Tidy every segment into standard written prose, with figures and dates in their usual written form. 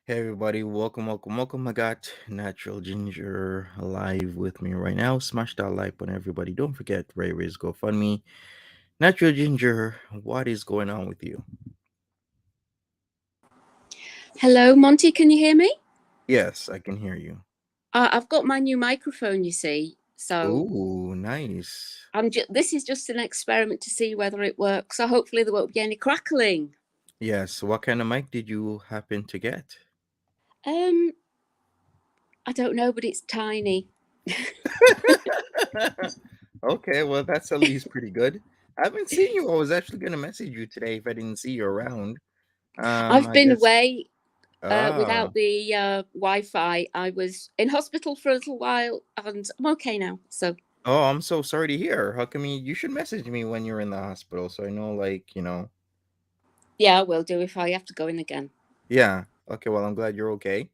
Hey everybody, welcome. I got Natural Ginger live with me right now. Smash that like button, everybody. Don't forget Ray Ray's GoFundMe. Natural Ginger, what is going on with you? Hello, Monty, can you hear me? Yes, I can hear you. I've got my new microphone, you see. So Ooh, nice. this is just an experiment to see whether it works. So hopefully there won't be any crackling. Yes, what kind of mic did you happen to get? I don't know, but it's tiny. Okay, well that's at least pretty good. I haven't seen you. I was actually gonna message you today if I didn't see you around. I've I been guess. away Oh, without the Wi-Fi. I was in hospital for a little while and I'm okay now. So Oh, I'm so sorry to hear. How come you should message me when you're in the hospital so I know, like, Yeah, I will do if I have to go in again. yeah. Okay, well, I'm glad you're okay.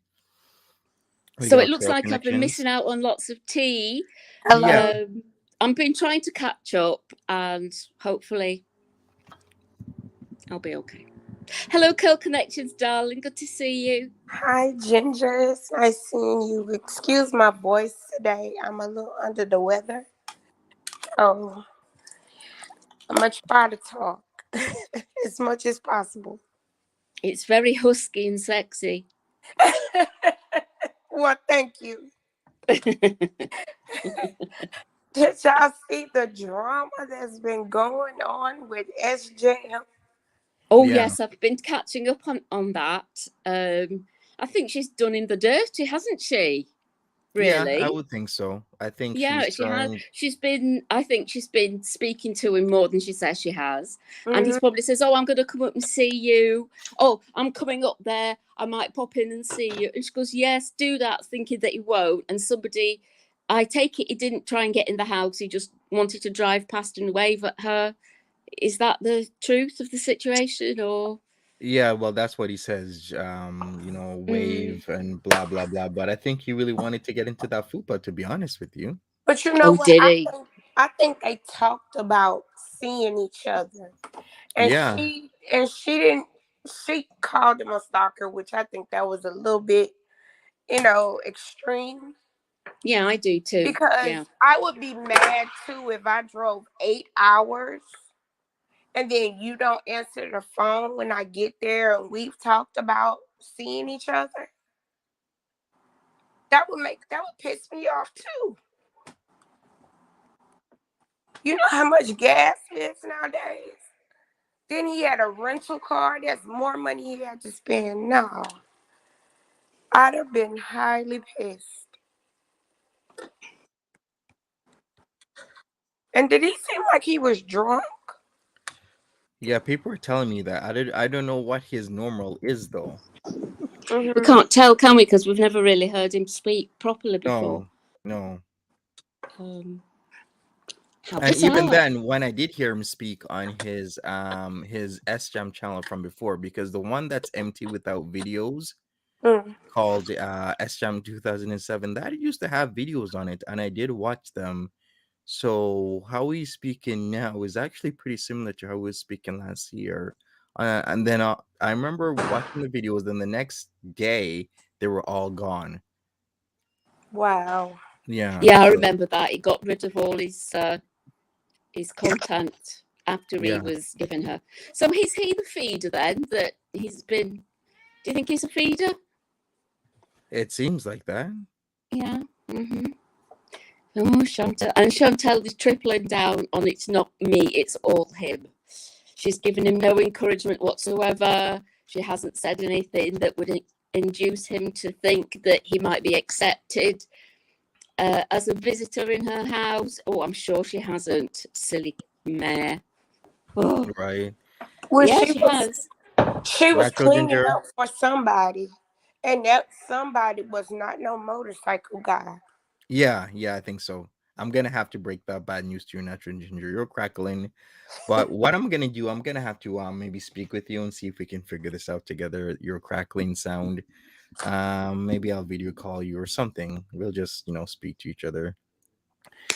We So got it looks failed like I've been connections. missing out on lots of tea. Yeah. Hello. I've been trying to catch up and hopefully I'll be okay. Hello, Curl Connections, darling. Good to see you. Hi, Ginger. It's nice seeing you. Excuse my voice today. I'm a little under the weather. Oh, I'm going to try to talk as much as possible. It's very husky and sexy. Well, thank you. Did y'all see the drama that's been going on with SJAM? Oh Yeah. yes, I've been catching up on that. I think she's done in the dirty, hasn't she? Yeah, I Really? would think so. I think she's Yeah, she has. trying. She's been. I think she's been speaking to him more than she says she has. And Hmm. he's probably says, "Oh, I'm going to come up and see you. Oh, I'm coming up there. I might pop in and see you." And she goes, "Yes, do that," thinking that he won't. And somebody, I take it, he didn't try and get in the house. He just wanted to drive past and wave at her. Is that the truth of the situation, or? Yeah, well, that's what he says. Mm. Wave and blah blah blah. But I think he really wanted to get into that fupa, to be honest with you. But you know Oh, what? did I he? think I think they talked about seeing each other, and Yeah, she didn't. She called him a stalker, which I think that was a little bit, extreme. Yeah, I do too. Because Yeah. I would be mad too if I drove 8 hours and then you don't answer the phone when I get there and we've talked about seeing each other. That would piss me off too. You know how much gas is nowadays? Then he had a rental car. That's more money he had to spend. No, I'd have been highly pissed. And did he seem like he was drunk? yeah. People are telling me that. I don't know what his normal is though. We Hmm. can't tell, can we? Because we've never really heard him speak properly before. No, no. Um, how And even bizarre. then, when I did hear him speak on his SJAM channel from before, because the one that's empty without videos Mm. called SJAM2007, that used to have videos on it, and I did watch them. So how he's speaking now is actually pretty similar to how he was speaking last year. And then I remember watching the videos. Then the next day, they were all gone. Wow. Yeah. Yeah, I So remember that. He got rid of all his content after he yeah, was given her. So is he the feeder then? That he's been. Do you think he's a feeder? it seems like that. Yeah. Mm-hmm. Oh, Chantel. And Chantel is tripling down on it's not me, it's all him. She's given him no encouragement whatsoever. She hasn't said anything that would induce him to think that he might be accepted as a visitor in her house. Oh, I'm sure she hasn't. Silly mare. Oh, Right. Well, yeah, she she was has. she was Natural cleaning ginger. up for somebody, and that somebody was not no motorcycle guy. Yeah, yeah, I think so. I'm gonna have to break that bad news to you, Natural Ginger. You're crackling. But what I'm gonna do, I'm gonna have to maybe speak with you and see if we can figure this out together. Your crackling sound. Maybe I'll video call you or something. We'll just, speak to each other.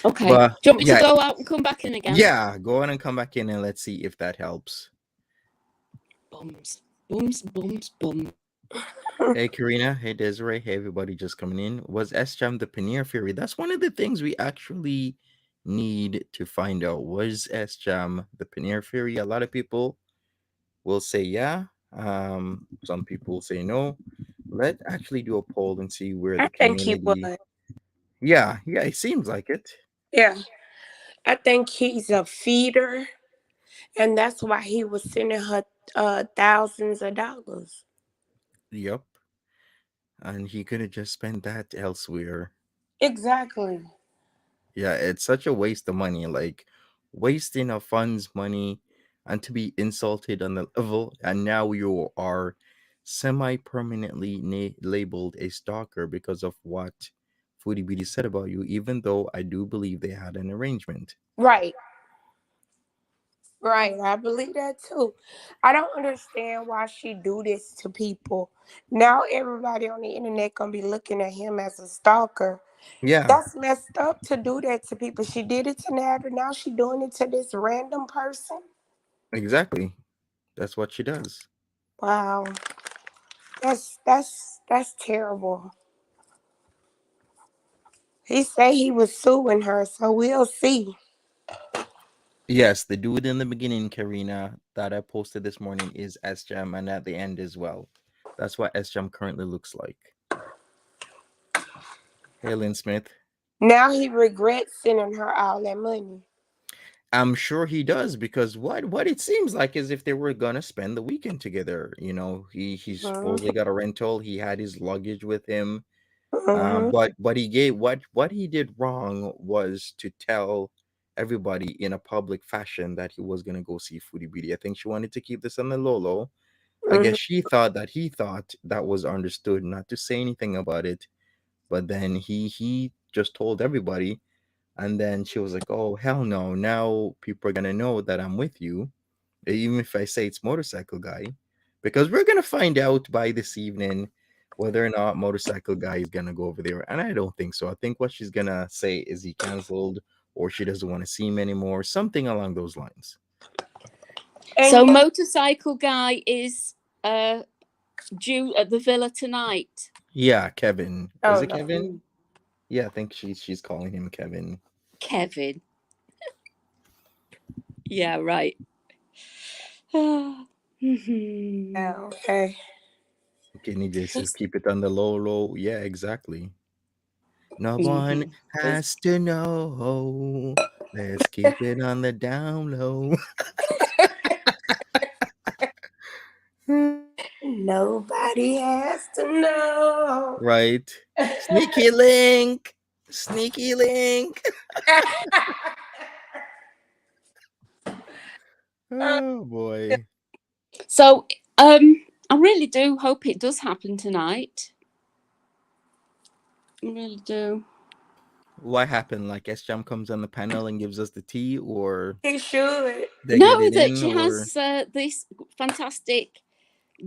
Okay. But Do you want me to yeah, go out and come back in again? yeah, go on and come back in and let's see if that helps. Bums, bums, bums, bum. Hey Karina, hey Desiree, hey everybody just coming in. Was SJAM the Paneer Fury? That's one of the things we actually need to find out. Was SJAM the Paneer Fury? A lot of people will say yeah. Some people will say no. Let's actually do a poll and see where I the think he community. would. Yeah, yeah, it seems like it. Yeah, I think he's a feeder, and that's why he was sending her thousands of dollars. Yep. And he could have just spent that elsewhere. Exactly. Yeah, it's such a waste of money. Like wasting a fund's money and to be insulted on the level, and now you are semi permanently labeled a stalker because of what Foodie Beauty said about you, even though I do believe they had an arrangement. Right. Right. I believe that too. I don't understand why she do this to people. Now everybody on the internet gonna be looking at him as a stalker. Yeah, That's messed up to do that to people. She did it to Nader. Now she doing it to this random person. exactly. That's what she does. Wow. That's terrible. He said he was suing her, so we'll see. Yes, the dude in the beginning, Karina, that I posted this morning is SJAM, and at the end as well. That's what SJAM currently looks like. Hey, Lynn Smith. Now he regrets sending her all that money. I'm sure he does because what it seems like is if they were gonna spend the weekend together, he supposedly Mm-hmm. got a rental. He had his luggage with him. Mm-hmm. But he gave what he did wrong was to tell everybody in a public fashion that he was gonna go see Foodie Beauty. I think she wanted to keep this on the low low. I Mm-hmm. guess she thought that he thought that was understood, not to say anything about it. But then he just told everybody, and then she was like, "Oh hell no! Now people are gonna know that I'm with you, even if I say it's motorcycle guy, because we're gonna find out by this evening whether or not motorcycle guy is gonna go over there." And I don't think so. I think what she's gonna say is he canceled or she doesn't want to see him anymore, something along those lines. And So you motorcycle guy is due at the villa tonight. Yeah, Kevin. Is oh it no. Kevin? Yeah, I think she's calling him Kevin. Kevin. Yeah, right. Yeah, okay. Kenny J says keep it on the low low. Yeah, exactly. No one Mhm. has to know. Let's keep it on the down low. Nobody has to know. Right? Sneaky link. Sneaky link. Oh boy. So, I really do hope it does happen tonight. I really do. What happened? Like SJAM comes on the panel and gives us the tea, or He should. they get No, it that in, she or has this fantastic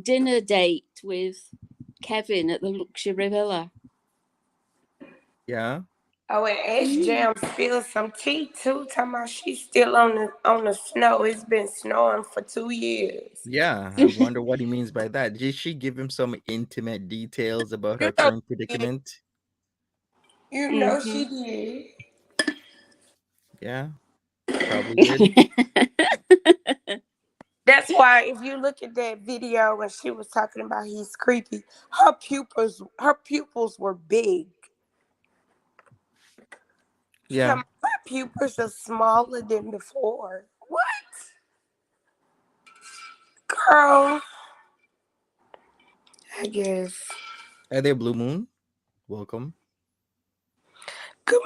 dinner date with Kevin at the luxury villa. yeah. Oh, and Mm. SJAM spilled some tea too. Talking about she's still on the snow. It's been snowing for 2 years. Yeah, I wonder what he means by that. Did she give him some intimate details about You her know, current she did. predicament? You know Mm-hmm. she did. Yeah, probably did. That's why if you look at that video when she was talking about he's creepy, her pupils were big. Yeah. My pupils are smaller than before. What? Girl, I guess. Hey there, Blue Moon. Welcome. Good,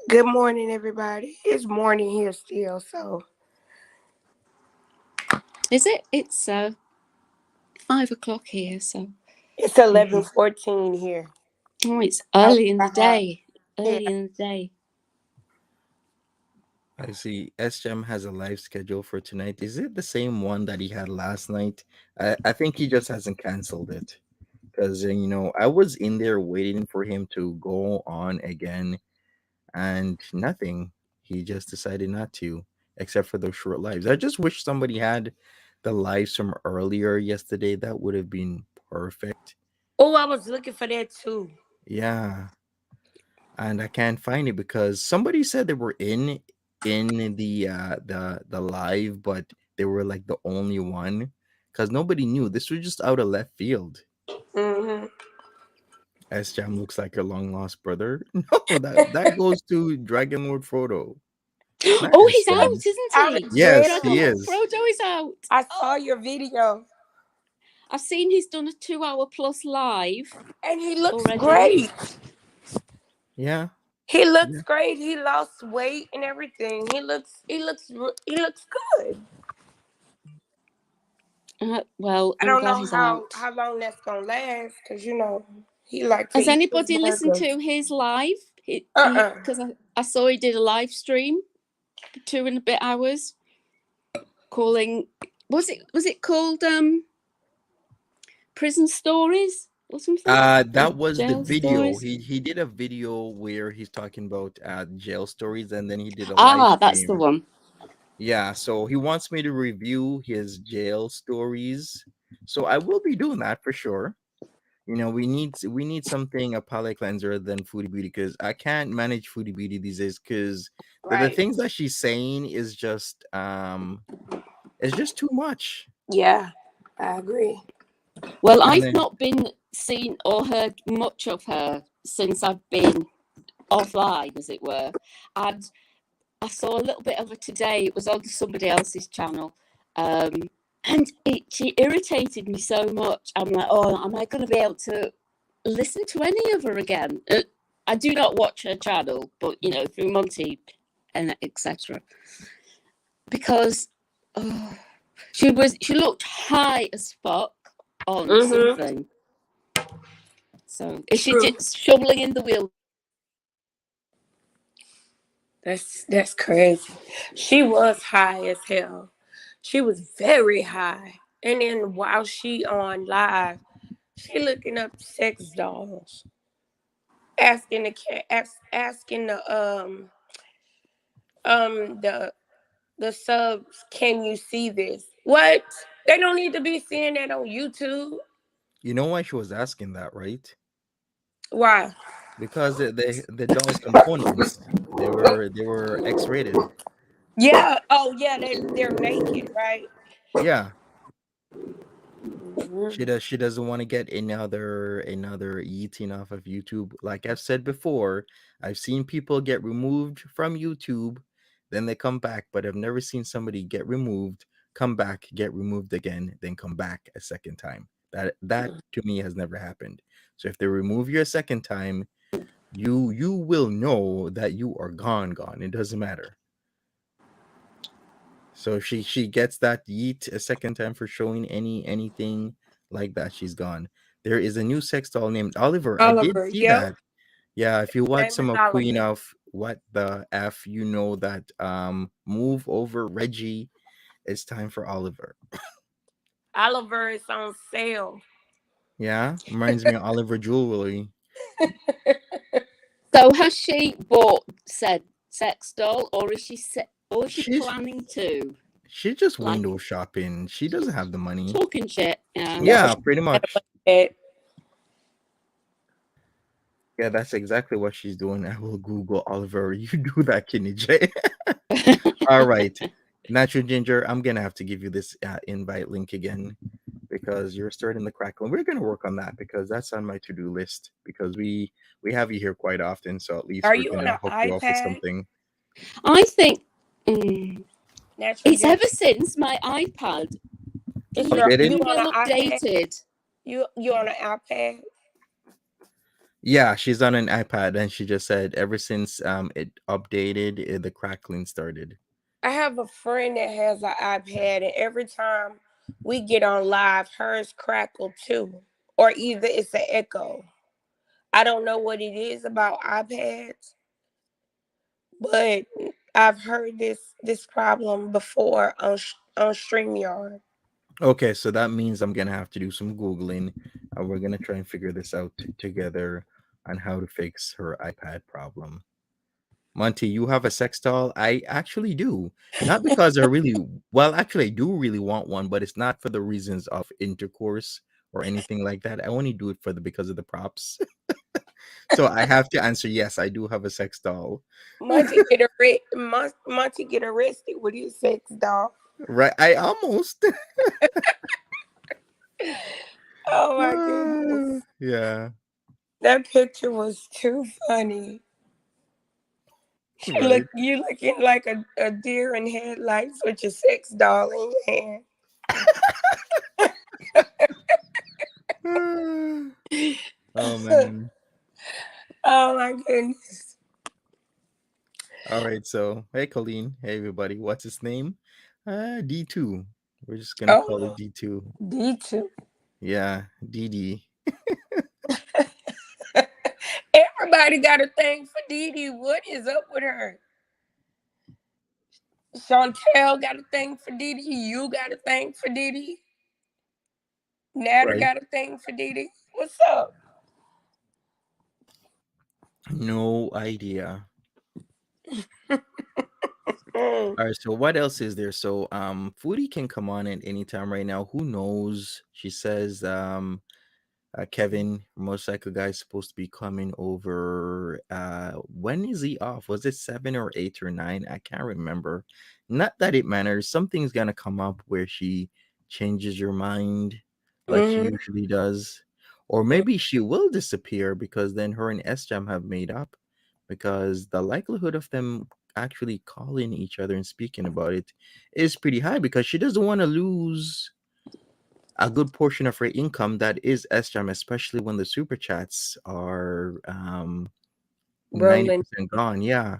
good morning, everybody. It's morning here still, so Is it? It's 5 o'clock here, so it's mhm. 11:14 here. Oh, it's I early in the have, day. yeah. Early in the day. I see SJAM has a live schedule for tonight. Is it the same one that he had last night? I think he just hasn't canceled it. Because, I was in there waiting for him to go on again and nothing. He just decided not to, except for those short lives. I just wish somebody had the lives from earlier yesterday. That would have been perfect. Oh, I was looking for that too. Yeah. And I can't find it because somebody said they were in the live, but they were like the only one because nobody knew. This was just out of left field. Hmm. SJAM looks like your long lost brother. No, that goes to Dragon Lord Frodo, not Oh, he's out, SJAM. isn't I he? read Yes, Dragon he it. Lord is. Frodo is out. I saw Oh, your video, I've seen he's done a 2 hour plus live and he looks already. great. Yeah, He looks yeah, great. He lost weight and everything. He looks good. Well, I I'm don't glad know he's how out. how long that's gonna last, cause He liked to Has eat his anybody listened burgers. to his live? Uh-uh. Because I saw he did a live stream for 2.5 hours calling. Was it called Prison Stories or something? Or That was the Jail video. Stories? He did a video where he's talking about jail stories, and then he did a live Ah, that's the stream. one. Yeah, so he wants me to review his jail stories. So I will be doing that for sure. We need something a palate cleanser than Foodie Beauty, because I can't manage Foodie Beauty these days, because the Right. things that she's saying is just it's just too much. Yeah, I agree. Well, And I've then not been seen or heard much of her since I've been offline, as it were. And I saw a little bit of her today. It was on somebody else's channel. And she irritated me so much. I'm like, oh, am I going to be able to listen to any of her again? I do not watch her channel, but, through Monty and etc. Because she looked high as fuck on Mm-hmm. something. So is she True. just shoveling in the wheel? That's crazy. She was high as hell. She was very high. And then while she on live, she looking up sex dolls, asking asking the subs, can you see this? What? They don't need to be seeing that on YouTube. you know why she was asking that, right? Why? Because the doll's components, they were X-rated. Yeah. Oh yeah, they're naked, right? Yeah, Mhm. she doesn't want to get another eating off of YouTube. Like I've said before, I've seen people get removed from YouTube, then they come back, but I've never seen somebody get removed, come back, get removed again, then come back a second time. That to me has never happened. So if they remove you a second time, you will know that you are gone. It doesn't matter. So if she gets that yeet a second time for showing anything like that, she's gone. There is a new sex doll named Oliver. I did Oliver. see Yep. that. Yeah, if you His watch name is some of Queen Oliver. of What the F, you know that move over Reggie. It's time for Oliver. Oliver is on sale. Yeah, reminds me of Oliver Jewelry. So has she bought said sex doll, or is she She's planning to? she's just Like window shopping. She doesn't have the money. talking shit. Yeah. No, Yeah, she pretty got much. it. Yeah, that's exactly what she's doing. I will Google Oliver. You do that, Kenny J. All right. Natural Ginger, I'm gonna have to give you this invite link again, because you're starting the crackle. We're gonna work on that, because that's on my to-do list, because we have you here quite often, so at least Are we're you on gonna an hook you up with iPad? something. I think mm, Natural it's Ginger. ever since my iPad It's your Updated? you on Google an iPad? updated. You on an iPad? Yeah, she's on an iPad, and she just said ever since it updated, the crackling started. I have a friend that has an iPad, and every time we get on live, hers crackle too, or either it's an echo. I don't know what it is about iPads, but I've heard this problem before on StreamYard. Okay, so that means I'm gonna have to do some googling, and we're gonna try and figure this out together on how to fix her iPad problem. Monty, you have a sex doll? I actually do. Not because I really, well, actually, I do really want one, but it's not for the reasons of intercourse or anything like that. I only do it for the because of the props. So I have to answer yes, I do have a sex doll. Monty get arrested with his sex doll. Right? I almost. Oh my goodness. Yeah, That picture was too funny. right. You looking like a deer in headlights with your sex doll in your Oh hand. man. Oh my goodness. All right, so hey Colleen, hey everybody, what's his name? D2. We're just gonna call it Oh, D2. D2. Yeah, DD. Everybody got a thing for Didi. What is up with her? Chantel got a thing for Didi. You got a thing for Didi. Nada Right. got a thing for Didi. What's up? No idea. Mm. All right, so what else is there? So Foodie can come on at any time right now. Who knows? She says Kevin, motorcycle guy, is supposed to be coming over. When is he off? Was it 7 or 8 or 9? I can't remember. Not that it matters. Something's gonna come up where she changes your mind, like she Mm-hmm. usually does, or maybe she will disappear because then her and SJAM have made up. Because the likelihood of them actually calling each other and speaking about it is pretty high because she doesn't want to lose a good portion of her income that is SJAM, especially when the super chats are Rolling. 90% gone. Yeah.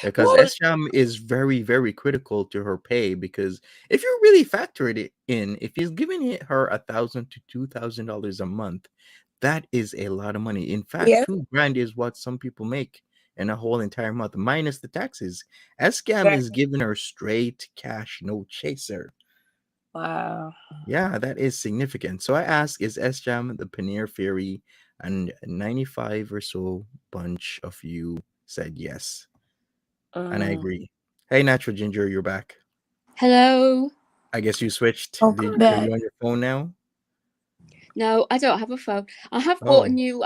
Because Well, SJAM is very, very critical to her pay. Because if you really factor it in, if he's giving her $1,000 to $2,000 a month, that is a lot of money. In fact, yeah. 2 grand is what some people make in a whole entire month, minus the taxes. SCAM is Exactly. giving her straight cash, no chaser. Wow. Yeah, that is significant. So I ask, is SJAM the Paneer Fairy? And 95 or so bunch of you said yes. And I Mm. agree. Hey, Natural Ginger, you're back. Hello. I guess you switched. Welcome Are back. you on your phone now? No, I don't have a phone. I have bought a Oh, new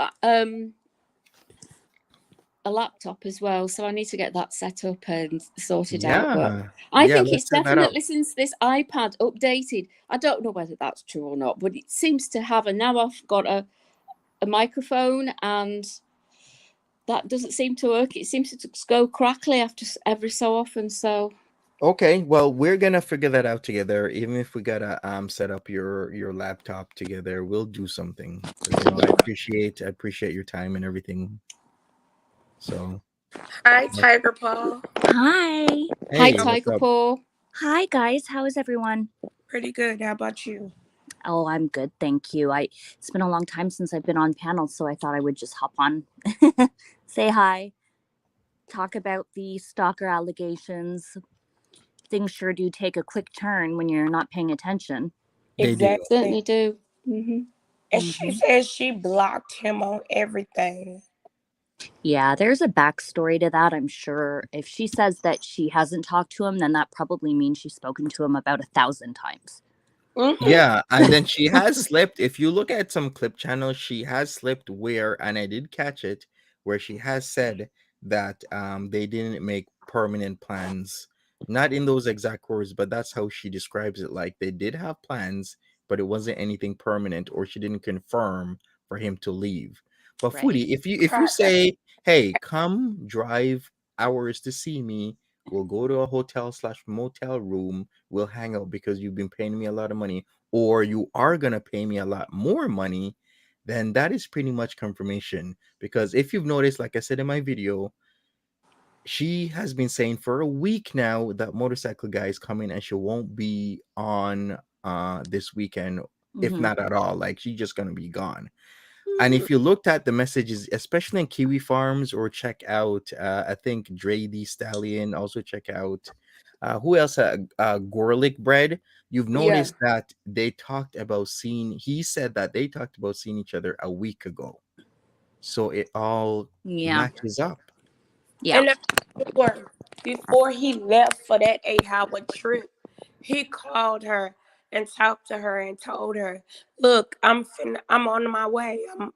a laptop as well, so I need to get that set up and sorted out. But yeah. I Yeah, think it's let's set that up. definitely since this iPad updated. I don't know whether that's true or not, but it seems to have. And now I've got a microphone, and that doesn't seem to work. It seems to just go crackly after every so often. So Okay, well, we're gonna figure that out together. Even if we gotta set up your laptop together, we'll do something because I appreciate your time and everything. So, Hi, Tiger Paul. Hi. hi, hey, what's Tiger up? Paw. Hi, guys. How is everyone? Pretty good. How about you? Oh, I'm good, thank you. It's been a long time since I've been on panels, so I thought I would just hop on, say hi, talk about the stalker allegations. Things sure do take a quick turn when you're not paying attention. They do. Exactly. Certainly do. Hmm. And she says she blocked him on everything. Yeah, there's a backstory to that, I'm sure. If she says that she hasn't talked to him, then that probably means she's spoken to him about 1,000 times. Mm-hmm. Yeah, and then she has slipped. If you look at some clip channels, she has slipped where, and I did catch it, where she has said that they didn't make permanent plans. Not in those exact words, but that's how she describes it. Like they did have plans, but it wasn't anything permanent, or she didn't confirm for him to leave. But Right. Foodie, if you say, "Hey, come drive hours to see me," we'll go to a hotel/motel room. We'll hang out because you've been paying me a lot of money, or you are going to pay me a lot more money, then that is pretty much confirmation. Because if you've noticed, like I said in my video, she has been saying for a week now that motorcycle guy is coming and she won't be on this weekend, if Mm-hmm. not at all. Like she's just going to be gone. And if you looked at the messages, especially in Kiwi Farms, or check out, I think Dre the Stallion, also check out, who else? Gorlick Bread. You've Yeah. noticed that they talked about seeing, he said that they talked about seeing each other a week ago. So it all Yeah. matches up. Yeah. And before he left for that 8 hour trip, he called her and talked to her and told her, "Look, I'm on my way. I'm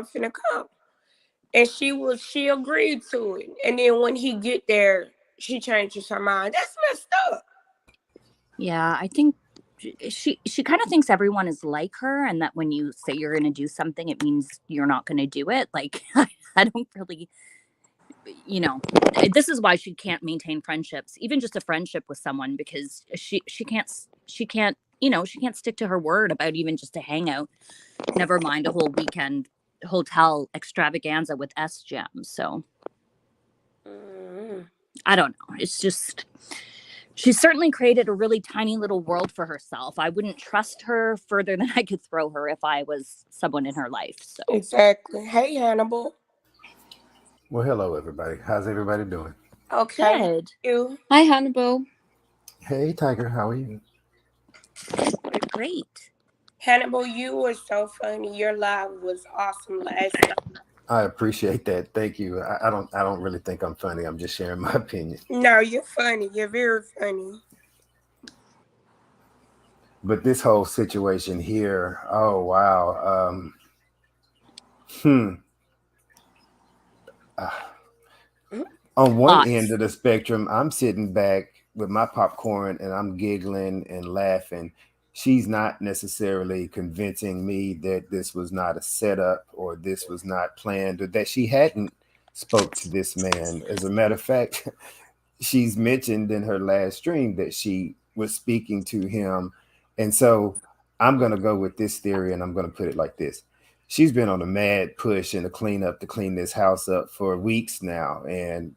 finna come." And she agreed to it. And then when he get there, she changes her mind. That's messed up. Yeah, I think she kind of thinks everyone is like her, and that when you say you're going to do something, it means you're not going to do it. Like I don't really, this is why she can't maintain friendships, even just a friendship with someone, because she can't stick to her word about even just a hangout. Never mind a whole weekend hotel extravaganza with SJAM. So Mm-hmm. I don't know. It's just she's certainly created a really tiny little world for herself. I wouldn't trust her further than I could throw her if I was someone in her life. So, Exactly. Hey, Hannibal. Well, hello, everybody. How's everybody doing? Okay. Good. You, Hi, Hannibal. Hey, Tiger, how are you? We're great. Hannibal, you were so funny. Your live was awesome last night. I appreciate that. Thank you. I don't really think I'm funny. I'm just sharing my opinion. No, you're funny. You're very funny. But this whole situation here, oh wow. Hmm. Uh, on one end Thoughts. of the spectrum, I'm sitting back with my popcorn and I'm giggling and laughing. She's not necessarily convincing me that this was not a setup or this was not planned or that she hadn't spoke to this man. As a matter of fact, she's mentioned in her last stream that she was speaking to him. And so I'm going to go with this theory and I'm going to put it like this. She's been on a mad push and a cleanup to clean this house up for weeks now. And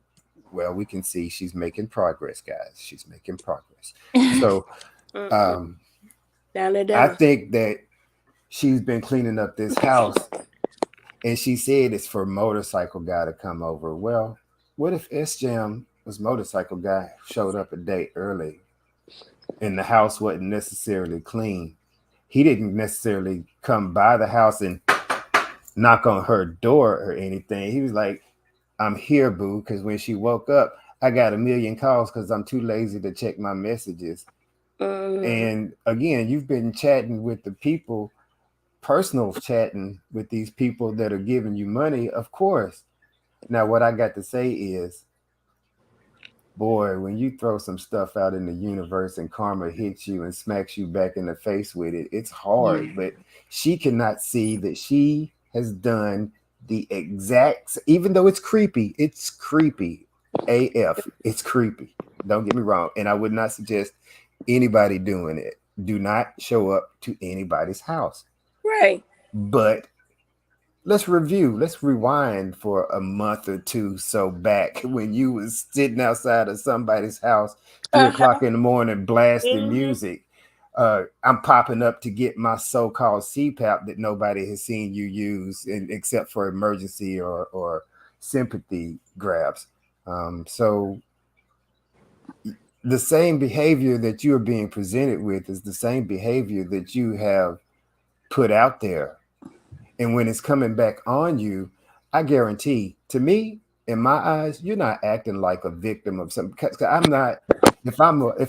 well, we can see she's making progress, guys. She's making progress. So Mm-mm. um, Down and I down. think that she's been cleaning up this house and she said it's for motorcycle guy to come over. Well, what if SJAM was motorcycle guy showed up a day early and the house wasn't necessarily clean? He didn't necessarily come by the house and knock on her door or anything. He was like, I'm here, boo, because when she woke up, I got a million calls because I'm too lazy to check my messages. Mm. And again, you've been chatting with the people, personal chatting with these people that are giving you money, of course. Now, what I got to say is, boy, when you throw some stuff out in the universe and karma hits you and smacks you back in the face with it, it's Yeah. hard. But she cannot see that she has done the exact, even though it's creepy. AF, it's creepy. Don't get me wrong. And I would not suggest anybody doing it. Do not show up to anybody's house. Right. But let's review. Let's rewind for a month or two so back when you was sitting outside of somebody's house 3 o'clock Uh-huh. in the morning blasting Hmm. music. I'm popping up to get my so-called CPAP that nobody has seen you use except for emergency or sympathy grabs. So the same behavior that you are being presented with is the same behavior that you have put out there, and when it's coming back on you, I guarantee, to me, in my eyes, you're not acting like a victim of something. Because I'm not. If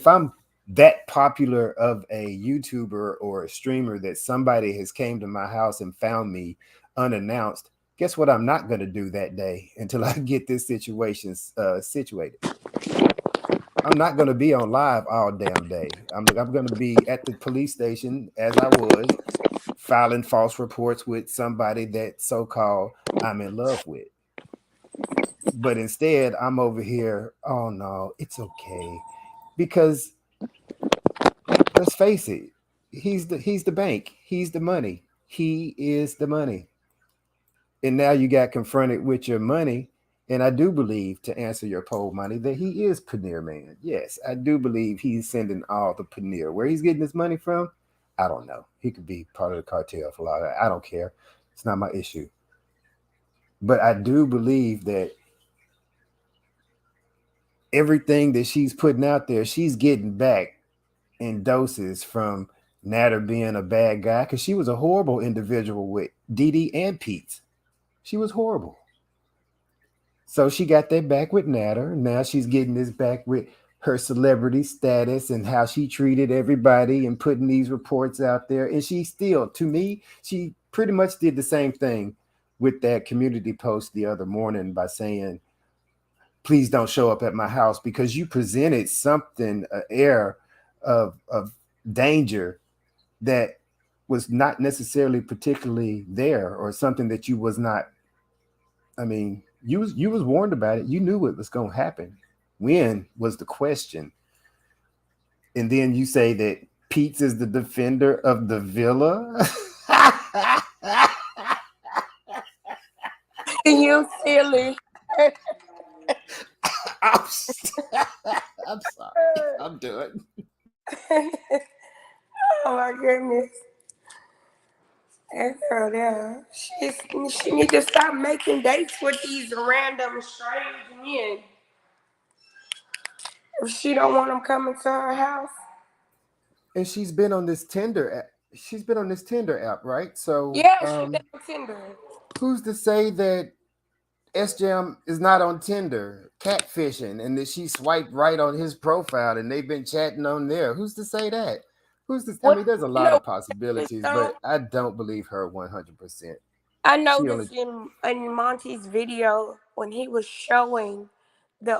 I'm that popular of a YouTuber or a streamer that somebody has came to my house and found me unannounced, guess what? I'm not going to do that day until I get this situation situated. I'm not going to be on live all damn day. I'm going to be at the police station as I was filing false reports with somebody that so-called I'm in love with. But instead, I'm over here, oh no, it's okay. Because let's face it, he's the bank. He's the money. He is the money. And now you got confronted with your money. And I do believe, to answer your poll, money, that he is Paneer Man. Yes, I do believe he's sending all the Paneer. Where he's getting his money from, I don't know. He could be part of the cartel for a lot of that. I don't care. It's not my issue. But I do believe that everything that she's putting out there, she's getting back in doses from Natter being a bad guy because she was a horrible individual with Dee Dee and Pete. She was horrible. So she got that back with Natter. Now she's getting this back with her celebrity status and how she treated everybody and putting these reports out there. And she still, to me, she pretty much did the same thing with that community post the other morning by saying, please don't show up at my house, because you presented something, an air of danger that was not necessarily particularly there, or something that you was not. I mean, you was warned about it. You knew what was going to happen. When was the question? And then you say that Pete's is the defender of the villa. You silly. I'm, I'm sorry. I'm done. Oh my goodness. That girl there, she need to stop making dates with these random strange men. If she don't want them coming to her house. And she's been on this Tinder app. She's been on this Tinder app, right? So, Yeah, she been on Tinder. who's to say that SJAM is not on Tinder catfishing and that she swiped right on his profile and they've been chatting on there? Who's to say that? Who's to? I Well, mean, there's a you lot know, of possibilities, so but I don't believe her 100%. I She only. noticed in Monty's video when he was showing the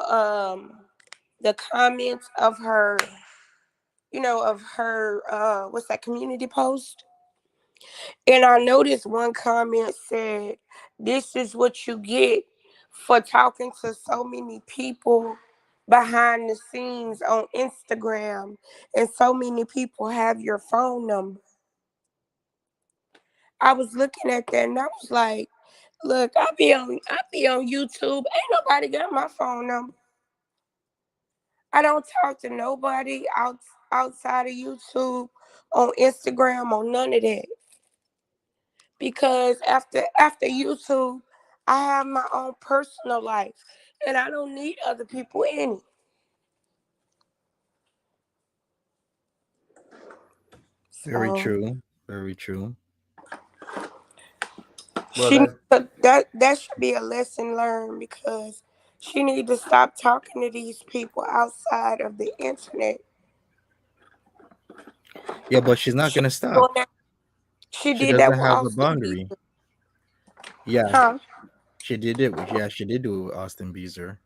the comments of her, of her what's that community post? And I noticed one comment said, "This is what you get for talking to so many people behind the scenes on Instagram, and so many people have your phone number." I was looking at that and I was like, "Look, I be on YouTube. Ain't nobody got my phone number. I don't talk to nobody outside of YouTube, on Instagram, on none of that. Because after YouTube, I have my own personal life, and I don't need other people in it." Very So true. Very true. Well, she that that should be a lesson learned, because she need to stop talking to these people outside of the internet. Yeah, but she's not She gonna stop. doing that. She She did that doesn't with have a Austin boundary. Beaver, Yeah, huh? she did it. Yeah, she did do it with Austin Beezer.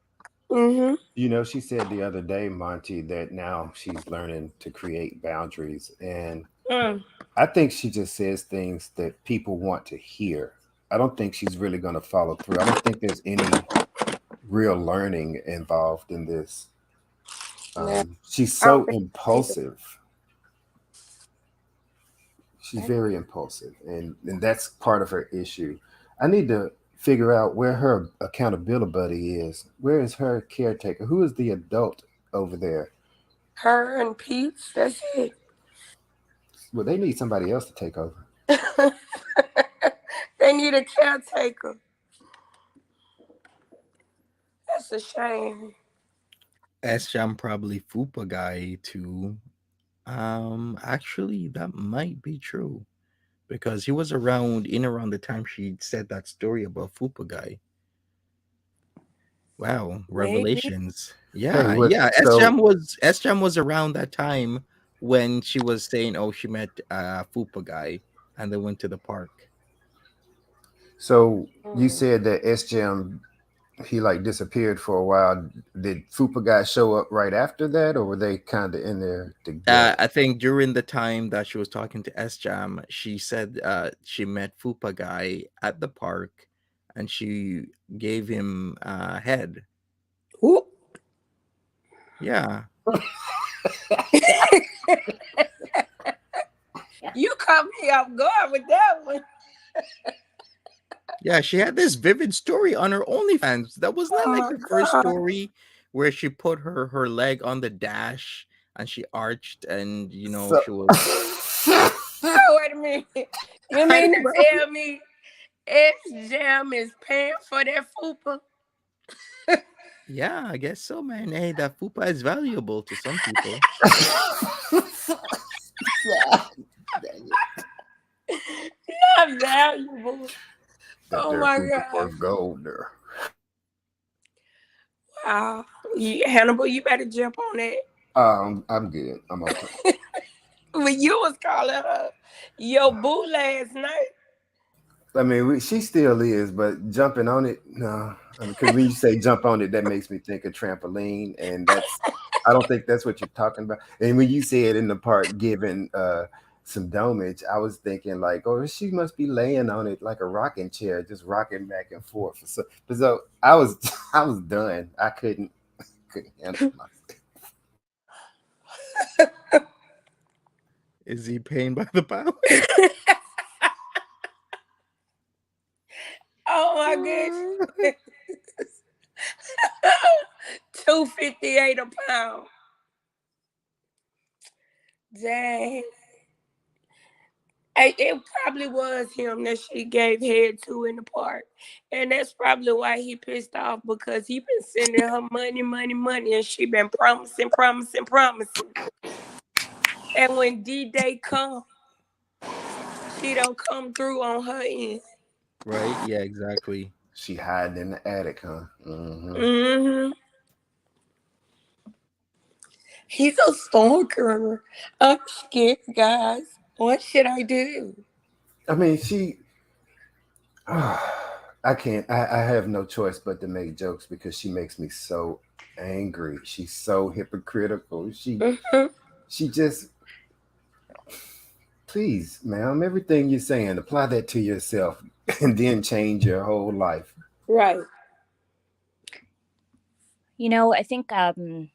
Mm-hmm. she said the other day, Monty, that now she's learning to create boundaries, and Mm. I think she just says things that people want to hear. I don't think she's really going to follow through. I don't think there's any real learning involved in this. Nah, She's I don't so think so either. impulsive. She's very impulsive, and that's part of her issue. I need to figure out where her accountability buddy is. Where is her caretaker? Who is the adult over there? Her and Peach, that's it. Well, they need somebody else to take over. They need a caretaker. That's a shame. SJAM probably Fupa guy too. Actually, that might be true because he was around in around the time she said that story about Fupa guy. Wow, Maybe. revelations. Hey, Yeah, what? yeah. So, SJAM was around that time when she was saying, "Oh, she met Fupa guy," and they went to the park. so you Mm. said that SJM he like disappeared for a while. Did Fupa guy show up right after that, or were they kind of in there together? I think during the time that she was talking to SJAM, she said she met Fupa guy at the park, and she gave him head. Ooh. Yeah, You caught me off guard with that one. yeah. She had this vivid story on her OnlyFans. That was not Oh like my the first God. story where she put her leg on the dash and she arched, and So, she was. Oh, wait a minute. You I mean don't to know. tell me SJAM is paying for that fupa? Yeah, I guess so, man. Hey, that fupa is valuable to some people. Not valuable. that Oh there my Fupa God. worth gold there. Wow. Hannibal, you better jump on that. I'm good. I'm okay. When you was calling her your boo last night. I mean, she still is, but jumping on it, no. Because when you say jump on it, that makes me think of trampoline, and I don't think that's what you're talking about. And when you said in the part giving some domage, I was thinking like, oh, she must be laying on it like a rocking chair, just rocking back and forth. So I was I was done. I couldn't handle myself. Is he paying by the pound? Oh my goodness. $2.58 a pound. Dang. It probably was him that she gave head to in the park. And that's probably why he pissed off, because he been sending her money, money, money, and she been promising, promising, promising. And when D-Day come, she don't come through on her end. Right? Yeah, exactly. She hiding in the attic, huh? Mm-hmm. He's a stalker. I'm scared, guys. What should I do? I mean, I can't. I have no choice but to make jokes because she makes me so angry. She's so hypocritical. Mm-hmm. She just, please, ma'am, everything you're saying, apply that to yourself and then change your whole life. Right. You know, I think SJAM,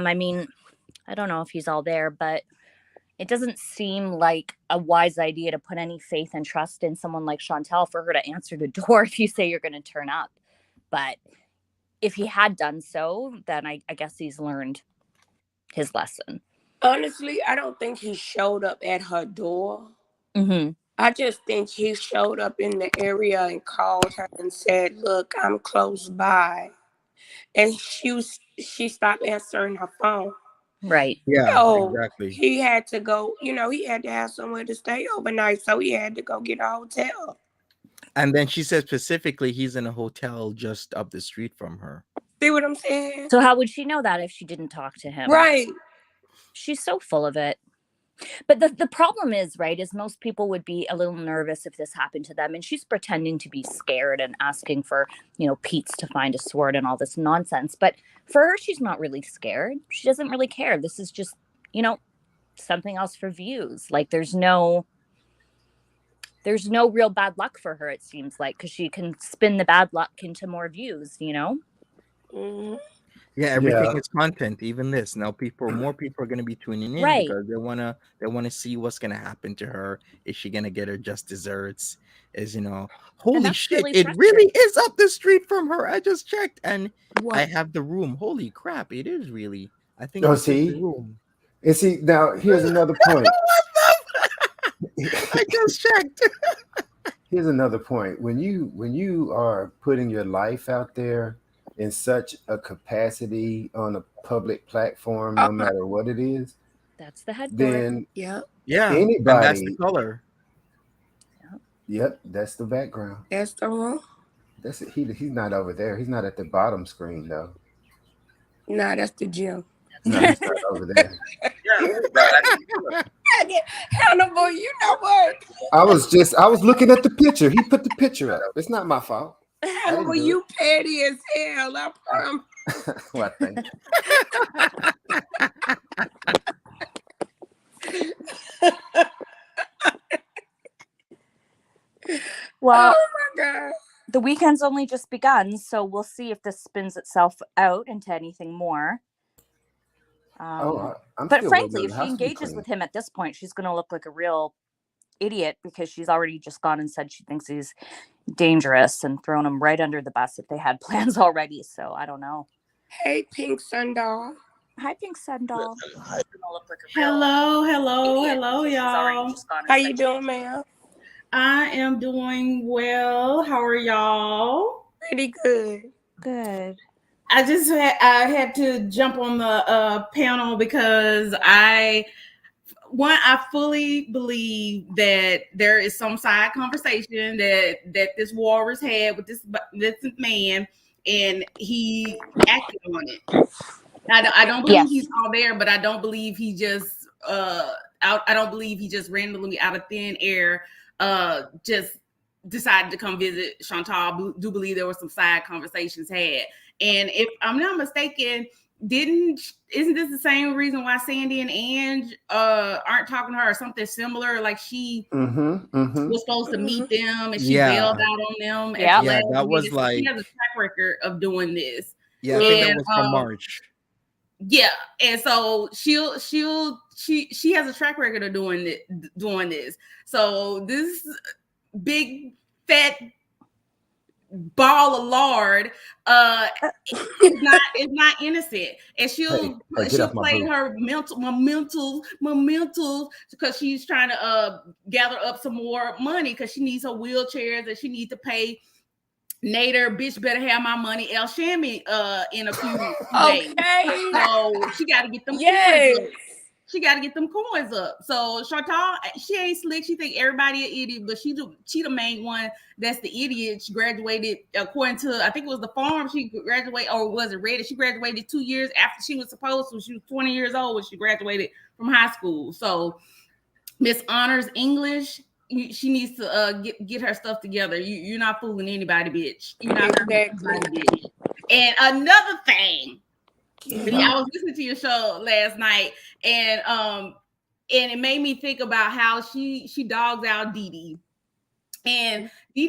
I mean, I don't know if he's all there, but it doesn't seem like a wise idea to put any faith and trust in someone like Chantal for her to answer the door if you say you're going to turn up. But if he had done so, then I guess he's learned his lesson. Honestly, I don't think he showed up at her door. Mm-hmm. I just think he showed up in the area and called her and said, "Look, I'm close by." And she stopped answering her phone. Right. Yeah, So exactly. he had to go, he had to have somewhere to stay overnight. So he had to go get a hotel. And then she said specifically he's in a hotel just up the street from her. See what I'm saying? So how would she know that if she didn't talk to him? Right. She's so full of it. But the problem is, right, is most people would be a little nervous if this happened to them. And she's pretending to be scared and asking for, Pete's to find a sword and all this nonsense. But for her, she's not really scared. She doesn't really care. This is just, something else for views. Like there's no real bad luck for her, it seems like, because she can spin the bad luck into more views, Mm-hmm. Yeah, everything Yeah. is content. Even this now, more people are going to be tuning in Right. because they wanna see what's going to happen to her. Is she going to get her just desserts? Holy that's shit! really It really is up the street from her. I just checked, and I What? have the room. Holy crap! It is really. I think Oh, this is the see? room. And see, now here's another point. I just checked. Here's another point. When you are putting your life out there in such a capacity on a public platform, no matter what it is, That's the headboard. then Yeah. Yeah, and that's the anybody, color. yep, that's the background. That's the room. That's it. He's not over there. He's not at the bottom screen though. Nah, that's the gym. No, he's not over there. Hannibal, you know what? I was looking at the picture. He put the picture up. It's not my fault. Hannibal, you petty as hell. I promise. Well, thank you. Well, Oh my God. the weekend's only just begun, so we'll see if this spins itself out into anything more. I'm but still frankly, waiting if on the she house to be engages clean. with him at this point, she's going to look like a real idiot because she's already just gone and said she thinks he's dangerous and thrown him right under the bus if they had plans already. So I don't know. Hey, Pink Sundoll. Hi, Pink Sundoll. Hello, y'all. How you doing, ma'am? I am doing well. How are y'all? Pretty good. Good. I had to jump on the panel because I fully believe that there is some side conversation that this walrus had with this man, and he acted on it. I don't believe he's all there, but I don't believe he just I don't believe he just randomly out of thin air just decided to come visit Chantal. I do believe there were some side conversations had, and if I'm not mistaken, isn't this the same reason why Sandy and Ange aren't talking to her or something similar? Like she was supposed to meet them and she bailed out on them. Yeah, that was so like she has a track record of doing this. Yeah, I think that was from March. Yeah, and so she has a track record of doing this. So this big fat ball of lard is not innocent, and she'll play her mental because she's trying to gather up some more money because she needs her wheelchairs and she needs to pay Nader. Bitch better have my money El Shammy in a few days. So she got to get them coins up. She got to get them coins up. So Chantal, she ain't slick. She think everybody an idiot, but she the main one that's the idiot. She graduated according to, I think it was the farm. She graduated, or was it Reddit? She graduated 2 years after she was supposed to. She was 20 years old when she graduated from high school. So Miss Honors English, she needs to get her stuff together. You're not fooling anybody, bitch. You're not fooling anybody, bitch. And another thing. I was listening to your show last night, and it made me think about how she dogs out Dee Dee. And Dee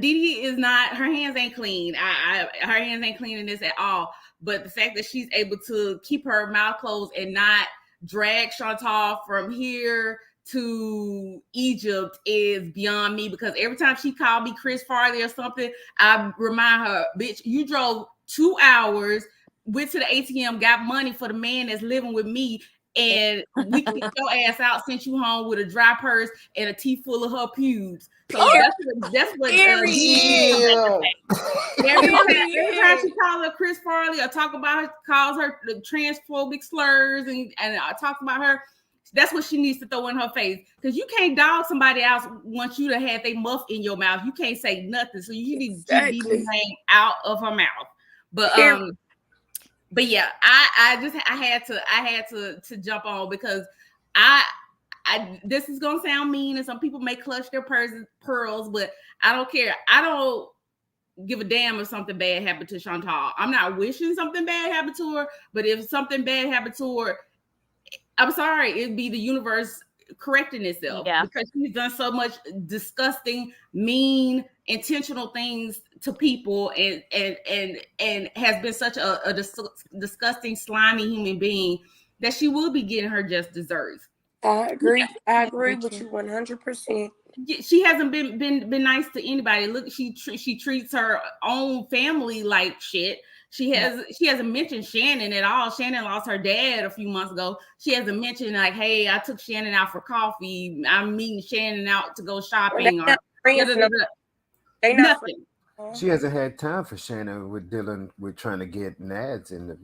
Dee is not, her hands ain't clean. Her hands ain't clean in this at all. But the fact that she's able to keep her mouth closed and not drag Chantal from here to Egypt is beyond me, because every time she called me Chris Farley or something, I remind her, bitch, you drove 2 hours, went to the ATM, got money for the man that's living with me, and we kicked your ass out, sent you home with a dry purse and a teeth full of her pubes. So that's what every time she calls her Chris Farley or calls her the transphobic slurs and talks about her, that's what she needs to throw in her face, because you can't dog somebody else once you done had they muff in your mouth. You can't say nothing, so you need to keep the name out of her mouth. But yeah, I had to jump on, because I this is gonna sound mean, and some people may clutch their pearls, but I don't care. I don't give a damn if something bad happened to Chantal. I'm not wishing something bad happened to her, but if something bad happened to her, I'm sorry, it'd be the universe correcting itself, because she's done so much disgusting, mean, intentional things to people, and has been such a disgusting, slimy human being that she will be getting her just desserts. I agree. I agree with you 100%. She hasn't been nice to anybody. Look, she treats her own family like shit. She hasn't mentioned Shannon at all. Shannon lost her dad a few months ago. She hasn't mentioned, like, hey, I took Shannon out for coffee. I'm meeting Shannon out to go shopping, or nothing. She hasn't had time for Shannon with dealing with trying to get nads, and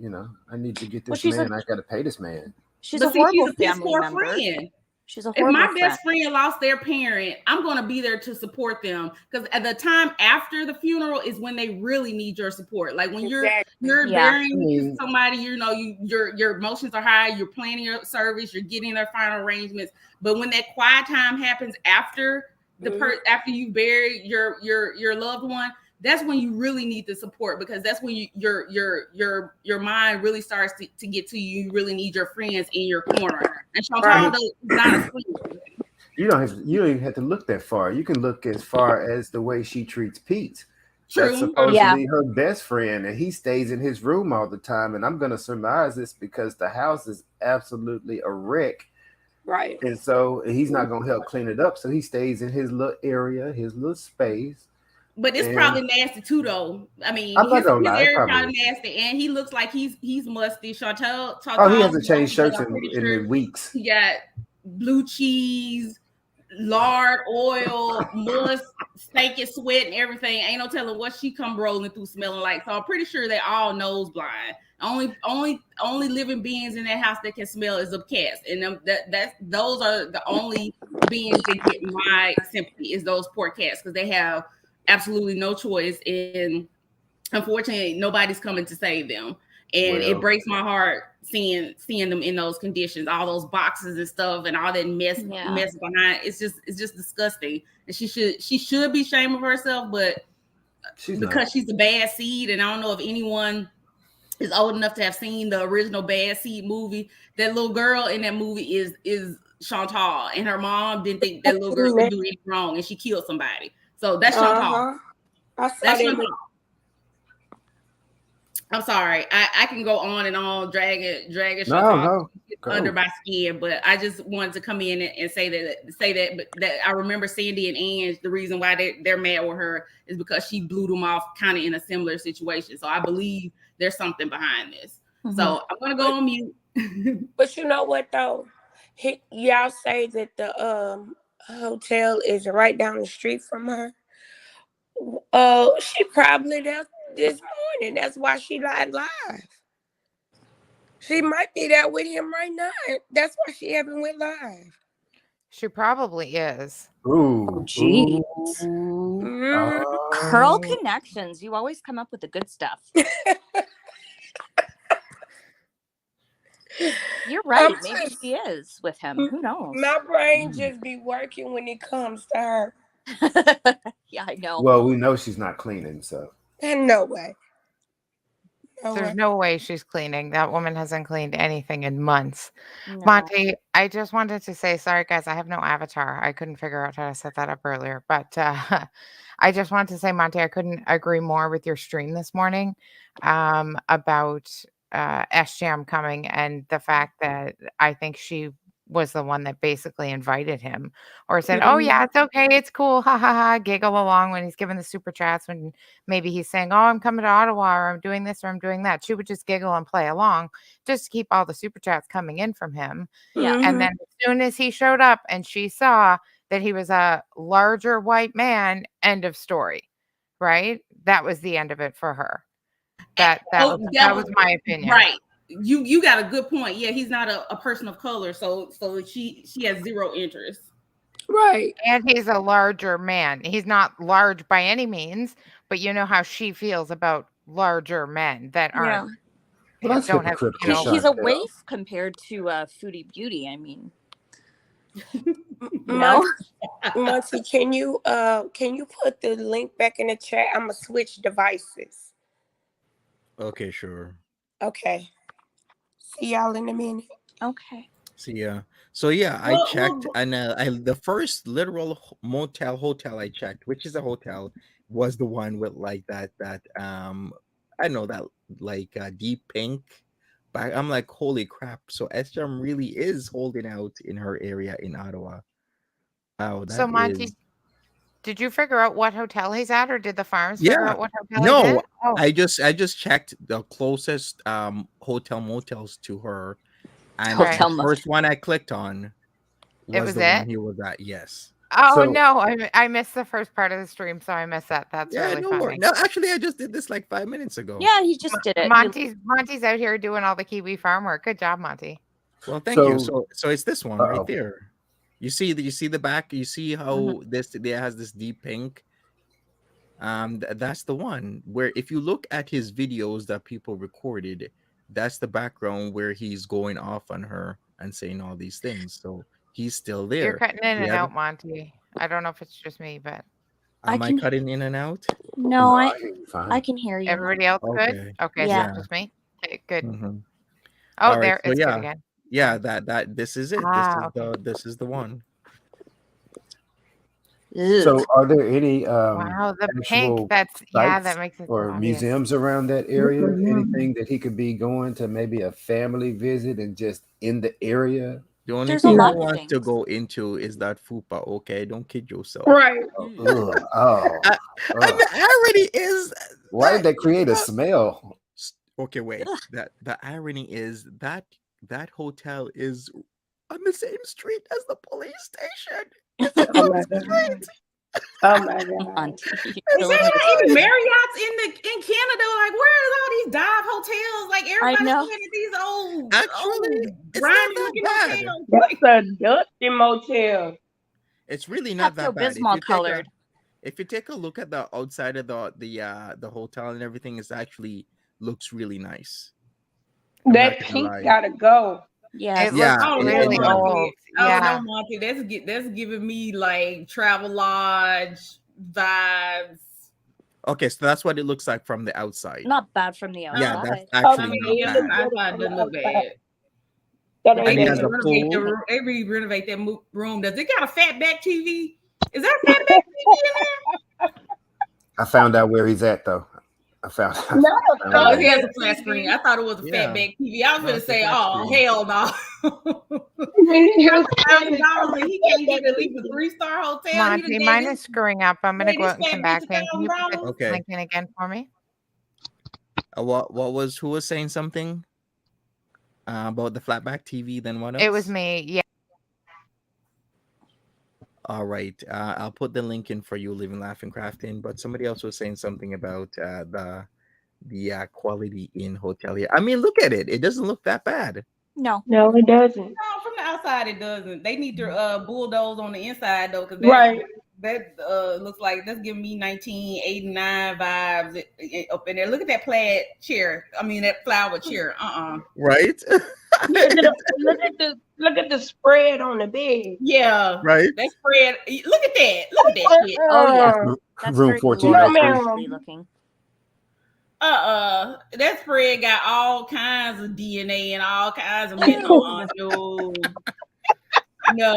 I need to get this man. I got to pay this man. She's a horrible family poor member. Friend. She's a horrible If my best friend lost their parent, I'm going to be there to support them, because at the time after the funeral is when they really need your support. Like when you're burying somebody, your emotions are high, you're planning your service, you're getting their final arrangements. But when that quiet time happens after after you bury your loved one, that's when you really need the support, because that's when your mind really starts to get to you. You really need your friends in your corner. And Chantal is not a friend. You don't even have to look that far. You can look as far as the way she treats Pete. True. That's supposedly her best friend, and he stays in his room all the time. And I'm going to surmise this because the house is absolutely a wreck. Right. And so he's not going to help clean it up. So he stays in his little area, his little space. But it's probably nasty too, though. I mean, his area probably nasty, and he looks like he's musty. Chantal, he hasn't changed shirts in weeks. He got blue cheese, lard, oil, must, steak and sweat, and everything. Ain't no telling what she come rolling through smelling like. So I'm pretty sure they all nose blind. Only living beings in that house that can smell is of cats, and those are the only beings that get my sympathy, is those poor cats, because they have absolutely no choice, and unfortunately nobody's coming to save them, and it breaks my heart seeing them in those conditions, all those boxes and stuff, and all that mess behind. It's just disgusting, and she should be ashamed of herself, but she's a bad seed, and I don't know if anyone is old enough to have seen the original Bad Seed movie. That little girl in that movie is Chantal, and her mom didn't think that little girl could do anything wrong, and she killed somebody. So that's Chantal. I saw that. I'm sorry. I can go on and on, dragging No, under go. my skin, but I just wanted to come in and say that, but that I remember Sandy and Ange. The reason why they're mad with her is because she blew them off kind of in a similar situation. So I believe there's something behind this. Mhm. So I'm gonna go on mute. But you know what though? Y'all say that the hotel is right down the street from her. She probably there this morning. That's why she lied live. She might be there with him right now. That's why she haven't went live. She probably is. Ooh, Oh, geez. ooh, Curl connections. You always come up with the good stuff. You're right. Maybe she is with him. Who knows? My brain just be working when it comes to her. Yeah, I know. Well, we know she's not cleaning, so. No way. There's no way she's cleaning. That woman hasn't cleaned anything in months. No. Monty, I just wanted to say, sorry, guys, I have no avatar. I couldn't figure out how to set that up earlier. But I just wanted to say, Monty, I couldn't agree more with your stream this morning about SJAM coming and the fact that I think she was the one that basically invited him or said, oh, yeah, it's okay. It's cool. Ha ha ha. Giggle along when he's giving the super chats when maybe he's saying, oh, I'm coming to Ottawa or I'm doing this or I'm doing that. She would just giggle and play along just to keep all the super chats coming in from him. Yeah. And then as soon as he showed up and she saw that he was a larger white man, end of story. Right. That was the end of it for her. That was my opinion. Right. You got a good point. Yeah, he's not a person of color, so she has zero interest. Right. And he's a larger man. He's not large by any means, but you know how she feels about larger men that aren't. Well, don't have. He's a waif compared to Foodie Beauty. I mean, Monty, can you put the link back in the chat? I'm gonna switch devices. Okay, sure. Okay. See y'all in a minute. Okay. See ya. So yeah, I checked, and the first literal hotel I checked, which is a hotel, was the one with like that I know that like deep pink. But I'm like, holy crap! So SJAM really is holding out in her area in Ottawa. Wow, that So Monty, is. did you figure out what hotel he's at, or did the farms figure Yeah. out what hotel No, he's at? Oh. I just checked the closest hotel motels to her, and Hotel the first one I clicked on was the one it? he was at. Yes. Oh So- no, I missed the first part of the stream, so I missed that. That's Yeah, really no funny. worries. No, actually, I just did this like 5 minutes ago. Yeah, he just did it. Monty's out here doing all the Kiwi farm work. Good job, Monty. Well, thank you. So it's this one right there. You see the back. You see how this there has this deep pink. That's the one where if you look at his videos that people recorded, that's the background where he's going off on her and saying all these things. So he's still there. You're cutting in and out, Monty. I don't know if it's just me, but am I cutting in and out? No, I can hear you. Everybody else good? Okay, yeah. So just me. Okay, good. Mm-hmm. Oh, right, there so it's yeah. good again. Yeah, that this is it. This is the one. So are there any wow, the pink, that's that makes it or obvious. museums around that area? Anything that he could be going to, maybe a family visit and just in the area? The only thing he wants to go into is that fupa. Okay, don't kid yourself. Right. The irony is, why did they create a smell? Okay, wait. The irony is that hotel is on the same street as the police station. Oh my God. Oh my God. Even Marriott's in Canada. Like, where is all these dive hotels? Like, everybody's staying at these old, grimy looking hotels. That's a dusty motel. It's really not that bad. Colored. If you take a look at the outside of the hotel and everything, it actually looks really nice. That pink gotta go. Yeah, it looks really old. No, Monty, that's giving me like Travel Lodge vibes. Okay, so that's what it looks like from the outside. Not bad from the outside. Yeah, that's actually not bad. It doesn't look bad. They renovate that room. Does it got a fat back TV? Is that a fat back TV in there? I found out where he's at though. I found. No, Oh, fat he has a back flat TV. screen. I thought it was a Yeah. fatback TV. I was No, gonna it's a say, flat oh screen. hell no. He was saying $1,000 and he can't get fatback at least a TV. 3-star hotel. He Monty, done mine gave is screwing up. I'm gonna gave go this out and fat come bitch back. Can you put $1,000. this Okay. link in again for me? What was who was saying something about the flatback TV? Then what else? It was me. Yeah. All right. I'll put the link in for you, Living Laughing Crafting. But somebody else was saying something about the quality in hotelier. I mean, look at it. It doesn't look that bad. No. No, it doesn't. No, from the outside it doesn't. They need to bulldoze on the inside though, because Right. that looks like that's giving me 1989 vibes up in there. Look at that plaid chair. I mean that flower chair. Right? Look at the spread on the bed. Yeah. Right? That spread. Look at that. Look at that shit. Oh yeah. That's Room very 1403. gloriously looking. That spread got all kinds of DNA and all kinds of no.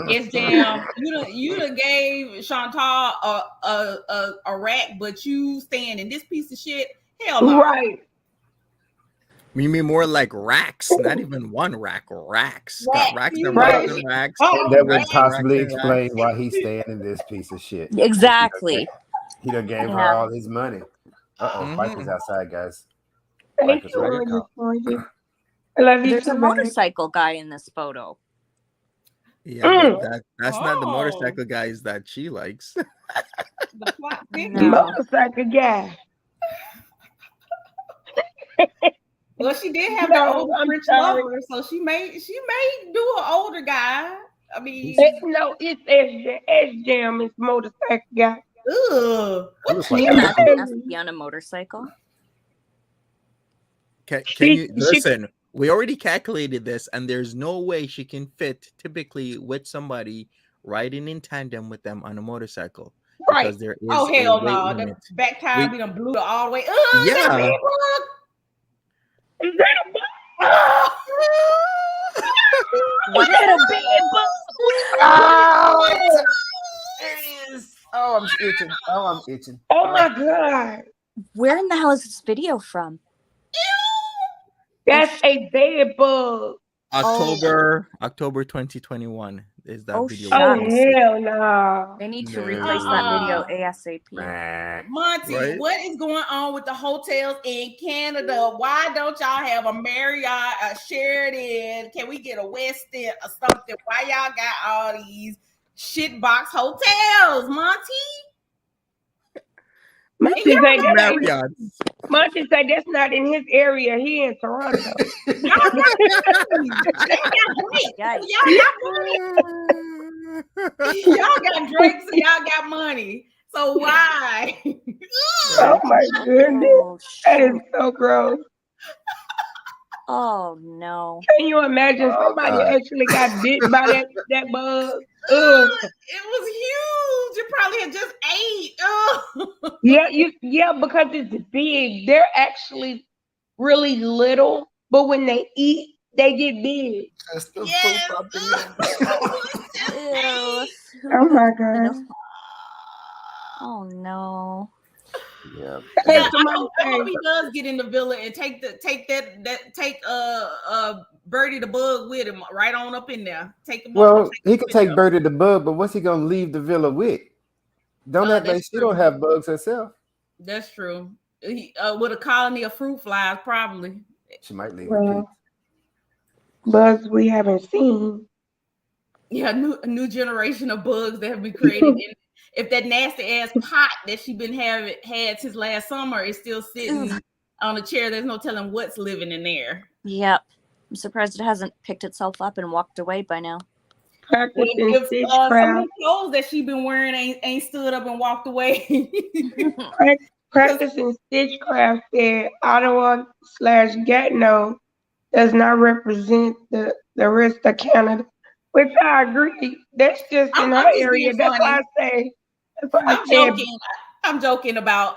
SJAM, you done gave Chantal a rack, but you staying in this piece of shit. Hell no. Right. You mean more like racks? Not even one rack. Racks. Got racks and Right. racks and racks. That would Racks and possibly racks and explain racks. why he's staying in this piece of shit. Exactly. He done gave her Yeah. all his money. Bikers outside, guys. Thank Bikers you, are getting caught. I love you There's too, a babe. motorcycle guy in this photo. Yeah, but that's not the motorcycle guys that she likes. The plot No. Motorcycle guy. Well, she did have No, the old I'm French sorry. lover, so she may do an older guy. I mean, No, it's SJAM. It's motorcycle guy. ugh. He looks Can like you Yeah. imagine us be on a motorcycle? Can She- you listen? We already calculated this, and there's no way she can fit typically with somebody riding in tandem with them on a motorcycle. Right. Because there is Oh a hell weight no! limit. The back tire We- be done blew all the way. Ugh, Yeah. that big one. Is that a bug? Ugh. Is that a bed bug? Oh, it is. Oh, I'm itching. Oh my God. Where in the hell is this video from? That's a bed bug. October 2021 is that Oh, video. shut Oh, up. hell no. They need to No. replace that video ASAP. Monty, Right? what is going on with the hotels in Canada? Why don't y'all have a Marriott, a Sheraton? Can we get a Westin or something? Why y'all got all these shitbox hotels, Monty? Monty Y'all say got- Marriott. Monty say that's not in his area. He in Toronto. Y'all got Drake. Yikes. Y'all got money. Y'all got drinks and y'all got money. So why? Oh my goodness. Oh, That is shoot. so gross. Oh no. Can you imagine somebody God. actually got bit by that bug? Ugh. It was huge. You probably had just ate. Ugh. Yeah, because it's big. They're actually really little, but when they eat, they get big. That's the Yes. poop up in there. Ew. Oh my God. Oh no. Yeah. Yeah, Hey, somebody I hope say, he does get in the villa and take Birdie the bug with him right on up in there. Take him. Well, he could take Birdie the bug, but what's he gonna leave the villa with? Don't act like that's she true. don't have bugs herself. That's true. He, with a colony of fruit flies, probably. She might leave well, bugs we haven't seen. Yeah, a new generation of bugs that have been created. And if that nasty ass pot that she been had since last summer is still sitting on a chair, there's no telling what's living in there. Yep. I'm surprised it hasn't picked itself up and walked away by now. Practicing If some of stitchcraft. the clothes that she been wearing ain't stood up and walked away. Practicing stitchcraft said Ottawa/Gatineau does not represent the rest of Canada, which I agree. That's just in I'm her just area. being That's why I funny. say. That's why I I'm said. joking. I'm joking about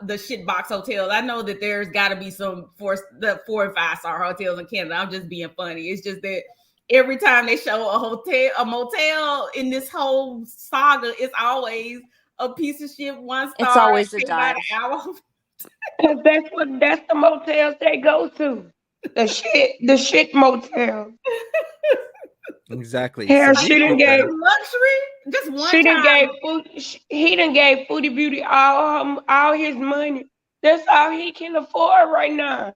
the shitbox hotels. I know that there's got to be some 4 and 5-star hotels in Canada. I'm just being funny. It's just that every time they show a motel in this whole saga, it's always a piece of shit 1 star. It's always a pay by dive. the hour. Cause that's the motels they go to. The shit motel. Exactly. Hell, So she done That's gave luxury. Just one she done time. gave food. He done gave Foodie Beauty all his money. That's all he can afford right now.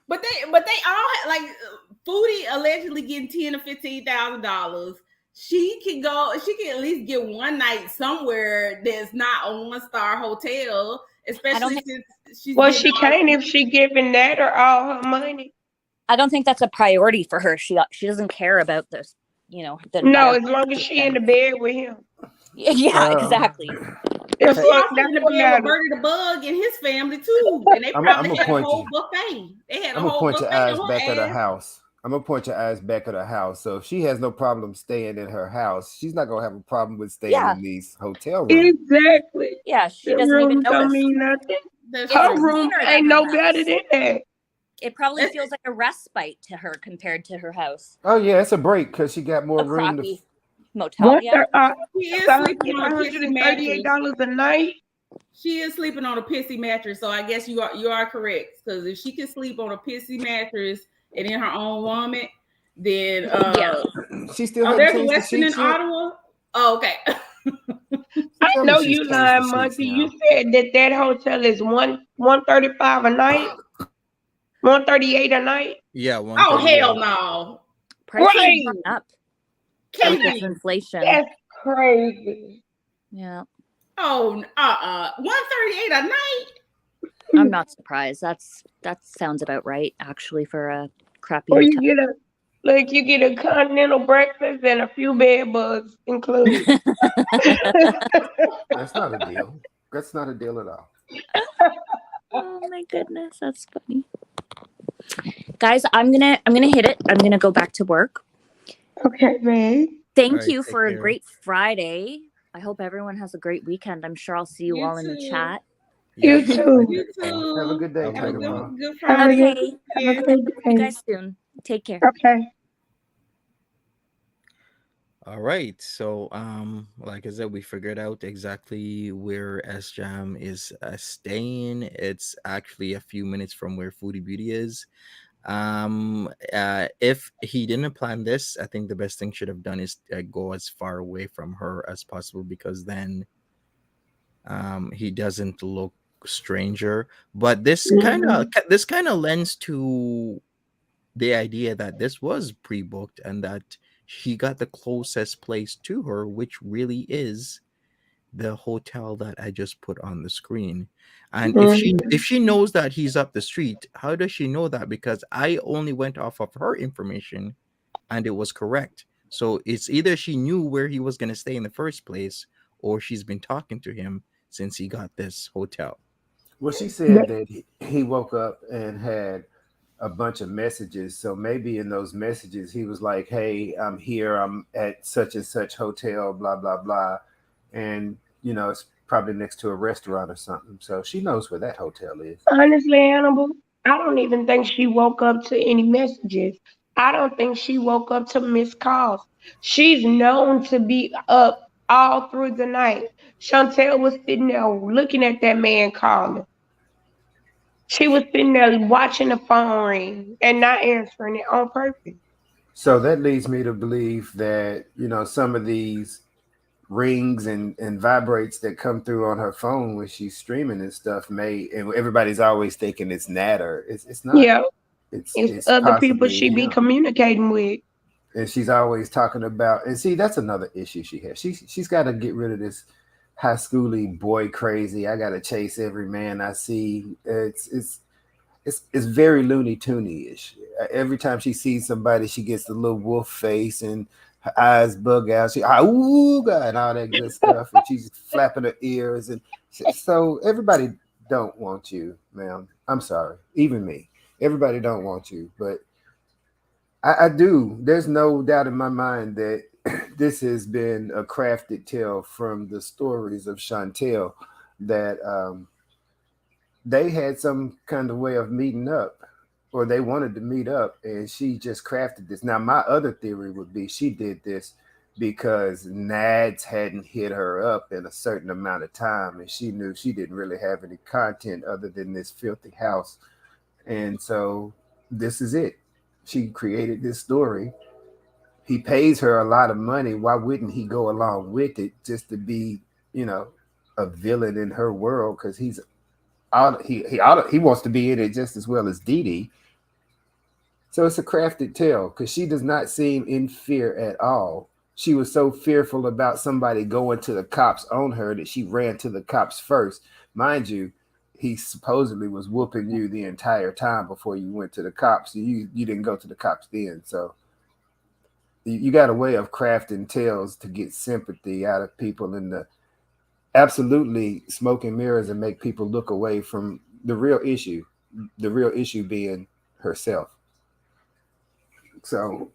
But they all like Foodie allegedly getting $10,000 to $15,000. She can at least get one night somewhere that's not a 1-star hotel, especially since she's Well, getting she can't if she giving that or all her money. I don't think that's a priority for her. She doesn't care about this, the No, environment. as long as she in the bed with him. Yeah, exactly. That's She what also in the what bed with matters. Bertie the Bug and his family too, and they I'm probably gonna had a point whole you. buffet. They had a I'm gonna whole point your buffet eyes on back her at her ass. house. I'm gonna point your eyes back at her house. So if she has no problem staying in her house, she's not gonna have a problem with staying Yeah. in these hotel rooms. Exactly. Yeah, she The doesn't even rooms don't notice. mean nothing. That's It's Her true. room cleaner than ain't her no house. better than that. It probably feels like a respite to her compared to her house. Oh yeah, it's a break because she got more A room to. crappy motel. Yeah. She is So sleeping on a pissy mattress. $138 a night. She is sleeping on a pissy mattress, so I guess you are correct. Because if she can sleep on a pissy mattress and in her own vomit, then Yeah. She still oh, hadn't there's a changed the Westin in sheets yet. Ottawa. Oh, okay. I Tell me know she's you changed the lying, sheets Monty. now. You said that hotel is 135 a night, 138 a night. yeah, Oh 138. hell no, Prices Right. have gone up with this Katie. inflation. That's crazy. Yeah. Oh 138 a night. I'm not surprised. That sounds about right, actually, for a crappy Or hotel. you get a continental breakfast and a few bed bugs included. That's not a deal. That's not a deal at all. Oh my goodness, that's funny. Guys, I'm gonna hit it. I'm gonna go back to work. Okay, man. Thank Alright, you take for a care. great Friday. I hope everyone has a great weekend. I'm sure I'll see you all in the too. chat. Yeah, You too. You too. Have a good day, Have a Have a good Tiger one. Mom. good Have a Friday. good, Okay. have a good See you day. guys soon. Take care. Okay. All right. So, like I said, we figured out exactly where SJAM is staying. It's actually a few minutes from where Foodie Beauty is. If he didn't plan this, I think the best thing should have done is go as far away from her as possible, because then he doesn't look stranger. But this kind of lends to the idea that this was pre-booked and that he got the closest place to her, which really is the hotel that I just put on the screen. And if she knows that he's up the street, how does she know that? Because I only went off of her information and it was correct. So it's either she knew where he was going to stay in the first place, or she's been talking to him since he got this hotel. Well, she said that he woke up and had a bunch of messages. So maybe in those messages, he was like, "Hey, I'm here. I'm at such and such hotel, blah, blah, blah." And, it's probably next to a restaurant or something. So she knows where that hotel is. Honestly, Hannibal, I don't even think she woke up to any messages. I don't think she woke up to missed calls. She's known to be up all through the night. Chantel was sitting there looking at that man calling. She was sitting there watching the phone ring and not answering it on purpose. So that leads me to believe that, some of these rings and vibrates that come through on her phone when she's streaming and stuff and everybody's always thinking it's Natter. It's not. Yeah, It's it's other people possibly she be him. communicating with. And she's always talking about, and see, that's another issue she has. She's got to get rid of this high schooly boy crazy. I got to chase every man I see. It's very Looney Toony-ish. Every time she sees somebody, she gets the little wolf face and her eyes bug out. She ooh God, and all that good stuff, and she's flapping her ears, and so everybody don't want you, ma'am. I'm sorry, even me. Everybody don't want you, but I do. There's no doubt in my mind that this has been a crafted tale from the stories of Chantel that they had some kind of way of meeting up, or they wanted to meet up, and she just crafted this. Now, my other theory would be she did this because Nads hadn't hit her up in a certain amount of time, and she knew she didn't really have any content other than this filthy house. And so this is it. She created this story. He pays her a lot of money. Why wouldn't he go along with it just to be, you know, a villain in her world? Because he wants to be in it just as well as Dee Dee. So it's a crafted tale because she does not seem in fear at all. She was so fearful about somebody going to the cops on her that she ran to the cops first. Mind you, he supposedly was whooping you the entire time before you went to the cops. You didn't go to the cops then. So you got a way of crafting tales to get sympathy out of people and the absolutely smoke and mirrors and make people look away from the real issue being herself. So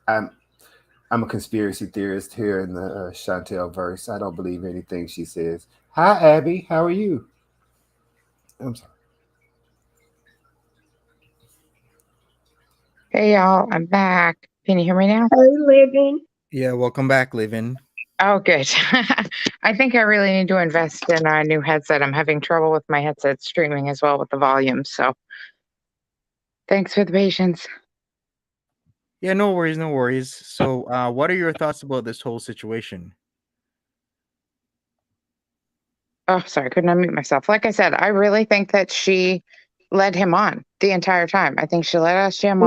I'm a conspiracy theorist here in the Chantel verse. I don't believe anything she says. Hi, Abby. How are you? I'm sorry. Hey, y'all. I'm back. Can you hear me now? Hey, Living. Yeah, welcome back, Livin. Oh, good. I think I really need to invest in a new headset. I'm having trouble with my headset streaming as well with the volume. So thanks for the patience. Yeah, no worries, no worries. So, what are your thoughts about this whole situation? Oh, sorry. Couldn't unmute myself. Like I said, I really think that she led him on the entire time. I think she led SJAM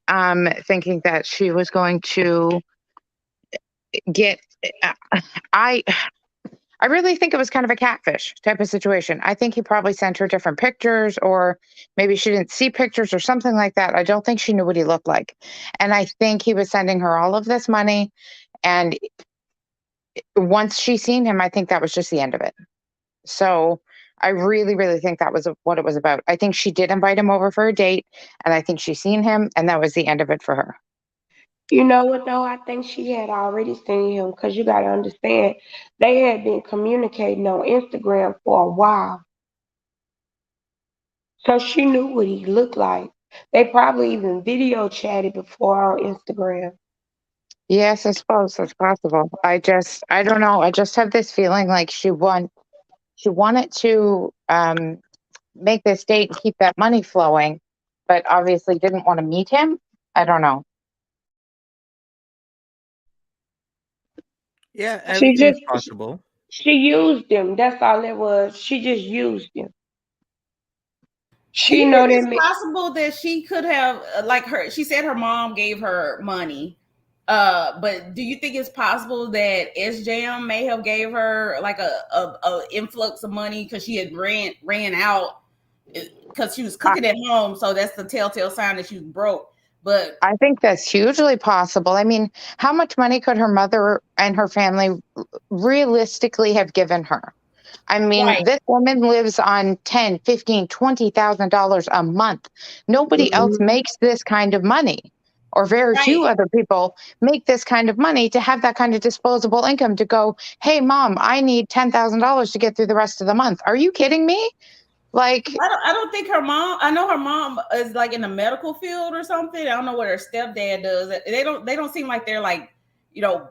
on, thinking that she was going to get. I really think it was kind of a catfish type of situation. I think he probably sent her different pictures, or maybe she didn't see pictures or something like that. I don't think she knew what he looked like. And I think he was sending her all of this money. And once she seen him, I think that was just the end of it. So I really, really think that was what it was about. I think she did invite him over for a date, and I think she seen him, and that was the end of it for her. You know what though? I think she had already seen him because you got to understand they had been communicating on Instagram for a while, so she knew what he looked like. They probably even video chatted before on Instagram. Yes, I suppose that's possible. I don't know. I just have this feeling like she wanted to make this date and keep that money flowing, but obviously didn't want to meet him. I don't know. Yeah, She everything is just possible. she used him. That's all it was. She just used him. Do She you know think that. it's possible that she could have, like her? She said her mom gave her money. But do you think it's possible that SJAM may have gave her like a influx of money because she had ran out because she was cooking at home? So that's the telltale sign that she was broke. But I think that's hugely possible. I mean, how much money could her mother and her family realistically have given her? I mean, right, this woman lives on $10, $15, $20,000 a month. Nobody else Mhm. makes this kind of money, or very right. few other people make this kind of money to have that kind of disposable income to go, hey, mom, I need $10,000 to get through the rest of the month. Are you kidding me? Like, I don't think her mom. I know her mom is like in the medical field or something. I don't know what her stepdad does. They don't seem like they're like, you know,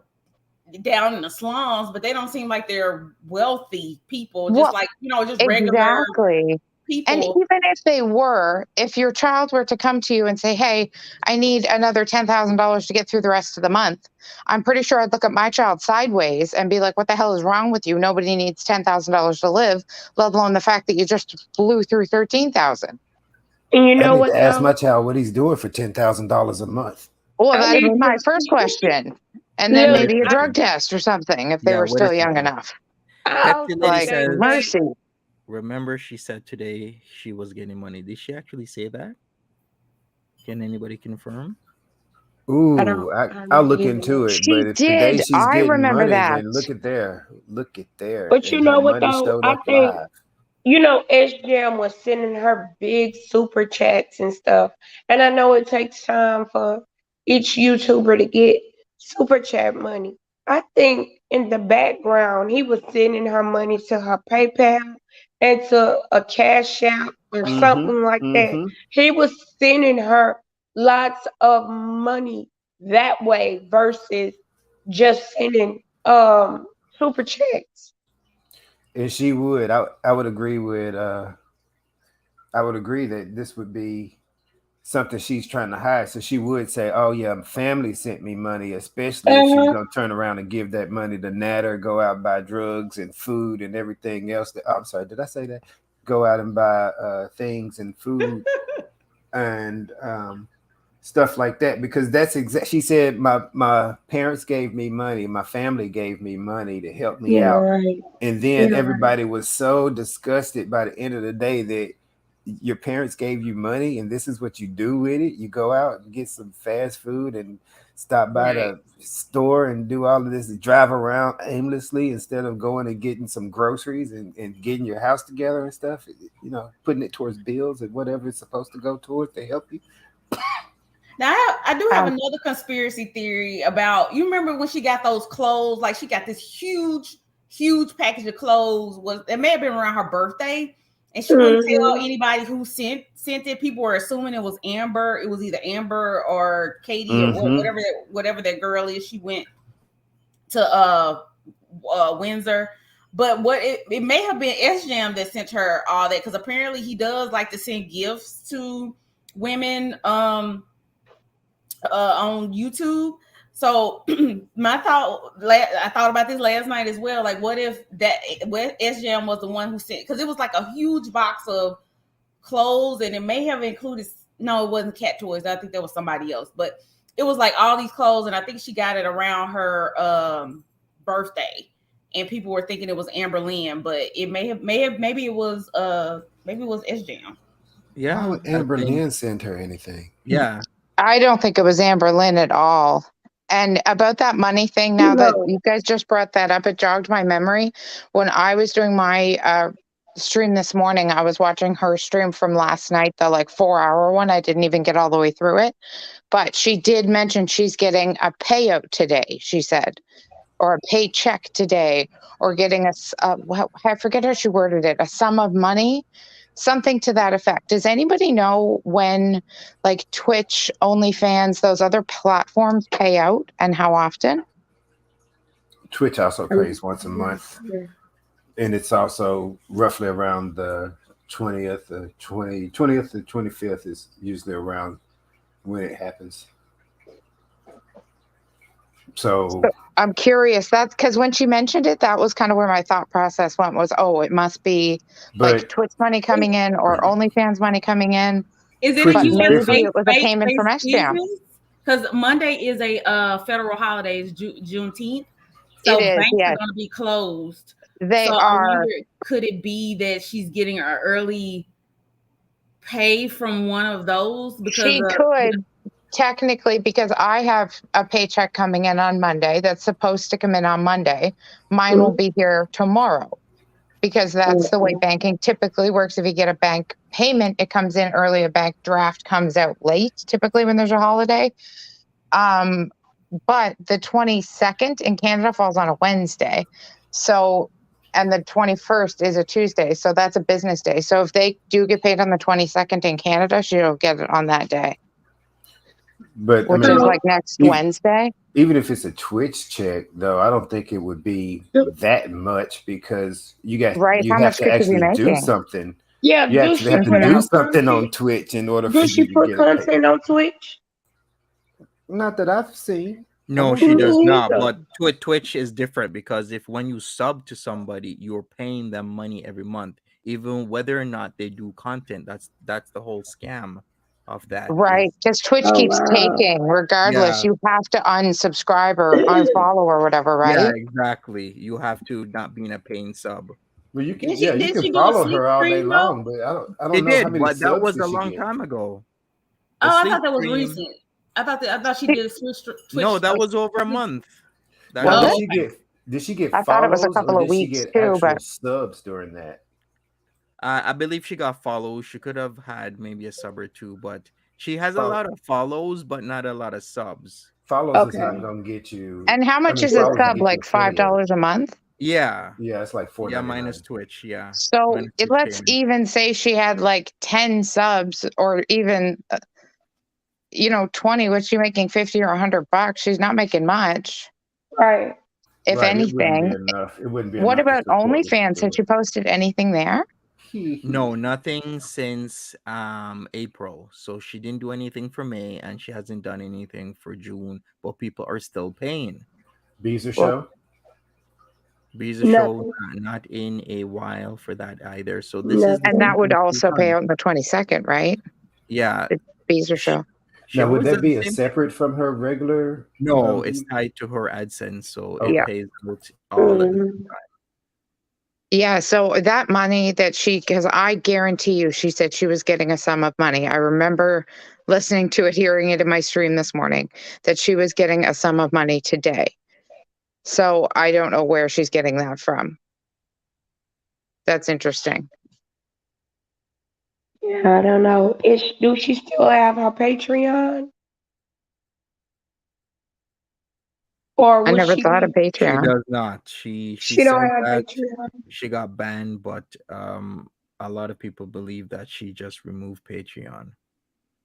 down in the slums, but they don't seem like they're wealthy people. Just what like, you know, just regular exactly? And people. even if they were, if your child were to come to you and say, hey, I need another $10,000 to get through the rest of the month, I'm pretty sure I'd look at my child sideways and be like, what the hell is wrong with you? Nobody needs $10,000 to live, let alone the fact that you just blew through 13,000. And you I know need to what ask my though? child what he's doing for $10,000 a month. Well, I that'd need be my to first question. And then look. Wait maybe a a drug second. test or something if they Yeah, were wait a still young second. enough. I Pepsi also Lady Like, think says, that mercy. remember she said today she was getting money. Did she actually say that? Can anybody confirm? Ooh, I I'll don't look even into know. it. But She if today did. she's I getting remember money, that. then look at there, But you and her know what money though? showed I up think live. you know SJAM was sending her big super chats and stuff, and I know it takes time for each YouTuber to get super chat money. I think in the background he was sending her money to her PayPal and to a Cash App or Mm-hmm. something like that. Mm-hmm. He was sending her lots of money that way versus just sending super checks. And she would. I would agree with. I would agree that this would be something she's trying to hide. So she would say, "Oh yeah, family sent me money," especially if she's gonna turn around and give that money to Natter, go out and buy drugs and food and everything else. I'm sorry, did I say that? Go out and buy things and food and stuff like that, because that's exactly. She said, "My parents gave me money, my family gave me money to help me out," Right. and then everybody was so disgusted by the end of the day that your parents gave you money and this is what you do with it. You go out and get some fast food and stop by the store and do all of this and drive around aimlessly instead of going and getting some groceries and getting your house together and stuff, you know, putting it towards bills and whatever it's supposed to go towards to help you. Now, I do have another conspiracy theory about, you remember when she got those clothes, like she got this huge package of clothes, it may have been around her birthday, and she wouldn't tell anybody who sent it. People were assuming it was Amber. It was either Amber or Katie or whatever that girl is. She went to Windsor. But what it may have been SJAM that sent her all that, because apparently he does like to send gifts to women on YouTube. So I thought about this last night as well. Like, what if SJAM was the one who sent? Because it was like a huge box of clothes, and it may have included. No, it wasn't cat toys. I think there was somebody else, but it was like all these clothes, and I think she got it around her birthday, and people were thinking it was Amber Lynn, but it maybe it was SJAM. Yeah, why would Amber Lynn send her anything? Yeah, I don't think it was Amber Lynn at all. And about that money thing, now that you guys just brought that up, it jogged my memory. When I was doing my stream this morning, I was watching her stream from last night, the like 4-hour one. I didn't even get all the way through it. But she did mention she's getting a payout today, she said, or a paycheck today, or getting I forget how she worded it, a sum of money. Something to that effect. Does anybody know when, like Twitch, OnlyFans, those other platforms pay out and how often? Twitch also pays once a month, and it's also roughly around the 20th to 25th is usually around when it happens. So I'm curious. That's because when she mentioned it, that was kind of where my thought process went, was, oh, it must be like Twitch money coming in or OnlyFans money coming in. Is it maybe it was a payment from SJAM? Because Monday is a federal holiday, it's Juneteenth. So banks are going to be closed. They are. I wonder, could it be that she's getting an early pay from one of those? Because she could. Technically, because I have a paycheck coming in on Monday that's supposed to come in on Monday. Mine will be here tomorrow, because that's the way banking typically works. If you get a bank payment, it comes in early. A bank draft comes out late, typically when there's a holiday. But the 22nd in Canada falls on a Wednesday. So, and the 21st is a Tuesday. So that's a business day. So if they do get paid on the 22nd in Canada, she'll get it on that day. But which is like next Wednesday. Even if it's a Twitch check, though, I don't think it would be that much, because you have to actually do something. Yeah, you actually have to do something on Twitch in order for you to get put content on Twitch? Not that I've seen. No, she does not. But Twitch is different, because when you sub to somebody, you're paying them money every month, even whether or not they do content. That's the whole scam of that. Right, because Twitch keeps taking, regardless. You have to unsubscribe or unfollow or whatever, right? Yeah, exactly. You have to not be in a paying sub. Well, you can you can follow her all day long, but I don't know how many but that was a she long get. time ago. I thought that was recent. I thought she did Twitch. No, that was over a month. Did she get I thought it was a couple of weeks too, but subs during that? I believe she got follows. She could have had maybe a sub or two, but she has a lot of follows, but not a lot of subs. Follows is not gonna get you. And how much is a sub? Like $5 a month? Yeah. Yeah, it's like $4. Yeah, minus Twitch. Yeah. So let's even say she had like 10 subs, or even 20, was she making 50 or $100? She's not making much, Right. if Right. It wouldn't be anything. enough. It wouldn't be What enough to about support what she's OnlyFans? Has she doing. posted anything there? No, nothing since April. So she didn't do anything for May, and she hasn't done anything for June, but people are still paying. Beezer Well, show. Visa show nothing. not in a while for that either. So this is the And Nothing. that would same also pay time. out on the 22nd, right? Yeah, The Beezer she, show. she Now, would always that does the be a same. separate from her regular? No, it's tied to her AdSense, so it Okay. Yeah. pays out all at the same Mhm. time. Yeah, so that money that because I guarantee you, she said she was getting a sum of money. I remember listening to it, hearing it in my stream this morning, that she was getting a sum of money today. So I don't know where she's getting that from. That's interesting. Yeah, I don't know. Do she still have her Patreon, or I would never she thought of be? She Patreon. does not. She She don't said have that Patreon. she got banned, but a lot of people believe that she just removed Patreon.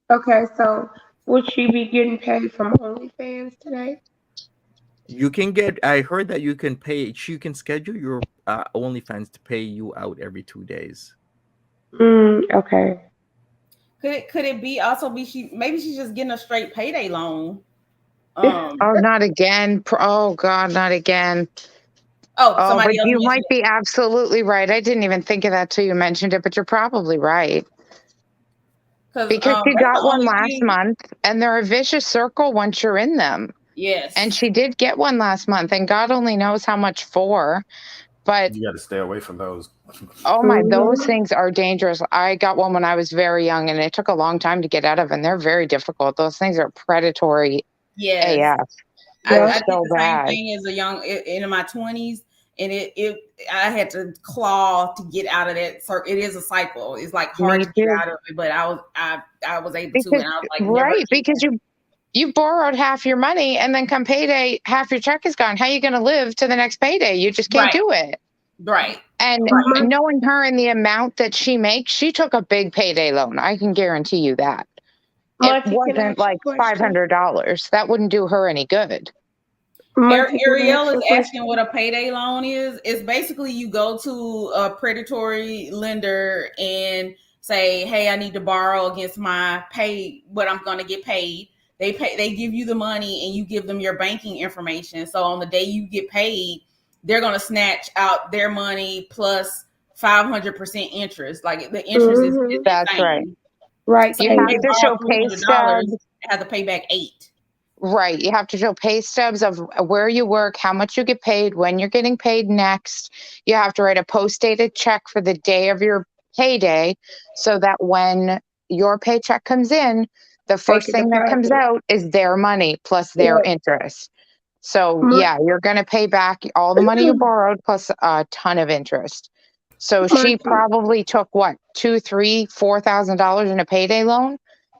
Okay, so would she be getting paid from OnlyFans today? You can get. I heard that you can pay. You can schedule your OnlyFans to pay you out every 2 days. Okay. Could it be also be maybe she's just getting a straight payday loan? Oh, not again. Oh, God, not again. Oh, but Somebody else you mentioned might be absolutely right. I didn't even think of that till you mentioned it, but you're probably right. Because she that's the got one only last thing. month, and they're a vicious circle once you're in them. Yes. And she did get one last month, and God only knows how much for. But You got to stay away from those. oh my, those Mhm. things are dangerous. I got one when I was very young, and it took a long time to get out of, and they're very difficult. Those things are predatory Yes. AF. Yeah. I did So the same bad. thing as a young in my 20s, and it I had to claw to get out of that. So it is a cycle. It's like hard Me to get too. out of it, but I was able to, Because and I was like, never right, again. because you borrowed half your money, and then come payday, half your check is gone. How are you going to live to the next payday? You just can't Right. do it. Right. And Right. knowing her and the amount that she makes, she took a big payday loan. I can guarantee you that. It Monty, can I wasn't ask you like a question? $500. That wouldn't do her any good. Monty, can I Ariel ask you is a asking question? what a payday loan is. It's basically you go to a predatory lender and say, "Hey, I need to borrow against my pay. What I'm going to get paid." They give you the money, and you give them your banking information. So on the day you get paid, they're going to snatch out their money plus 500% interest. Like the interest is Mhm. That's right. insane. Right. So You you have may Taylor. to borrow show pay $300 stubs. and have to pay back 8. Right. You have to show pay stubs of where you work, how much you get paid, when you're getting paid next. You have to write a post-dated check for the day of your payday so that when your paycheck comes in, the They first can thing that comes deposit it. out is their money plus their Yeah. interest. So Mon- yeah, you're going to pay back all the money you borrowed plus a ton of interest. So she Monty. probably took what, $2, $3, $4,000 in a payday loan.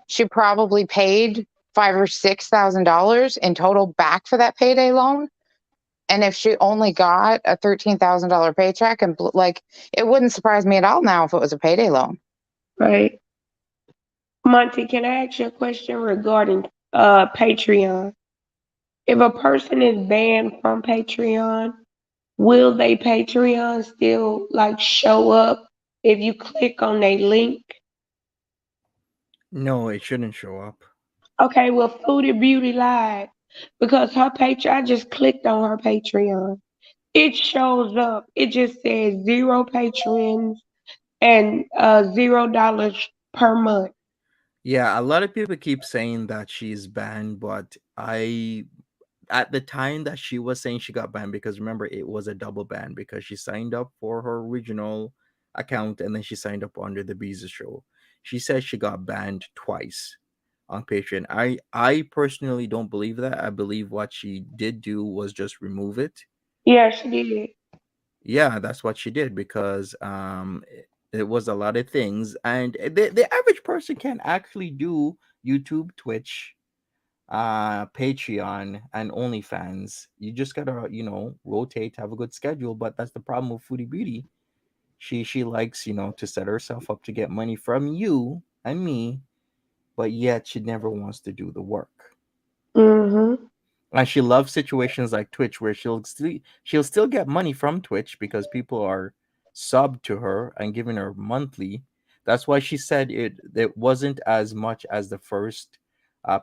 She probably paid $5,000 or $6,000 in total back for that payday loan. And if she only got a $13,000 paycheck, and like, it wouldn't surprise me at all now if it was a payday loan. Right. Monty, can I ask you a question regarding Patreon? If a person is banned from Patreon, will they Patreon still like show up if you click on a link? No, it shouldn't show up. Okay, well, Foodie Beauty lied because her Patreon. I just clicked on her Patreon. It shows up. It just says 0 patrons and $0 per month. Yeah, a lot of people keep saying that she's banned, but at the time that she was saying she got banned, because remember it was a double ban because she signed up for her original account and then she signed up under the Beezer show. She said she got banned twice on Patreon. I personally don't believe that. I believe what she did do was just remove it. Yeah, she did. Yeah, that's what she did because it was a lot of things, and the average person can actually do YouTube, Twitch, Patreon, and OnlyFans. You just gotta, rotate, have a good schedule. But that's the problem with Foodie Beauty. She likes, to set herself up to get money from you and me, but yet she never wants to do the work. Mm-hmm. And she loves situations like Twitch where she'll still get money from Twitch because people are subbed to her and giving her monthly. That's why she said it wasn't as much as the first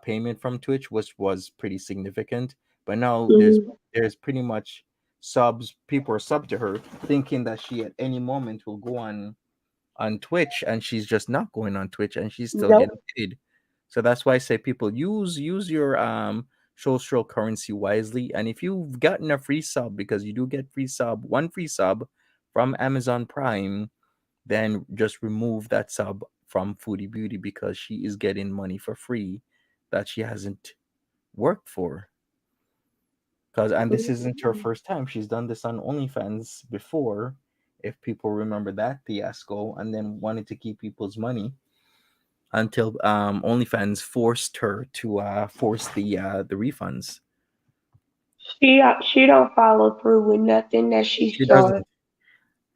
payment from Twitch, which was pretty significant. But now Mm-hmm. there's pretty much subs. People are subbed to her, thinking that she at any moment will go on Twitch, and she's just not going on Twitch, and she's still getting Nope. paid. So that's why I say people use your social currency wisely. And if you've gotten a free sub, because you do get one free sub from Amazon Prime, then just remove that sub from Foodie Beauty because she is getting money for free that she hasn't worked for. And this isn't her first time. She's done this on OnlyFans before, if people remember that fiasco, and then wanted to keep people's money until OnlyFans forced her to force the refunds. She don't follow through with nothing that she She started. doesn't.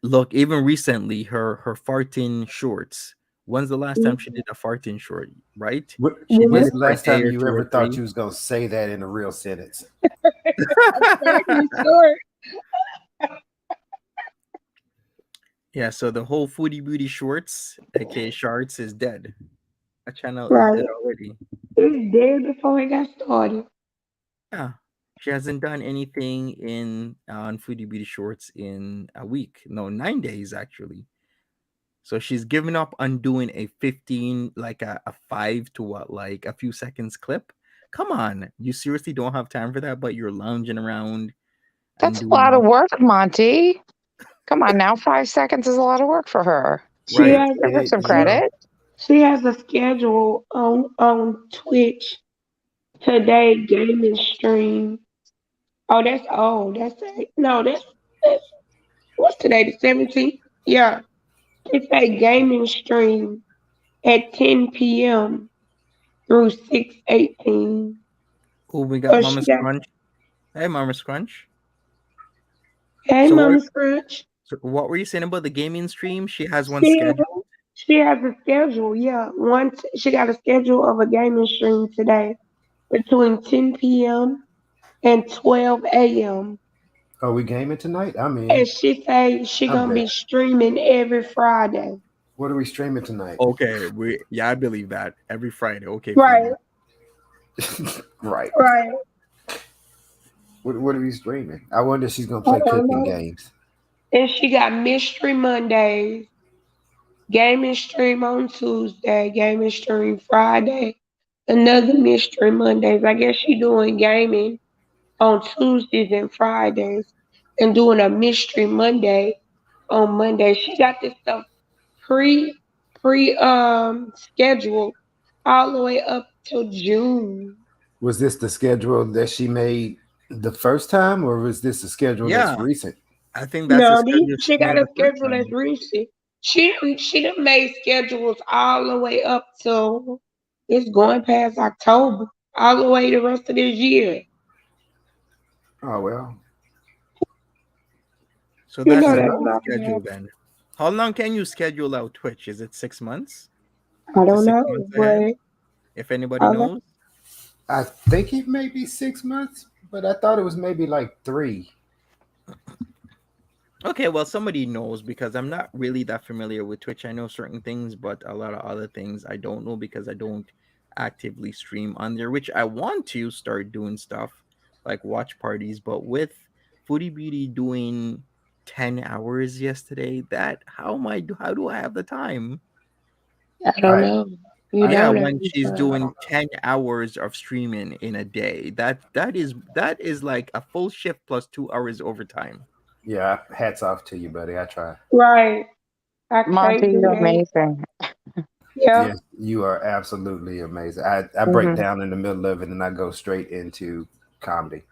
Look, even recently, her farting shorts. When's the last time she did a farting short? Right? She did When's it the for a last day time or you two or ever thought three. you was gonna say that in a real sentence? Exactly, short. Yeah, so the whole Foodie Beauty Shorts, aka Shorts, is dead. That channel is dead Right. already. It's dead before it got started. Yeah. She hasn't done anything in on Foodie Beauty Shorts in a week. No, 9 days actually. So she's given up on doing a 15, like a 5 to what, like a few seconds clip. Come on. You seriously don't have time for that, but you're lounging around and That's a lot of doing work, Monty. Come on now, 5 seconds is a lot of work for her. She right. has Give her some You know, credit. she has a schedule on Twitch today gaming stream. Oh, that's old. That's what's today, the 17th? Yeah. It's a gaming stream at 10 p.m. through 6:18. Oh, we got So Mama she got, Scrunch. Hey, Mama Scrunch. hey, So what Mama Scrunch. so what were you saying about the gaming stream? She has one She has, scheduled. she has a schedule, yeah. She got a schedule of a gaming stream today between 10 p.m. and 12 a.m. are we gaming tonight? I'm And in. she say she I'm gonna be there. streaming every Friday. What are we streaming tonight? Okay, I believe that. Every Friday. Okay, Right, Phoebe. Right. right. What are we streaming? I wonder if she's gonna I play don't cooking know. games. And she got Mystery Mondays, gaming stream on Tuesday, gaming stream Friday, another Mystery Mondays. I guess she doing gaming on Tuesdays and Fridays and doing a Mystery Monday on Monday. She got this stuff pre scheduled all the way up till June. Was this the schedule that she made the first time, or was this a schedule that's Yeah, recent? I think that's the No, schedule she she got made a the first schedule that's time. recent. She done made schedules all the way up till it's going past October, all the way the rest of this year. Oh well. So You that's know a that's long not gonna schedule happen. then. How long can you schedule out Twitch? Is it 6 months? I Up to don't six know, months ahead? but If anybody I, knows? I think it may be 6 months, but I thought it was maybe like 3. Okay, well, somebody knows because I'm not really that familiar with Twitch. I know certain things, but a lot of other things I don't know because I don't actively stream on there, which I want to start doing stuff like watch parties. But with Foodie Beauty doing 10 hours yesterday, how do I have the time? I don't I know. You Yeah, don't know. when she's I don't doing know. 10 hours of streaming in a day, that is like a full shift plus 2 hours overtime. Yeah, hats off to you, buddy. I try. Right. I Monty, can't do you're that. amazing. Yeah. Yes, you are absolutely amazing. I break Hmm. down in the middle of it and I go straight into comedy.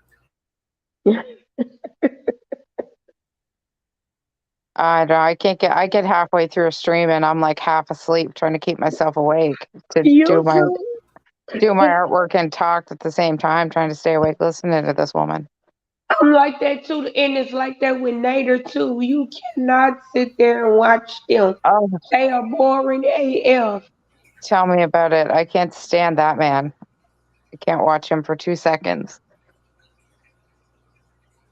I know I get halfway through a stream and I'm like half asleep trying to keep myself awake to You too. do my artwork and talk at the same time, trying to stay awake listening to this woman. I'm like that too, and it's like that with Nader too. You cannot sit there and watch them. Oh, They are boring AF. Tell me about it. I can't stand that man. I can't watch him for 2 seconds.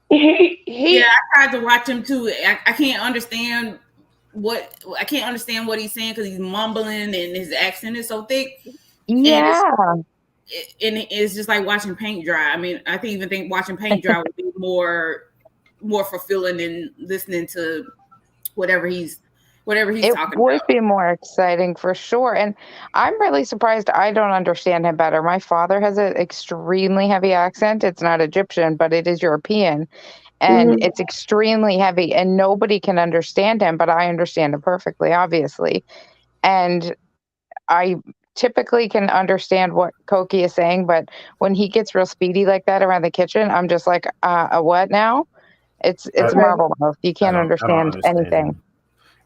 Yeah, I tried to watch him too. I can't understand what he's saying because he's mumbling and his accent is so thick. Yeah. And it's just like watching paint dry. I mean, I even think watching paint dry would be more fulfilling than listening to whatever he's talking about. It would be more exciting for sure. And I'm really surprised I don't understand him better. My father has an extremely heavy accent. It's not Egyptian, but it is European. And it's extremely heavy, and nobody can understand him, but I understand him perfectly, obviously. And I typically can understand what Koki is saying, but when he gets real speedy like that around the kitchen, I'm just like, what now? It's marble mouth. You can't understand anything. Him.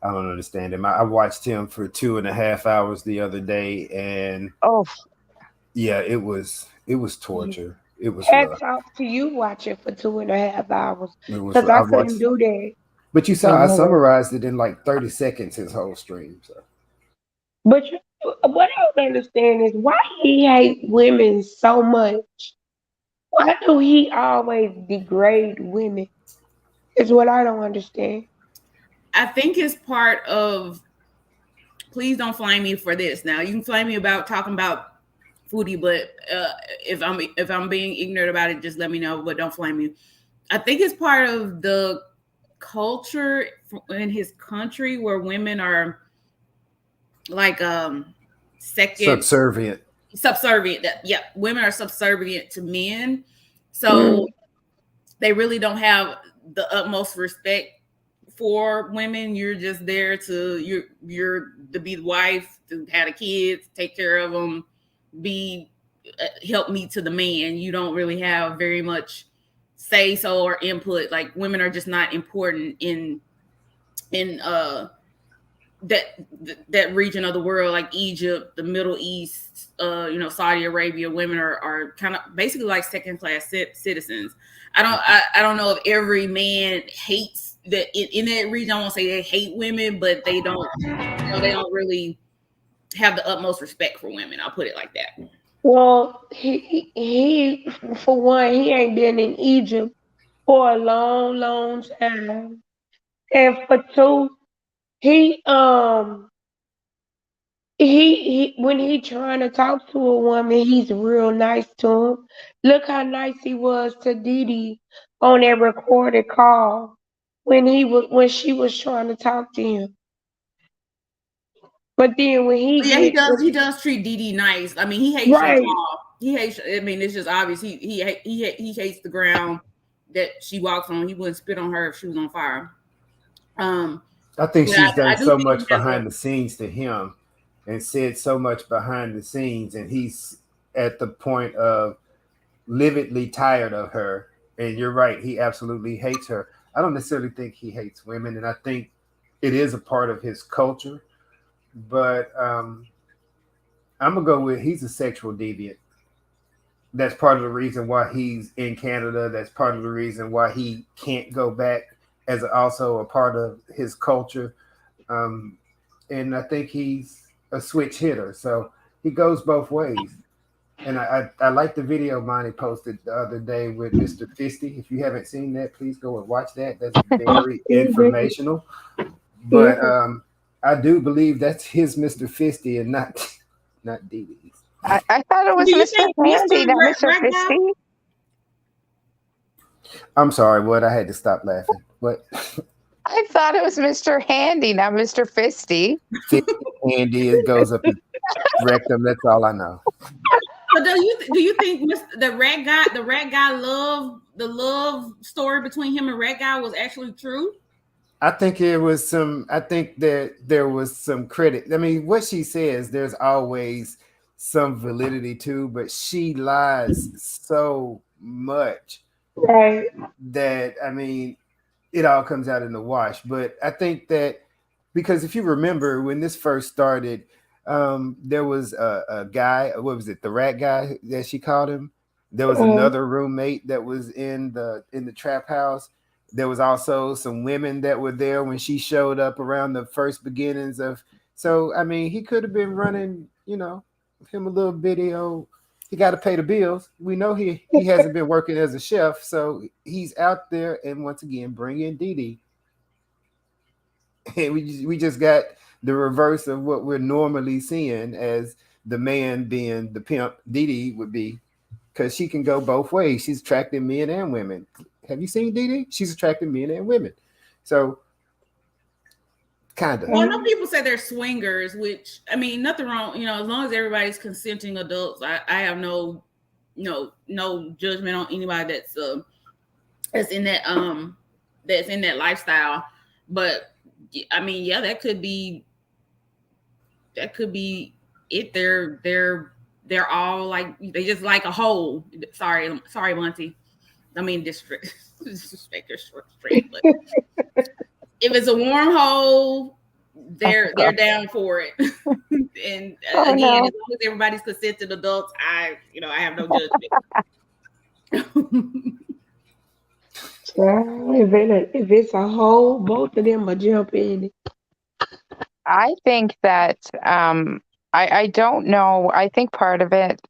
I don't understand him. I watched him for 2.5 hours the other day, and yeah, it was torture. It was hats off to you watching for 2.5 hours because I couldn't do that. But you saw I summarized it in like 30 seconds, his whole stream. So. But what I don't understand is why he hate women so much. Why do he always degrade women? Is what I don't understand. I think it's part of. Please don't flame me for this. Now you can flame me about talking about foodie, but if I'm being ignorant about it, just let me know. But don't flame me. I think it's part of the culture in his country where women are like subservient. Yeah, women are subservient to men, so they really don't have the utmost respect for women. You're just there to you're to be the wife, to have the kids, take care of them, be help me to the man. You don't really have very much say so or input. Like women are just not important in that region of the world, like Egypt, the Middle East, Saudi Arabia. Women are kind of basically like second-class citizens. I don't know if every man hates that in that region. I won't say they hate women, but they don't they don't really have the utmost respect for women. I'll put it like that. Well, he for one, he ain't been in Egypt for a long, long time, and for two, he when he trying to talk to a woman, he's real nice to him. Look how nice he was to Didi on that recorded call when she was trying to talk to him. But then when he does treat Didi nice. I mean, he hates your jaw. He hates. I mean, it's just obvious. He hates the ground that she walks on. He wouldn't spit on her if she was on fire. I think she's done so much behind the scenes to him, and said so much behind the scenes, and he's at the point of lividly tired of her. And you're right, he absolutely hates her. I don't necessarily think he hates women, and I think it is a part of his culture. But I'm gonna go with he's a sexual deviant. That's part of the reason why he's in Canada. That's part of the reason why he can't go back, as also a part of his culture. And I think he's a switch hitter, so he goes both ways. And I like the video Monty posted the other day with Mr. Fisty. If you haven't seen that, please go and watch that. That's very informational. But I do believe that's his Mr. Fisty and not Dee Dee's. I thought it was Mr. Handy, not Mr. Fisty. I'm sorry, what? I had to stop laughing. What? I thought it was Mr. Handy, not Mr. Fisty. Handy, it goes up his rectum. That's all I know. But do you think the rat guy love story between him and Rat Guy was actually true? I think there was some. I think that there was some credit. I mean, what she says, there's always some validity to, but she lies so much that, I mean, it all comes out in the wash. But I think that because if you remember when this first started, there was a guy. What was it? The rat guy that she called him. There was another roommate that was in the trap house. There was also some women that were there when she showed up around the first beginnings of So I mean, he could have been running, him a little video. He got to pay the bills. We know he hasn't been working as a chef, so he's out there. And once again, bring in Dee Dee. And we just got the reverse of what we're normally seeing as the man being the pimp. Dee Dee would be, because she can go both ways. She's attracting men and women. Have you seen Dee Dee? She's attracting men and women. So kind of. Well, I know people say they're swingers, which I mean, nothing wrong. As long as everybody's consenting adults, I have no judgment on anybody that's in that lifestyle. But I mean, yeah, that could be it. They're all like, they just like a whole. Sorry, Monty. I mean, disrespect your straight, but if it's a warm hole, they're down for it. And again, as long as everybody's consenting adults, I have no judgment. If it's a hole, both of them will jump in it. I think that I don't know. I think part of it,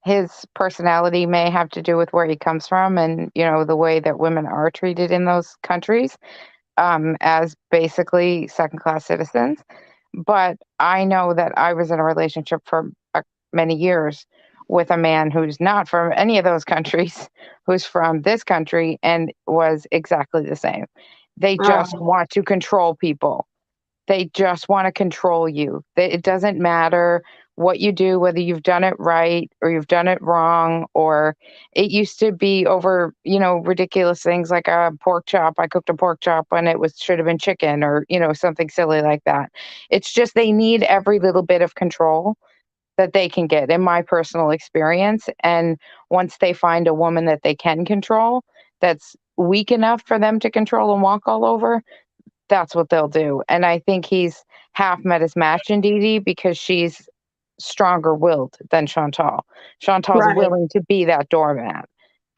his personality may have to do with where he comes from and, the way that women are treated in those countries as basically second-class citizens. But I know that I was in a relationship for many years with a man who's not from any of those countries, who's from this country, and was exactly the same. They just want to control people. They just want to control you. It doesn't matter what you do, whether you've done it right or you've done it wrong, or it used to be over, ridiculous things like a pork chop. I cooked a pork chop when it should have been chicken, or, something silly like that. It's just they need every little bit of control that they can get, in my personal experience. And once they find a woman that they can control, that's weak enough for them to control and walk all over, that's what they'll do. And I think he's half met his match in Dee Dee because she's stronger willed than Chantal. Chantal's willing to be that doormat.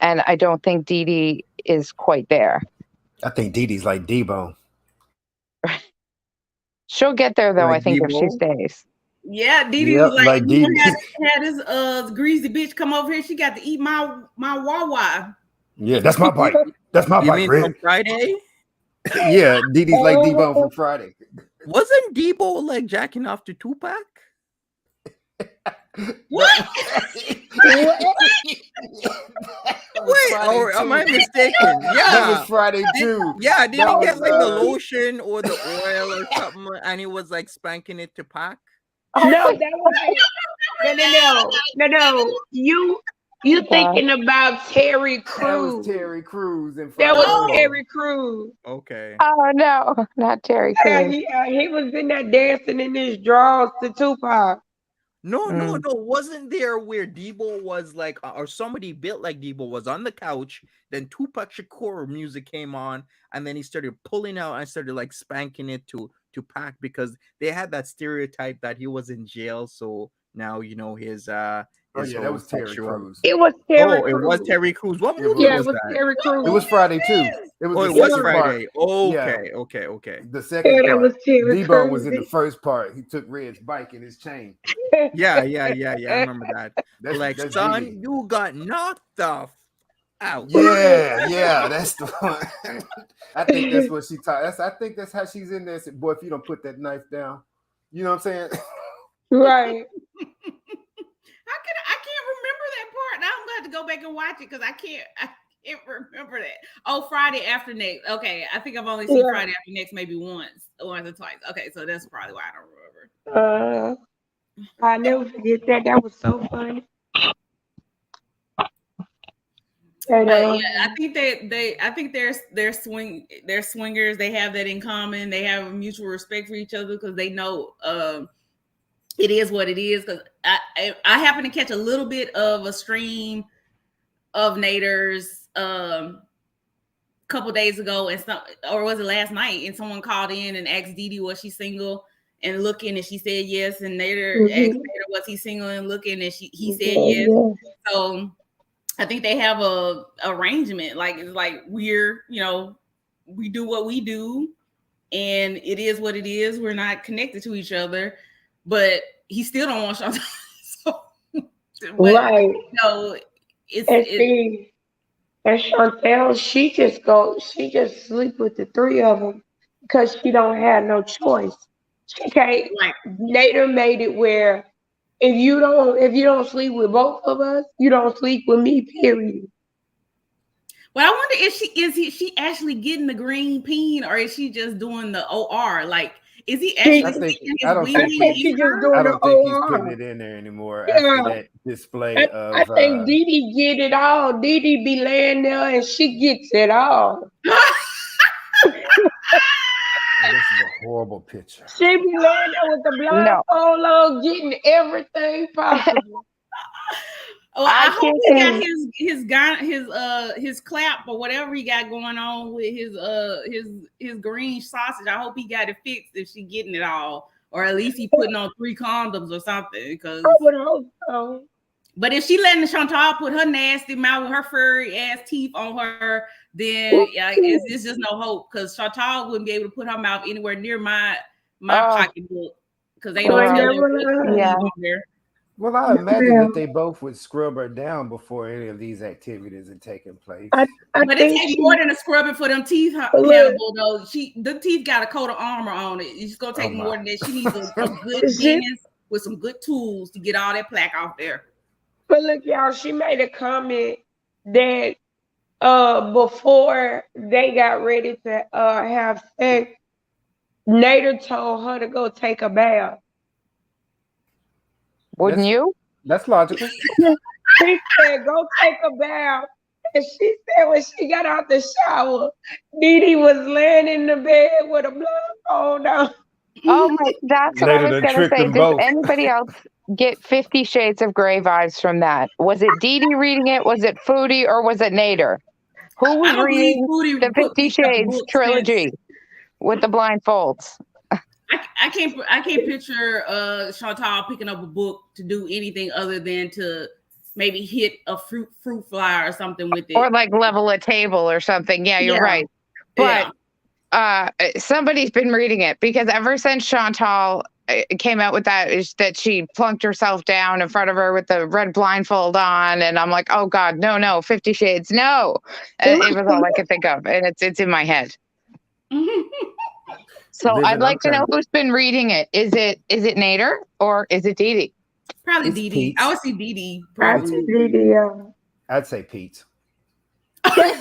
And I don't think Dee Dee is quite there. I think Dee Dee's like Debo. She'll get there though, Like I think, Debo? if she stays. Yeah, Dee Dee was like Dee Dee had this greasy bitch come over here. She got to eat my Wawa. Yeah, that's my bite. That's my bite, Rick. From Friday? Yeah, Dee Dee's like Debo from Friday. Wasn't Debo like jacking off to Tupac? What? Wait, or am I mistaken? Yeah, that was Friday too. Yeah, did he get like the lotion or the oil or something, and he was like spanking it to Pac? No, that was no. You thinking about Terry Crews? That was Terry Crews in That Friday. was Terry Crews. Okay. Oh no, not Terry Crews. He was in there dancing in his drawers to Tupac. No. Wasn't there where Debo was like, or somebody built like Debo was on the couch? Then Tupac Shakur music came on, and then he started pulling out and started like spanking it to Pac, because they had that stereotype that he was in jail. So now his that was Terry Crews. It was Terry Crews. It was Terry Crews. What movie it was was that? Terry Crews. It was Friday too. It was Friday. Okay. The second part. That was Terry Debo Crews. was in the first part. He took Red's bike and his chain. Yeah. I remember that. That's son, Dee Dee. You got knocked off out. Yeah, that's the one. I think that's what she taught. I think that's how she's in there. Said, boy, if you don't put that knife down, you know what I'm saying? Right. I can't remember that part. Now I'm gonna have to go back and watch it because I can't remember that. Oh, Friday After Next. Okay, I think I've only seen Friday After Next maybe once or twice. Okay, so that's probably why I don't remember. I never forget that. That was so funny. But yeah, I think they're swingers. They have that in common. They have a mutual respect for each other because they know it is what it is. Because I happen to catch a little bit of a stream of Naders a couple days ago, or was it last night? And someone called in and asked Dee Dee was she single and looking, and she said yes. And Nader asked Nader was he single and looking, and he said yes. So I think they have a arrangement. Like it's like we do what we do, and it is what it is. We're not connected to each other, but he still don't want Chantal. So, but Right. no, And see, and Chantel, she just sleep with the three of them because she don't have no choice. She can't. like, Nader made it where if you don't sleep with both of us, you don't sleep with me. Period. well, I wonder if she actually getting the green peen, or is she just doing the OR? Like, is he She, actually sticking his don't I wing think think he's she in just her? doing I the don't think he's putting OR. it in there anymore after Yeah. that display I of think Dee Dee get it all. Dee Dee be laying there and she gets it all. this is a horrible picture. She be laying there with the No, blindfold on, getting everything possible. Well, I I hope can't he got see. his clap or whatever he got going on with his green sausage. I hope he got it fixed if she getting it all, or at least he putting on 3 condoms or something. Because, I would hope so. but if she letting Chantal put her nasty mouth with her furry ass teeth on her, then yeah, it's just no hope. Because Chantal wouldn't be able to put her mouth anywhere near my Oh, pocketbook, because they You don't ain't tell well, them never what to lied. yeah. leave on there. Well, I imagine Yeah. that they both would scrub her down before any of these activities had taken place. I But it think takes more she than a scrubbing for them teeth, look. Hannibal. Though the teeth got a coat of armor on it. It's gonna Oh take more my! than that. She needs a good She, dentist with some good tools to get all that plaque off there. but look, y'all. She made a comment that before they got ready to have sex, Nader told her to go take a bath. Wouldn't That's you? that's logical. He said, "Go take a bath." And she said when she got out the shower, Dee Dee was laying in the bed with a blindfold on. Oh my, that's what I Nader was done gonna tricked say. them Does both. anybody else get 50 Shades of Grey vibes from that? Was it Dee Dee reading it? Was it Foodie or was it Nader? Who I was don't believe reading Foodie the 50 picked up the Shades book since. trilogy with the blindfolds? I can't picture Chantal picking up a book to do anything other than to maybe hit a fruit fly or something with Or it. like level a table or something. Yeah, you're Yeah, right. But yeah. somebody's been reading it because ever since Chantal came out with that, is that she plunked herself down in front of her with the red blindfold on, and I'm like, oh God, no, 50 Shades, no. It was all I could think of, and it's in my head. So I'd Vivian, I'm like to know trying. who's been reading it. Is it Nader or is it Dee Dee? Probably It's Dee Dee. Pete's. I would see Dee Dee I probably. see Dee Dee. I'd say Pete. Peace.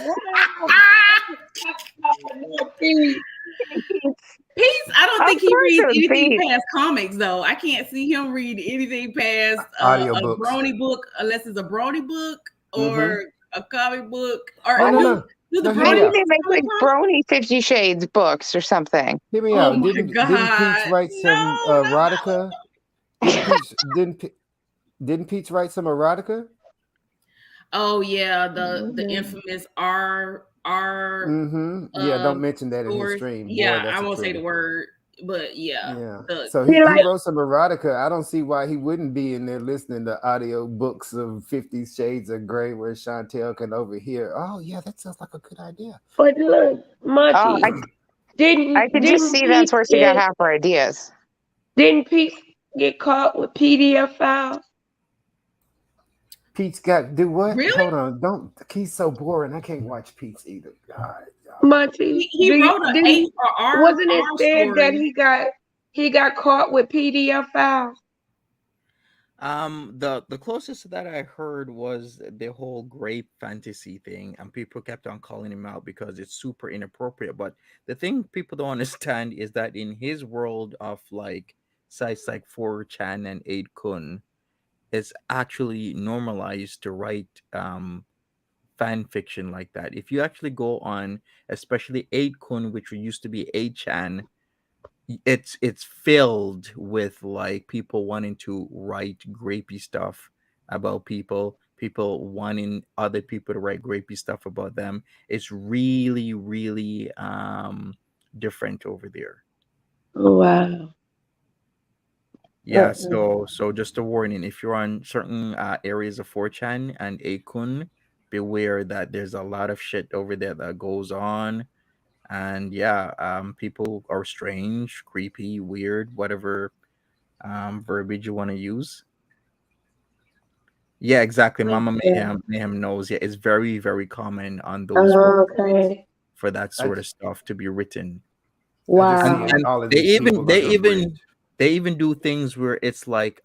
I don't Of think he course reads it was anything Pete. past comics, though. I can't see him read anything past a Audiobooks. brony book, unless it's a brony book Mm-hmm. or a comic book. Or Oh no. do the No, hear me Maybe brony out. they books make come in like comics? brony 50 Shades books or something. Hear me Oh out. my Didn't Pete's God. write some No. erotica? Didn't Pete's write some erotica? Oh yeah, the infamous R Yeah, don't mention that in his scores. stream. Boy, Yeah, I that's a won't say the trigger. word, but yeah. Yeah. The So He he like wrote some erotica. I don't see why he wouldn't be in there listening to audio books of 50 Shades of Grey where Chantel can overhear. Oh yeah, that sounds like a good idea. but look, Oh, Monty, I can just see that's where she got half her ideas. didn't Pete get caught with PDF files? Pete's got do what? really? Hold on, don't. He's so boring. I can't watch Pete's either. God. Monty, He wrote an H didn't or wasn't it R said that story. he got caught with PDF files? The closest that I heard was the whole grape fantasy thing, and people kept on calling him out because it's super inappropriate. But the thing people don't understand is that in his world of like sites like 4chan and 8kun, it's actually normalized to write fan fiction like that. If you actually go on, especially 8kun, which used to be 8chan, it's filled with like people wanting to write grapey stuff about people wanting other people to write grapey stuff about them. It's really different over there. Oh, wow. Yeah, so just a warning, if you're on certain areas of 4chan and 8kun, beware that there's a lot of shit over there that goes on. And yeah, people are strange, creepy, weird, whatever verbiage you want to use. Yeah, exactly. Mama Yeah. Mayhem knows. Yeah, it's very, very common on those Oh, forums okay. for that I sort of stuff to be written. I just and see Wow. and all of they these even people they like a even bridge. they even do things where it's like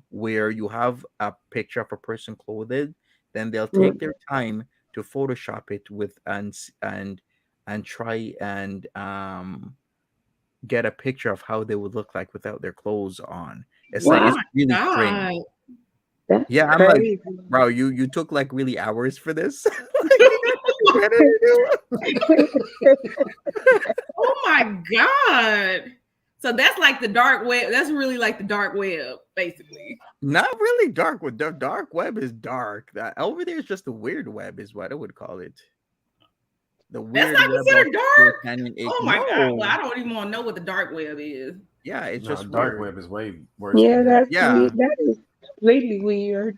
where you have a picture of a person clothed, then they'll take Mm. their time to photoshop it with and try and get a picture of how they would look like without their clothes on. It's like Oh Wow. it's my really strange. God. That's Yeah, I'm like, crazy. bro, you took like really hours for this. Like, what did you do? Oh my God. So that's like the dark web. That's really like the dark web, basically. Not really dark. What the dark web is dark. That over there is just the weird web, is what I would call it. The That's weird not web of considered dark. Canyon Eight. Oh my God. Well, No, I don't even want to know what the dark web is. yeah, it's No, just dark weird. web is way worse Yeah, than that. Yeah, that is completely weird.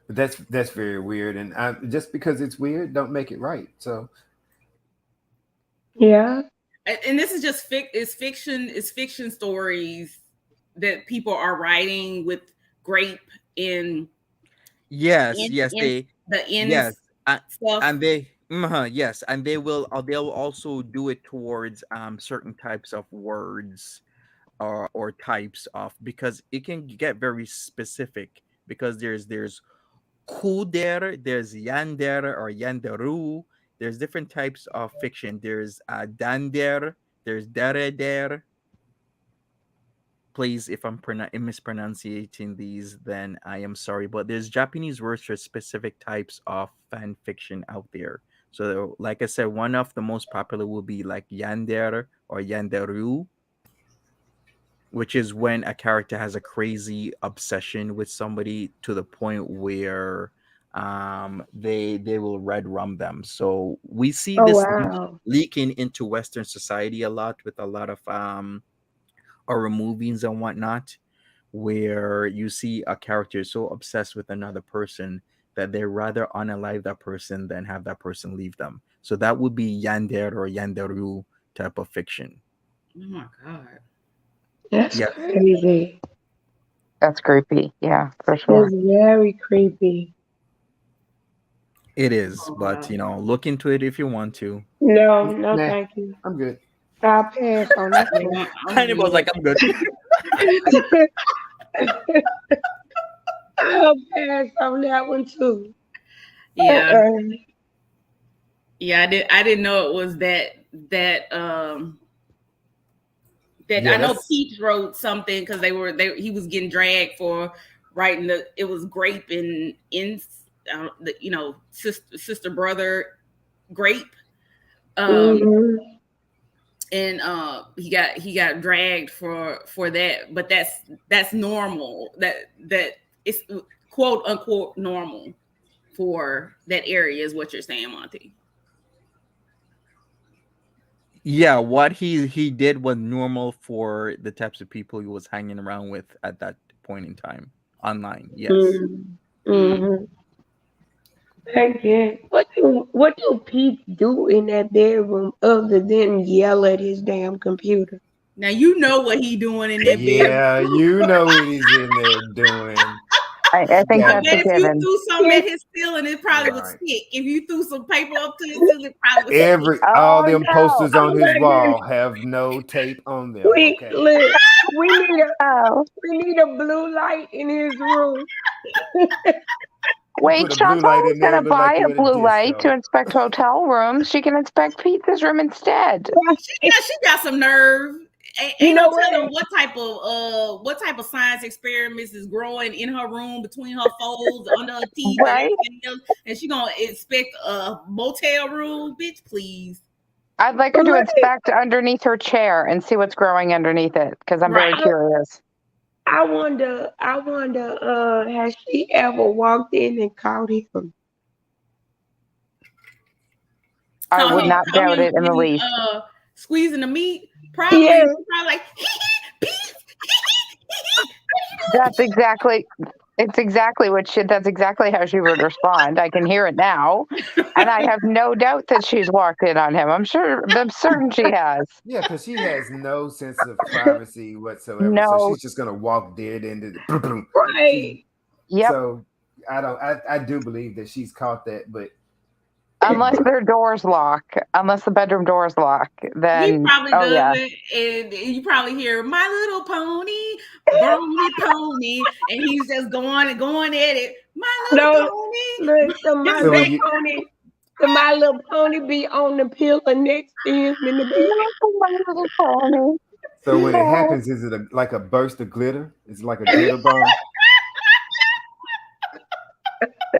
But that's very weird, and just because it's weird, don't make it right. So Yeah. And this is just it's fiction stories that people are writing with grape in yes, yes, in the yes, ends uh, stuff. and they, yes, and they'll also do it towards certain types of words or types of, because it can get very specific, because there's kuder, there's yander or yanderu. There's different types of fiction. There's dander, there's dereder. Please, if I'm mispronouncing these, then I am sorry. But there's Japanese words for specific types of fan fiction out there. So, like I said, one of the most popular will be like yander or yanderu, which is when a character has a crazy obsession with somebody to the point where they will red rum them. So we see Oh this wow. leaking into Western society a lot, with a lot of horror movies and whatnot, where you see a character so obsessed with another person that they rather unalive that person than have that person leave them. So that would be yander or yanderu type of fiction. Oh my God. That's Yes, crazy. That's creepy. Yeah, for That's sure. very creepy. it is. Oh But wow. look into it if you want to. No, no, nah, thank you. I'm good. I'll pass on that Yeah, I'm Hannibal's good. like, I'm good. one. I'll pass on that one too. Yeah. Uh-uh. Yeah, I didn't know it was that that Yeah, I know that's Peach wrote something because he was getting dragged for writing it was grape in sister brother grape, Mhm. and he got dragged for that, but that's normal, that it's quote unquote normal for that area is what you're saying, Monty. Yeah, what he did was normal for the types of people he was hanging around with at that point in time online. Yes. Mhm. Mm. Mhm. Again, what do Pete do in that bedroom other than yell at his damn computer? Now you know what he doing in that bedroom. yeah. You know what he's in there doing. I think I Got that's bet a if you given. threw something at his ceiling, it probably would right. stick. If you threw some paper up to his ceiling, it probably would stick. All Oh them no. posters Oh on his my goodness. wall have no tape on them. We Okay. look. We need a Oh. we need a blue light in his room. You Wait, put a blue Chantal light was in there, gonna it look like buy you a at a blue light to disco. inspect hotel rooms. She can inspect Pete's room instead. She got some nerve. You Ain't know no what? telling what type of science experiments is growing in her room between her folds, under her teeth, and Right? everything else. And she gonna inspect a motel room, bitch. Please, I'd like her to Look, inspect underneath her chair and see what's growing underneath it, because I'm very right? curious. I wonder. Has she ever walked in and caught him? I Call would him, not doubt it in the least. squeezing the meat. Probably, Yes. probably like. That's exactly It's exactly that's exactly how she would respond. I can hear it now. And I have no doubt that she's walked in on him. I'm certain she has. Yeah, because she has no sense of privacy whatsoever. So No. she's just gonna walk dead into the Right. Yep. So I do believe that she's caught that, but Unless their door's locked, unless the bedroom door's locked, then He probably oh yeah. doesn't, and you probably hear "My Little Pony, Brony Pony," and he's just going at it. My little pony. Look, My Little Pony be on the pillow next to him in the bed. So when it happens, is it like a burst of glitter? It's like a glitter bomb.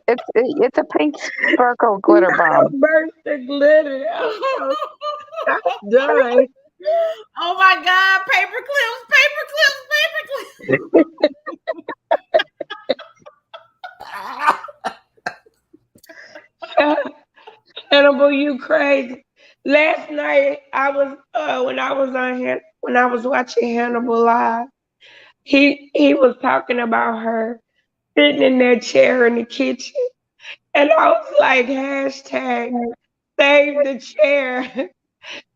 It's a pink sparkle glitter bomb. A burst of glitter. That's done. Oh my God! Paper clips. Hannibal, you crazy. Last night I was when I was watching Hannibal live, he was talking about her sitting in that chair in the kitchen. And I was like, hashtag save the chair.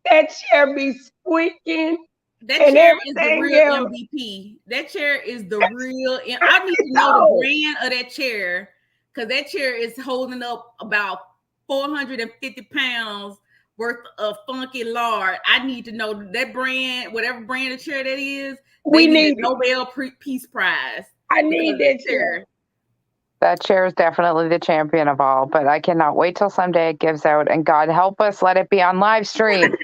That chair be squeaking. That chair is the real MVP. That chair is the real. I need to know the brand of that chair, because that chair is holding up about 450 pounds worth of funky lard. I need to know that brand, whatever brand of chair that is. We need a Nobel Peace Prize. I need that chair. That chair is definitely the champion of all, but I cannot wait till someday it gives out, and God help us, let it be on live stream.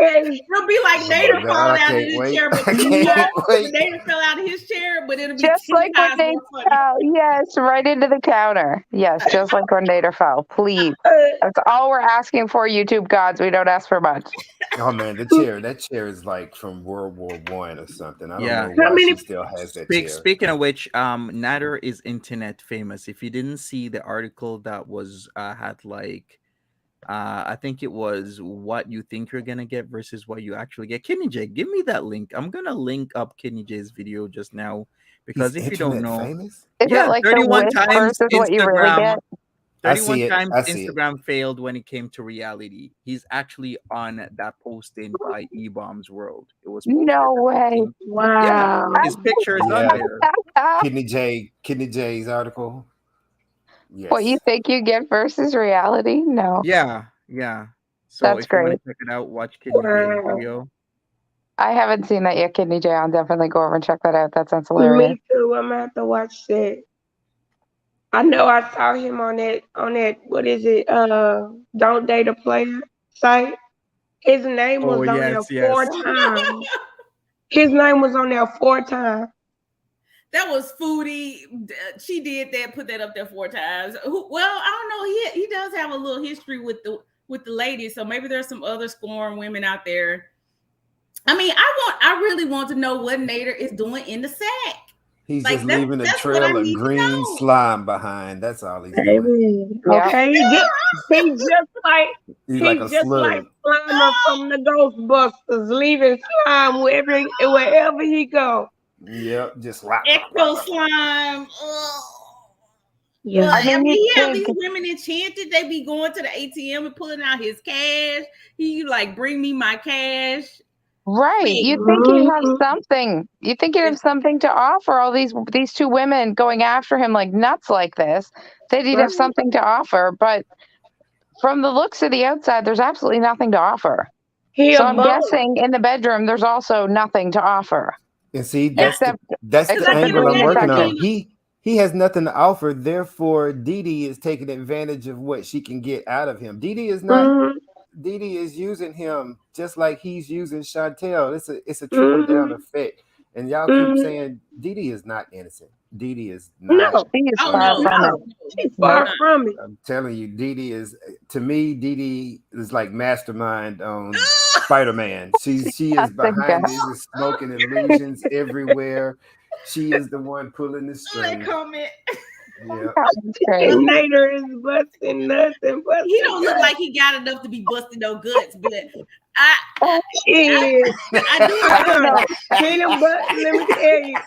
It'll be like Nader fall out of his chair, but Nader fell out of his chair, but it'll be just like when Nader fell. Yes, right into the counter. Yes, just like when Nader fell. Please, that's all we're asking for, YouTube gods. We don't ask for much. Oh man, that chair is like from World War I or something. I don't know why she still has that chair. Speaking of which, Nader is internet famous. If you didn't see the article that was had like. I think it was what you think you're gonna get versus what you actually get. Kenny J, give me that link. I'm gonna link up Kenny J's video just now, because if you don't know, famous? Is it like 31 times what you really get? 31 times Instagram failed when it came to reality. He's actually on that posting by E-Bomb's World. It was no way. Wow. Yeah, his picture is on there. Kenny J's article. Yes. What you think you get versus reality? No. Yeah. So that's if you great. want to check it out, watch Kidney J's video. I haven't seen that yet, Kidney J. I'll definitely go over and check that out. That sounds hilarious. Me too. I'm gonna have to watch that. I know I saw him on that what is it? Don't Date a Player site. His name was on there 4 times. His name was on there 4 times. That was Foodie. She did that, put that up there 4 times. Well, I don't know. He does have a little history with the ladies, so maybe there's some other scorn women out there. I mean, I really want to know what Nader is doing in the sack. He's just leaving a trail of green slime behind. That's all he's doing. Okay, he's just like Slimer from the Ghostbusters, leaving slime wherever he goes. Yep, just Echo slime. Yeah, I mean, he have these women enchanted. They be going to the ATM and pulling out his cash. He like, bring me my cash. Right. You think he'd have something. You think he'd have something to offer all these 2 women going after him like nuts like this. That he'd have something to offer, but from the looks of the outside, there's absolutely nothing to offer. So I'm guessing in the bedroom, there's also nothing to offer. And see, that's the angle I'm working on. He has nothing to offer, therefore Dee Dee is taking advantage of what she can get out of him. Dee Dee is not. Dee Dee is using him just like he's using Chantel. It's a trickle down effect. And y'all keep saying Dee Dee is not innocent. Dee Dee is not. No, she is far from it. She's far from it. I'm telling you, Dee Dee is, to me, Dee Dee is like Mastermind on Spider-Man. She is behind this, is smoking illusions everywhere. She is the one pulling the strings. Yeah. Nader is busting nothing. He don't look like he got enough to be busting no guts, but I do. Let me tell you,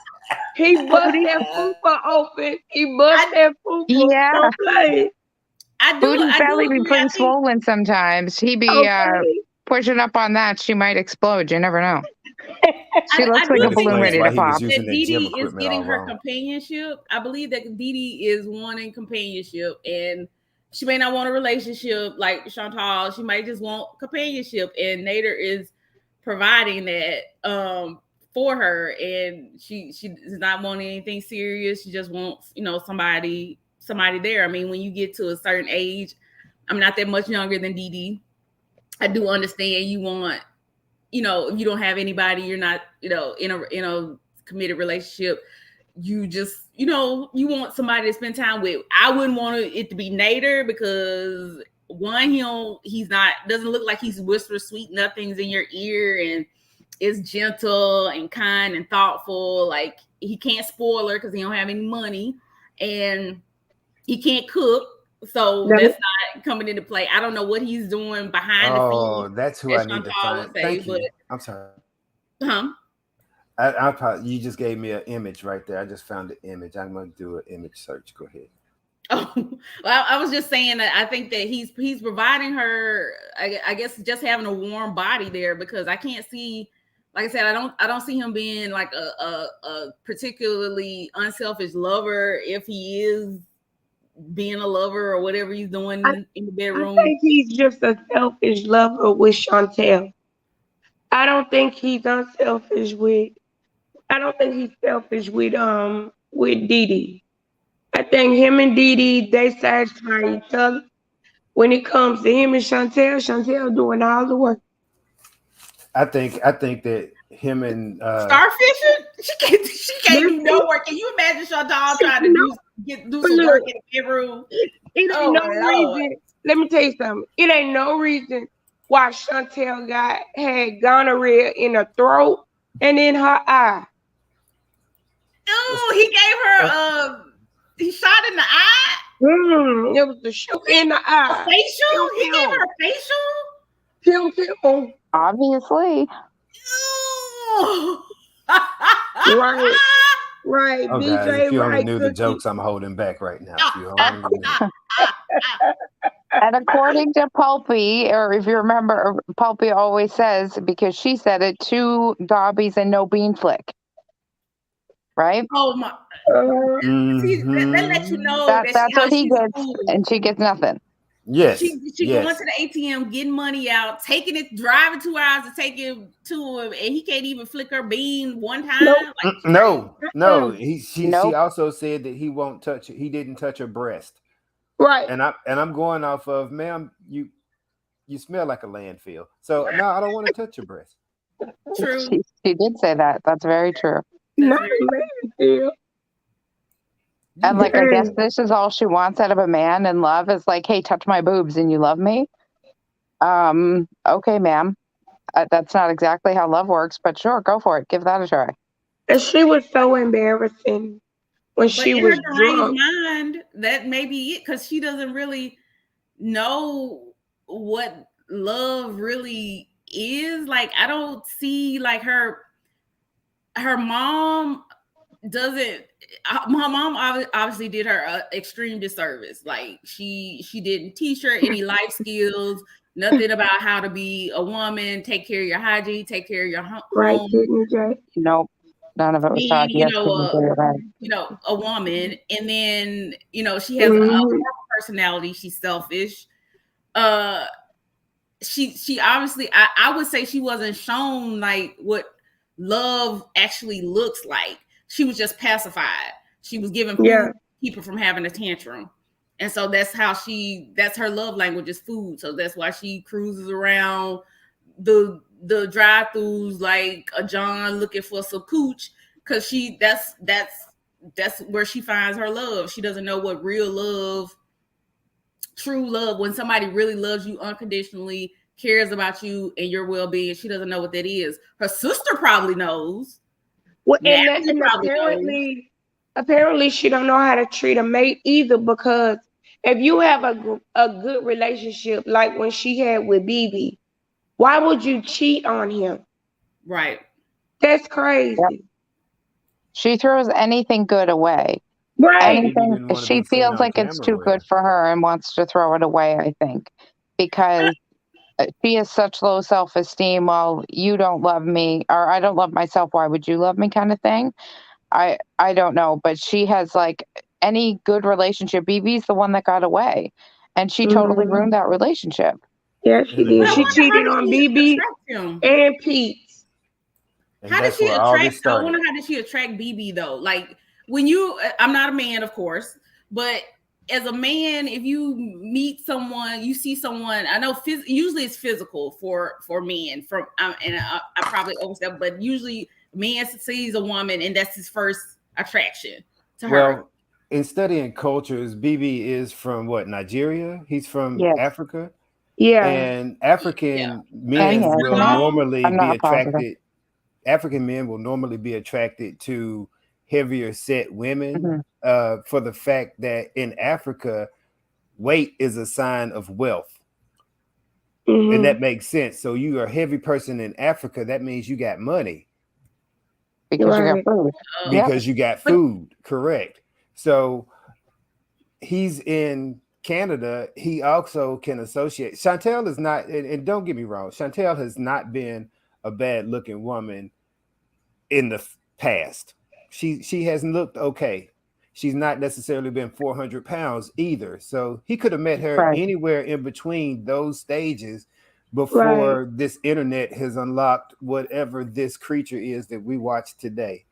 He bust that fupa open. He bust that fupa. Yeah. Don't play. Booty's belly be agree. pretty swollen sometimes. He be Okay. pushing up on that. She might explode. You never know. She looks like do a That think balloon explains ready why to he was pop. that using that Dee gym Dee is equipment all getting her wrong. companionship. I believe that Dee Dee is wanting companionship, and she may not want a relationship like Chantal. She might just want companionship, and Nader is providing that for her, and she is not wanting anything serious. She just wants somebody there. I mean, when you get to a certain age, I'm not that much younger than Dee Dee. I do understand you want, if you don't have anybody, you're not, in a committed relationship, you just, you want somebody to spend time with. I wouldn't want it to be Nader because one, he's not, doesn't look like he's whisper sweet nothings in your ear and is gentle and kind and thoughtful. Like he can't spoil her because he don't have any money and he can't cook. So that's not coming into play. I don't know what he's doing behind the scenes. Oh, that's who I need to find. Thank you. I'm sorry. You just gave me an image right there. I just found the image. I'm going to do an image search. Go ahead. Oh, well, I was just saying that I think that he's providing her, I guess, just having a warm body there, because I can't see, like I said, I don't see him being like a particularly unselfish lover if he is being a lover or whatever he's doing in the bedroom. I think he's just a selfish lover with Chantel. I don't think he's unselfish with. I don't think he's selfish with Dee Dee. I think him and Dee Dee, they satisfy each other. When it comes to him and Chantel doing all the work. I think that him and starfishing, she can't do no work. Can you imagine Chantal trying to do some work in the bedroom? It ain't no reason. Let me tell you something. It ain't no reason why Chantel had gonorrhea in her throat and in her eye. Oh, he gave her he shot in the eye. It was the shoot in the eye. A facial? He gave her a facial? Obviously. Right. Oh, BJ, guys, if you only right, knew the jokes I'm holding back right now. If you only knew. And according to Pulpy, or if you remember, Pulpy always says, because she said it, 2 gobbies and no bean flick. Right? Oh my! See, that lets you know that's what he gets, and she gets nothing. Yes, she going to the ATM, getting money out, taking it, driving 2 hours to take it to him, and he can't even flick her bean one time. Nope. No. She also said that he won't touch it. He didn't touch her breast. Right. And I'm going off of, ma'am, you smell like a landfill. So no, I don't want to touch your breast. True. She did say that. That's very true. Not a landfill. And like, I guess this is all she wants out of a man in love is like, hey, touch my boobs and you love me. Okay, ma'am. That's not exactly how love works, but sure, go for it. Give that a try. And she was so embarrassing when she was drunk. Mind, that may be it, because she doesn't really know what love really is. Like, I don't see, like, her mom doesn't. My mom obviously did her extreme disservice. Like, she didn't teach her any life skills, nothing about how to be a woman, take care of your hygiene, take care of your home. Right, didn't Jay? Nope. None of it was taught. A woman, and then she has a personality. She's selfish. She obviously, I would say she wasn't shown like what love actually looks like. She was just pacified. She was given food to keep her from having a tantrum, and so that's her love language is food. So that's why she cruises around the drive-throughs like a John looking for some cooch, because that's where she finds her love. She doesn't know what real love, true love, when somebody really loves you unconditionally, cares about you and your well-being. She doesn't know what that is. Her sister probably knows. Well, and apparently she don't know how to treat a mate either, because if you have a good relationship like when she had with BB, why would you cheat on him? Right. That's crazy. She throws anything good away. Right. Bibi Anything didn't want to she be seen feels on like it's camera too with good her. for her and wants to throw it away, I think, because she has such low self-esteem. Well, you don't love me, or I don't love myself, why would you love me, kind of thing. I don't know, but she has like any good relationship. Bibi's the one that got away, and she totally ruined that relationship. Yeah, she And did. But I She wonder how cheated did on she BB attract him? and Pete. And How did that's she where all this attract? I started. wonder how did she attract BB though? Like when you, I'm not a man, of course, but as a man, if you meet someone, you see someone. I know usually it's physical for men. I probably overstep, but usually a man sees a woman and that's his first attraction to her. Well, in studying cultures, BB is from what, Nigeria? He's from Yes. Africa. Yeah. And African Yeah. men And will Senegal? normally I'm be not positive. attracted. African men will normally be attracted to heavier set women for the fact that in Africa, weight is a sign of wealth. And that makes sense. So you are a heavy person in Africa, that means you got money. Because you got food. Because you got food, correct. So he's in Canada. He also can associate. Chantel is not, and don't get me wrong, Chantel has not been a bad looking woman in the past. She has looked okay. She's not necessarily been 400 pounds either. So he could have met her anywhere in between those stages before this internet has unlocked whatever this creature is that we watch today.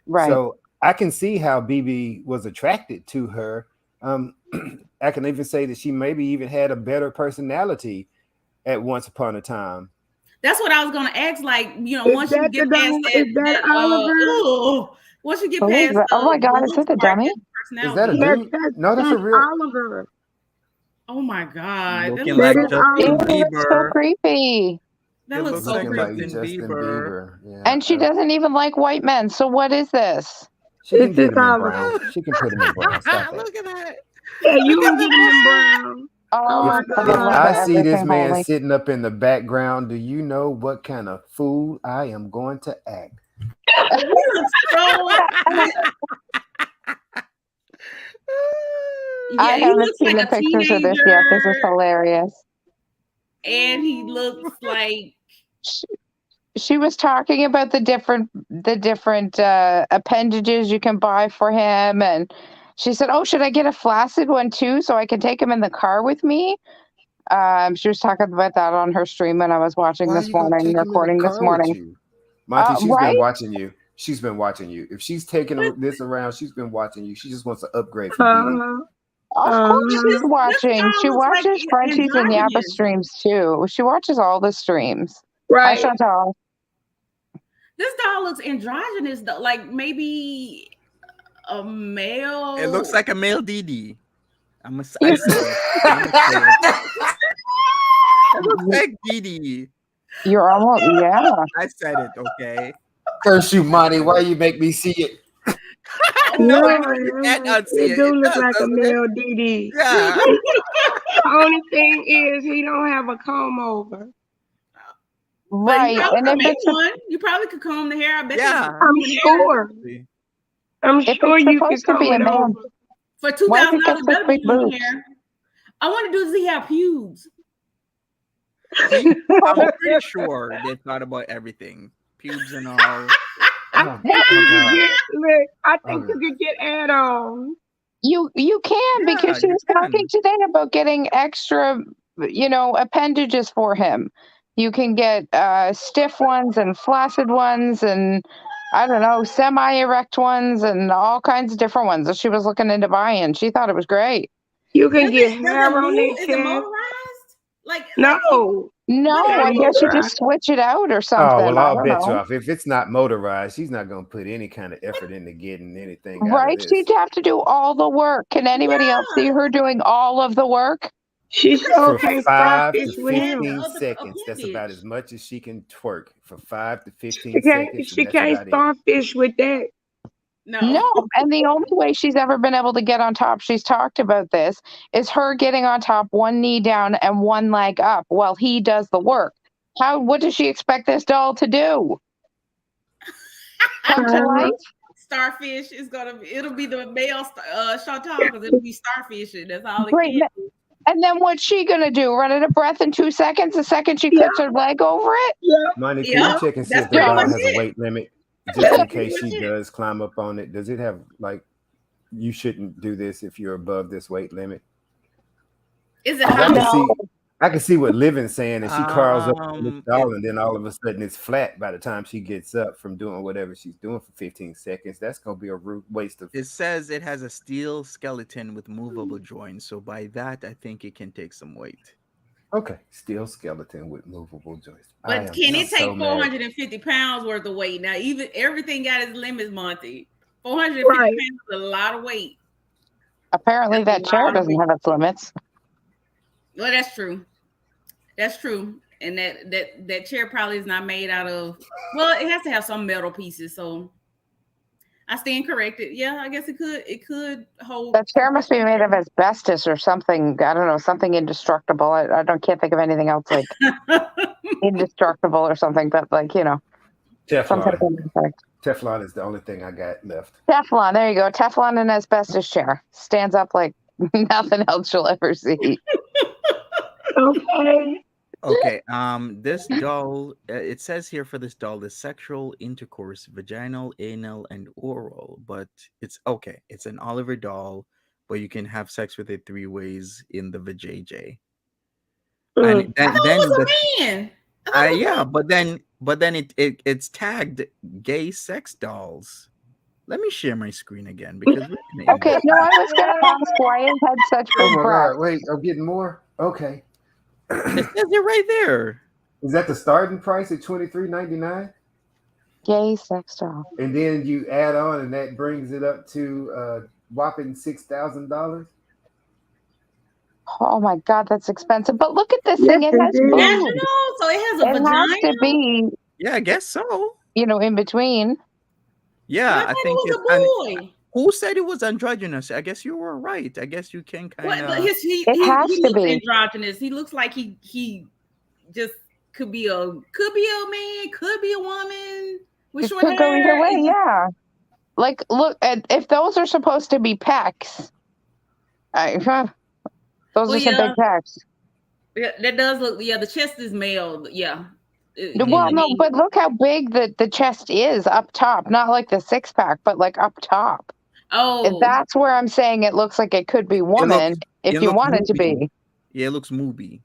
Right. So I can see how BB was attracted to her. I can even say that she maybe even had a better personality at once upon a time. That's what I was gonna ask. Like, you know, once you get past that Oliver? Once you get past oh my God, is it the dummy? Is that a dude? No, that's a real Oliver. Oh my God, looking like Justin Bieber. So creepy. That looks so looking like creepy. Justin Bieber. Yeah. And she doesn't even like white men. So what is this? She can get him in brown. She can put him in brown. Stop it. Look at that. Yeah, you can get him in brown. Oh, If I see this man sitting up in the background, do you know what kind of fool I am going to act? I haven't seen the pictures of this yet. This is hilarious. And he looks like she was talking about the different appendages you can buy for him, and she said, "Oh, should I get a flaccid one too, so I can take him in the car with me?" She was talking about that on her stream when I was watching this morning, recording this morning. Monty, she's been watching you. She's been watching you. If she's taking this around, she's been watching you. She just wants to upgrade from Of course she's watching. She watches Frenchie's and Yabba streams too. She watches all the streams. Right. Hi, Chantal. This doll looks androgynous though, like maybe a male. It looks like a male Didi. I say it. It looks like Didi. You're almost, yeah. I said it, okay. Curse you, Monty. Why you make me see it? No, you can't unsee it. Do look like a male Didi. Yeah. The only thing is he don't have a comb over. Right. And if it's one, you probably could comb the hair. I bet. Yeah, I'm sure. I'm sure you could comb it over. For $2,000, better be long hair. I want to see how pubes. I'm pretty sure they thought about everything, pubes and all. I think you could get add-ons. You can, because she was talking today about getting extra, appendages for him. You can get stiff ones and flaccid ones, and I don't know, semi-erect ones, and all kinds of different ones that she was looking into buying. She thought it was great. You can get hair on their chest. Is it motorized? No. I guess you just switch it out or something. Oh, well, I'll bet you off. If it's not motorized, she's not going to put any kind of effort into getting anything out of this. She'd have to do all the work. Can anybody else see her doing all of the work? She's for 5 to 15 seconds. That's about as much as she can twerk for 5 to 15 seconds. She can't starfish with that. No, and the only way she's ever been able to get on top, she's talked about this, is her getting on top, one knee down and one leg up while he does the work. What does she expect this doll to do? Come to life? starfish. It'll be the male Chantal because it'll be starfishing. That's all it Great. can do. And then what's she gonna do? Run out of breath in 2 seconds? The second she puts her leg over it? Monty, can Yeah, you check and see that's if the pretty doll much has a it. weight limit? Just in That's case pretty she much it. does climb up on it. Does it have like you shouldn't do this if you're above this weight limit? Is it 'Cause hollow? I can see what Livin's saying, and she crawls up on the doll, it- and then all of a sudden it's flat by the time she gets up from doing whatever she's doing for 15 seconds. That's gonna be a waste of. It says it has a steel skeleton with movable joints, so by that I think it can take some weight. Okay, steel skeleton with movable joints. But can it take 450 pounds worth of weight? Now, even everything got its limits, Monty. 450 pounds is a lot of weight. Apparently that chair doesn't have its limits. Well, that's true. That's true. And that chair probably is not made out of, well, it has to have some metal pieces. So I stand corrected. Yeah, I guess it could hold. That chair must be made of asbestos or something. I don't know, something indestructible. I can't think of anything else like indestructible or something, but like, you know. Teflon. Teflon is the only thing I got left. Teflon, there you go. Teflon and asbestos chair. Stands up like nothing else you'll ever see. Okay. This doll, it says here for this doll, the sexual intercourse, vaginal, anal, and oral. But it's okay. It's an Oliver doll, but you can have sex with it 3 ways in the vajayjay. And then a man. yeah, but then it's tagged gay sex dolls. Let me share my screen again because okay, no, I was gonna ask why it had such Oh big my breasts. God! Wait, I'm getting more. Okay, it says it right there. Is that the starting price at $23.99? Gay sex doll. And then you add on, and that brings it up to whopping $6,000. Oh my God, that's expensive. But look at this thing; it has boobs. Vaginal, so it has a It vagina. has to be, Yeah, I guess so. you know, in between. Yeah, I I thought think it was a boy. who said it was androgynous? I guess you were right. I guess you can kind Well, of. he has to looks be. androgynous. He looks like he just could be a man, could be a woman with It short could go either hair. way, yeah. Like, look, if those are supposed to be pecs, those are some big pecs. Yeah, that does look. Yeah, the chest is male. Yeah. Well, no, but look how big the chest is up top. Not like the 6-pack, but like up top. Oh, That's where I'm saying it looks like it could be woman if you want it to be. Yeah, it looks movie.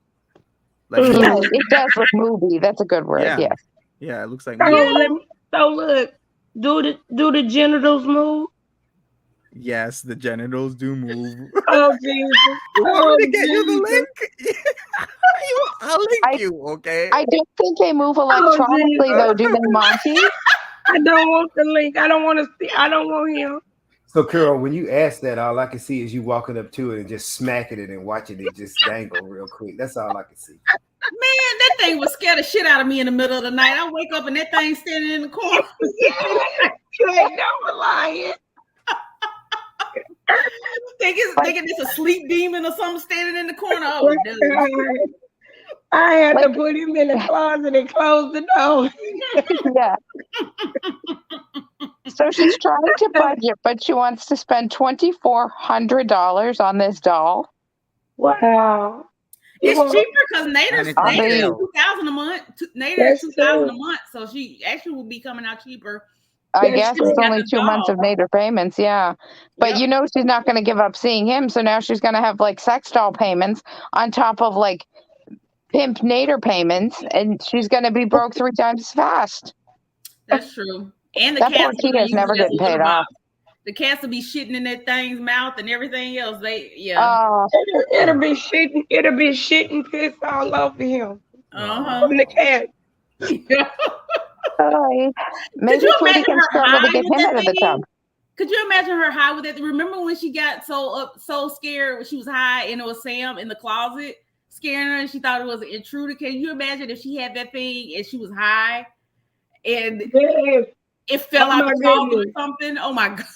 Like Yeah, it does look movie. That's a good word. Yeah. Yes. Yeah, it looks like. So look, do the genitals move? Yes, the genitals do move. Oh Jesus! You want me to get you the link? I'll link you, okay? I don't think they move electronically though, do they, Monty? I don't want the link. I don't want to see. I don't want him. So, Carol, when you ask that, all I can see is you walking up to it and just smacking it and watching it just dangle real quick. That's all I can see. man, that thing would scare the shit out of me in the middle of the night. I wake up and that thing standing in the corner. You ain't never lying. thinking it's a sleep demon or something standing in the corner. Oh, dude. I had to put him in the closet and close the door. Yeah. So she's trying to budget, but she wants to spend $2,400 on this doll. Wow. It's cheaper because Nader's sale. $2,000 a month. Nader's $2,000 a month, so she actually will be coming out cheaper. I guess it's only 2 months of Nader payments, yeah. But you know she's not going to give up seeing him, so now she's going to have like sex doll payments on top of like pimp Nader payments, and she's going to be broke 3 times as fast. That's true. And the that poor cats kid is never getting paid off. The cats will be shitting in that thing's mouth and everything else. It'll be shitting piss all over him. From the cat. Maybe Tweety can struggle to get him out of the tub. Could you imagine her high with it? Remember when she got so scared when she was high and it was Sam in the closet scaring her and she thought it was an intruder? Can you imagine if she had that thing and she was high and it fell out the closet or something? Oh my God.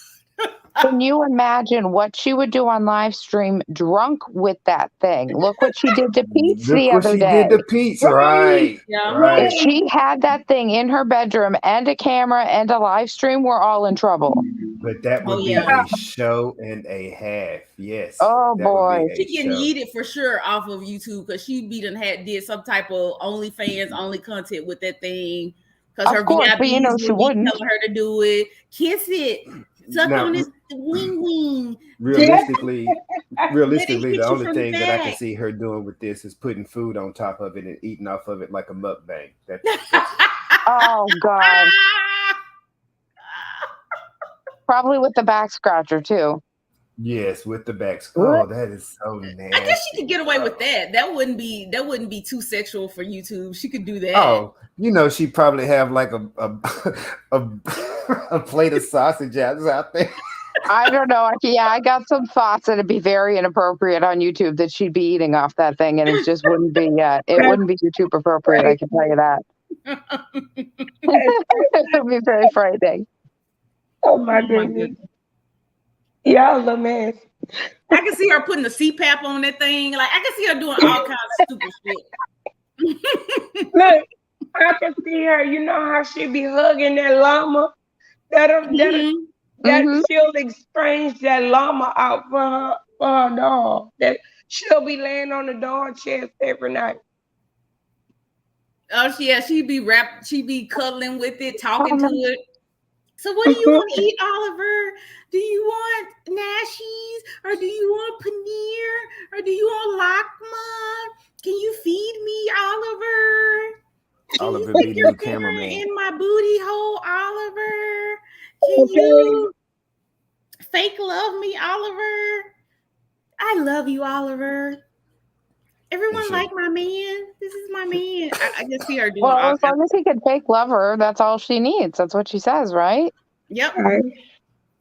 Can you imagine what she would do on live stream drunk with that thing? Look what she did to Pete the other day. Did to Pete, right? Yeah. Right. If she had that thing in her bedroom and a camera and a live stream, we're all in trouble. But that Oh would be yeah. a show and a half. Yes. Oh, That would boy. be She a getting show. yeeted for sure off of YouTube because she did some type of OnlyFans only content with that thing because Of her course, but you know VIPs she would be wouldn't. telling her to do it, kiss it, suck Now, on his wing wing, realistically, let it realistically, hit the you only from the thing that I can back. see her doing with this is putting food on top of it and eating off of it like a mukbang. That's Oh, God. Probably with the back scratcher, too. yes, with the backs. Oh, that is so nasty. I guess she could get away with that. That wouldn't be too sexual for YouTube. She could do that. Oh, you know, she probably have like a a plate of sausage out there. I don't know. I got some thoughts that it'd be very inappropriate on YouTube that she'd be eating off that thing, and it just wouldn't be. It wouldn't be YouTube appropriate. I can tell you that. It would be very frightening. Oh my goodness. Y'all a mess. I can see her putting the CPAP on that thing. Like I can see her doing all kinds of stupid shit. Look, I can see her. You know how she be hugging that llama? She'll exchange that llama out for her dog. That she'll be laying on the dog chest every night. Oh yeah, she'd be cuddling with it, talking to it. So what do you want to eat, Oliver? Do you want nashies or do you want paneer or do you want lakma? Can you feed me, Oliver? Oliver Can be you the new stick your cameraman. finger in my booty hole, Oliver? Can you fake love me, Oliver? I love you, Oliver. Everyone like my man. This is my man. I just see her doing Well, all as long as he can fake love her, that's all she needs. That's what she says, right? Yep.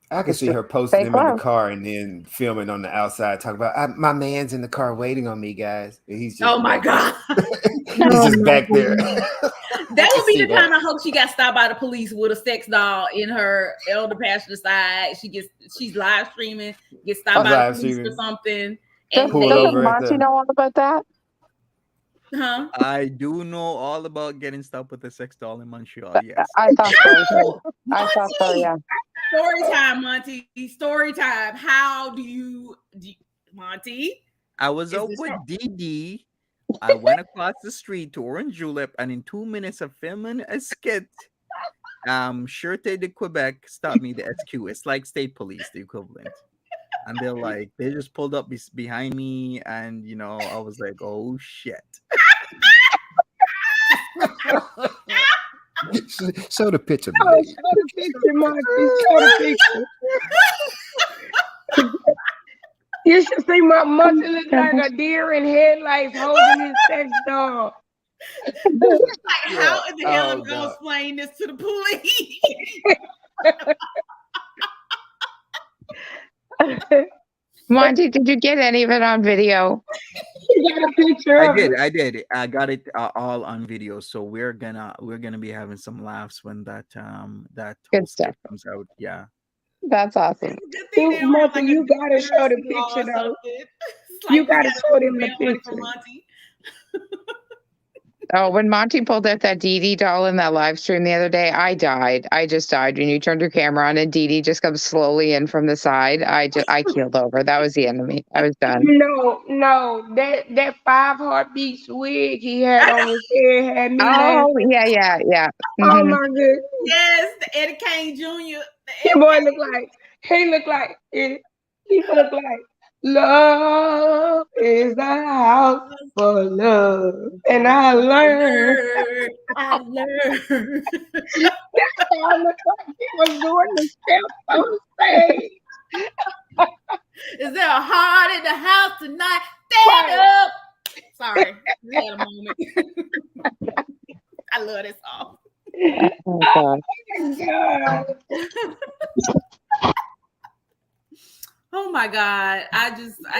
I can see her posting fake him in love. the car and then filming on the outside, talking about my man's in the car waiting on me, guys. And he's just Oh my God. he's just back there. That would be the time I hope she got stopped by the police with a sex doll in her elder passenger side. She's live streaming, gets stopped by the police for something. And doesn't Monty know all about that? Huh? I do know all about getting stopped with a sex doll in Montreal. Yes. I thought so. I thought so, yeah. Story time, Monty. Story time. How do you Monty? I was out with DD. I went across the street to Orange Julep, and in 2 minutes of filming a skit, Sûreté de Quebec stopped me, the SQ. It's like state police, the equivalent. And they're like, they just pulled up behind me, and you know, I was like, oh shit. Show the picture. Oh, show the picture, Monty. Show the picture. You should see my Monty look like a deer in headlights holding his sex doll. Like, how in the hell am I gonna explain this to the police? Monty, did you get any of it on video? You got a picture? I did. I got it all on video. So we're gonna be having some laughs when that good stuff comes out. Yeah. That's awesome. Monty, you gotta show the picture though. You gotta show them the picture. Oh, when Monty pulled out that Dee Dee doll in that live stream the other day, I died. I just died. When you turned your camera on and Dee Dee just comes slowly in from the side, I keeled over. That was the end of me. I was done. No, that 5 heartbeats wig he had on his head had me laughing. Oh, yeah. Mm-hmm. Oh my goodness. Yes, the Eddie Kane Jr. That boy looked like love is the house for love. And I learned. That sounded like he was doing the steps on stage. Is there a heart in the house tonight? Stand up. Sorry, we had a moment. I love this song. Oh, God. Oh my God. I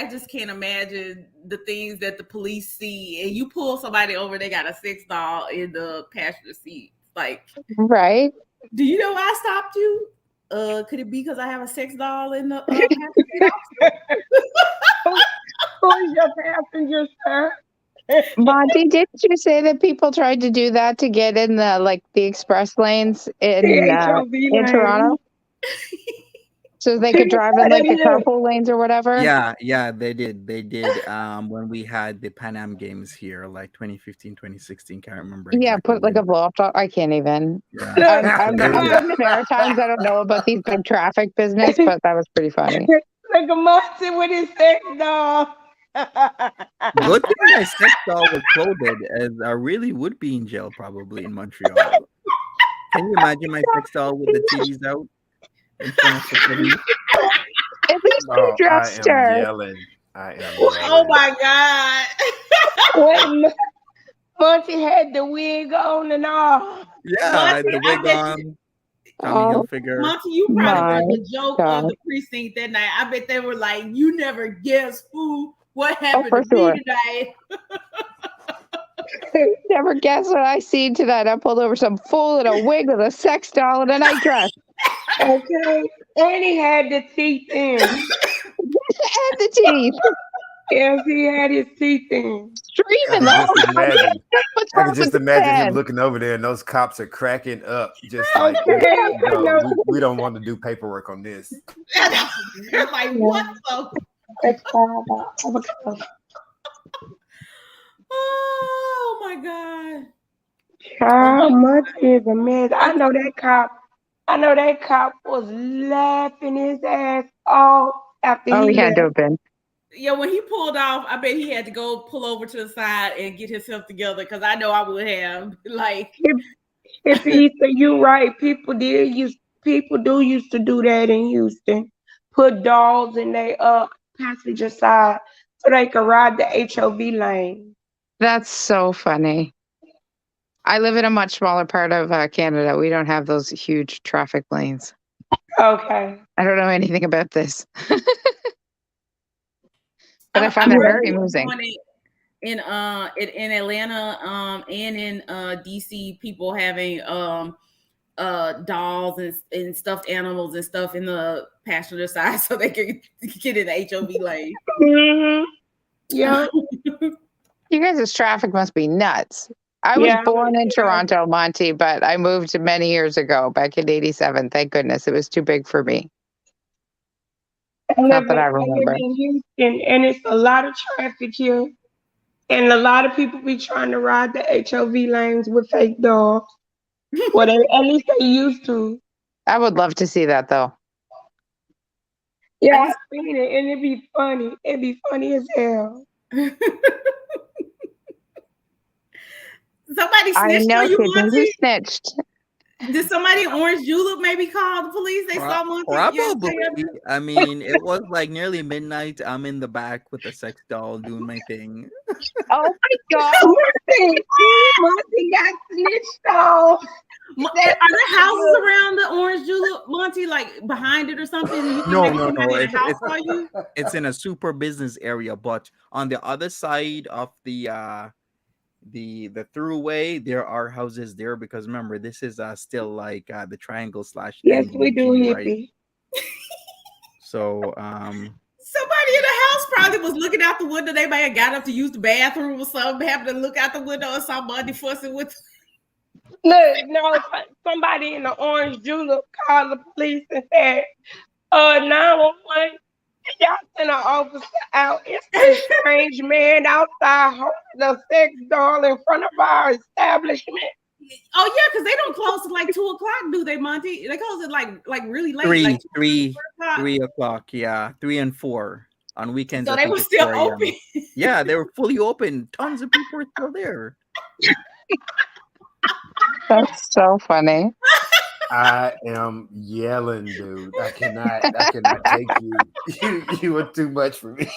just can't imagine the things that the police see. And you pull somebody over, they got a sex doll in the passenger seat. Like, right. Do you know why I stopped you? Could it be because I have a sex doll in the passenger seat? Who is your passenger, sir? Monty, didn't you say that people tried to do that to get in the express lanes in Toronto? so they could drive in like the carpool lanes or whatever. Yeah, they did. When we had the Pan Am games here, like 2015, 2016, can't remember Yeah, exactly put like when. a blow up dog. I can't even. Yeah. I've been in the Maritimes. I don't know about these big traffic business, but that was pretty funny. Like a monster with his sex doll. Good thing my sex doll was clothed, as I really would be in jail probably in Montreal. Can you imagine my sex doll with the titties out in front of the police? At least you dressed her. Yelling. I am Oh my God. Wait, Monty had the wig on and all. Yeah, I had the wig on, Tommy Hilfiger. Monty, you probably were the joke of the precinct that night. I bet they were like, "You never guess who what happened to me tonight." Never guess what I seen tonight. I pulled over some fool in a wig with a sex doll and a nightdress. Okay. And he had the teeth in. And the teeth. Yes, he had his teeth in. Streaming. I can just imagine him looking over there and those cops are cracking up. Just like, no, we don't want to do paperwork on this. They're like, what the? Oh my God. How much is a mess? I know that cop was laughing his ass off after he had to have been. Yeah, when he pulled off, I bet he had to go pull over to the side and get himself together, because I know I would have. Like, if you right, people do used to do that in Houston. Put dolls in their passenger side so they could ride the HOV lane. That's so funny. I live in a much smaller part of Canada. We don't have those huge traffic lanes. Okay. I don't know anything about this. But I find that very amusing. In Atlanta, and in DC, people having dolls and stuffed animals and stuff in the passenger side so they can get in the HOV lane. Mm-hmm. Yeah. You guys' traffic must be nuts. I was born in Toronto, Monty, but I moved many years ago, back in '87. Thank goodness. It was too big for me. Not that I remember. I live in Houston, and it's a lot of traffic here. And a lot of people be trying to ride the HOV lanes with fake dogs. Well, at least they used to. I would love to see that, though. Yeah, I've seen it, and it'd be funny. It'd be funny as hell. Somebody snitched on you, Monty? Who snitched? Did somebody in Orange Julep maybe call the police? They saw Monty. Probably. I mean, it was like nearly midnight. I'm in the back with a sex doll doing my thing. Oh my God! Monty got snitched on. Are there houses around the Orange Julep, Monty, like behind it or something? No. It's in a super business area, but on the other side of the throughway, there are houses there, because remember, this is still like the triangle / yes, we do, hippie, right? So somebody in the house probably was looking out the window. They may have got up to use the bathroom or something, happened to look out the window and saw Monty fussing with. Look, no, somebody in the Orange Julep called the police and said, 911. Y'all sent an officer out. It's a strange man outside holding a sex doll in front of our establishment. Oh yeah, because they don't close at like 2:00, do they, Monty? They close at like really late. 3 o'clock. Yeah, 3 and 4 on weekends. So they were still open. Yeah, they were fully open. Tons of people were still there. That's so funny. I am yelling, dude. I cannot take you. You are too much for me.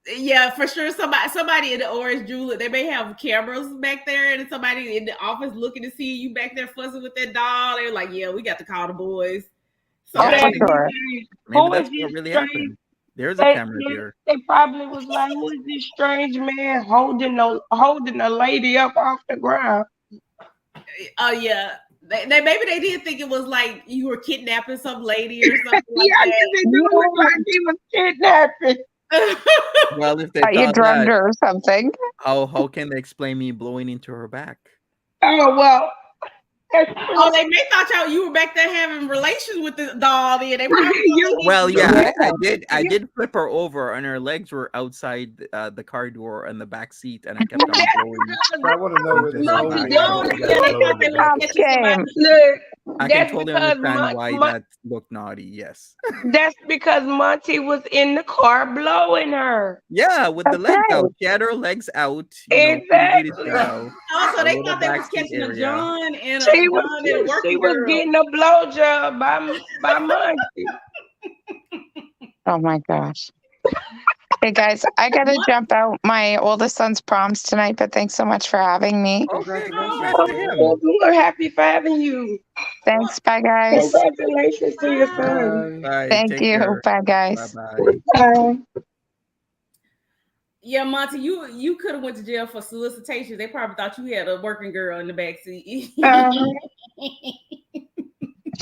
Yeah, for sure. Somebody in the Orange Julep, they may have cameras back there, and somebody in the office looking to see you back there fussing with that doll. They're like, "Yeah, we got to call the boys." So maybe that's what really happened. There's a camera there. They probably was like, "Who is this strange man holding a lady up off the ground?" Oh yeah, maybe they did think it was like you were kidnapping some lady or something. Like yeah, that. they knew it was like he was kidnapping. Well, if they you drummed her or something, how can they explain me blowing into her back? Oh well, Oh, they may thought you were back there having relations with the doll. Then they probably Well, yeah, Yeah. I did flip her over, and her legs were outside the car door and the back seat, and I kept on blowing. So I want to know where the into her hole back. is that you got they blow thought in they the were back. catching somebody. Shame. Look, I can that's totally because understand why that looked naughty. Yes. that's because Monty was in the car blowing her. Yeah, with the legs Okay. out. She had her legs out, pretty booty Exactly. style. Also, A they little thought they was backseat catching a area. John and a She working was girl. getting a blowjob by Monty. Oh my gosh. Hey guys, I gotta jump out. My oldest son's prom's tonight, but thanks so much for having me. Okay, Congratulations. congrats to him. Oh, we're happy for having you. Thanks. Bye guys. Congratulations to your son. Bye. Bye. Thank Take you. care. Bye Bye guys. bye. Bye. Yeah, Monty, you could have went to jail for solicitation. They probably thought you had a working girl in the back seat.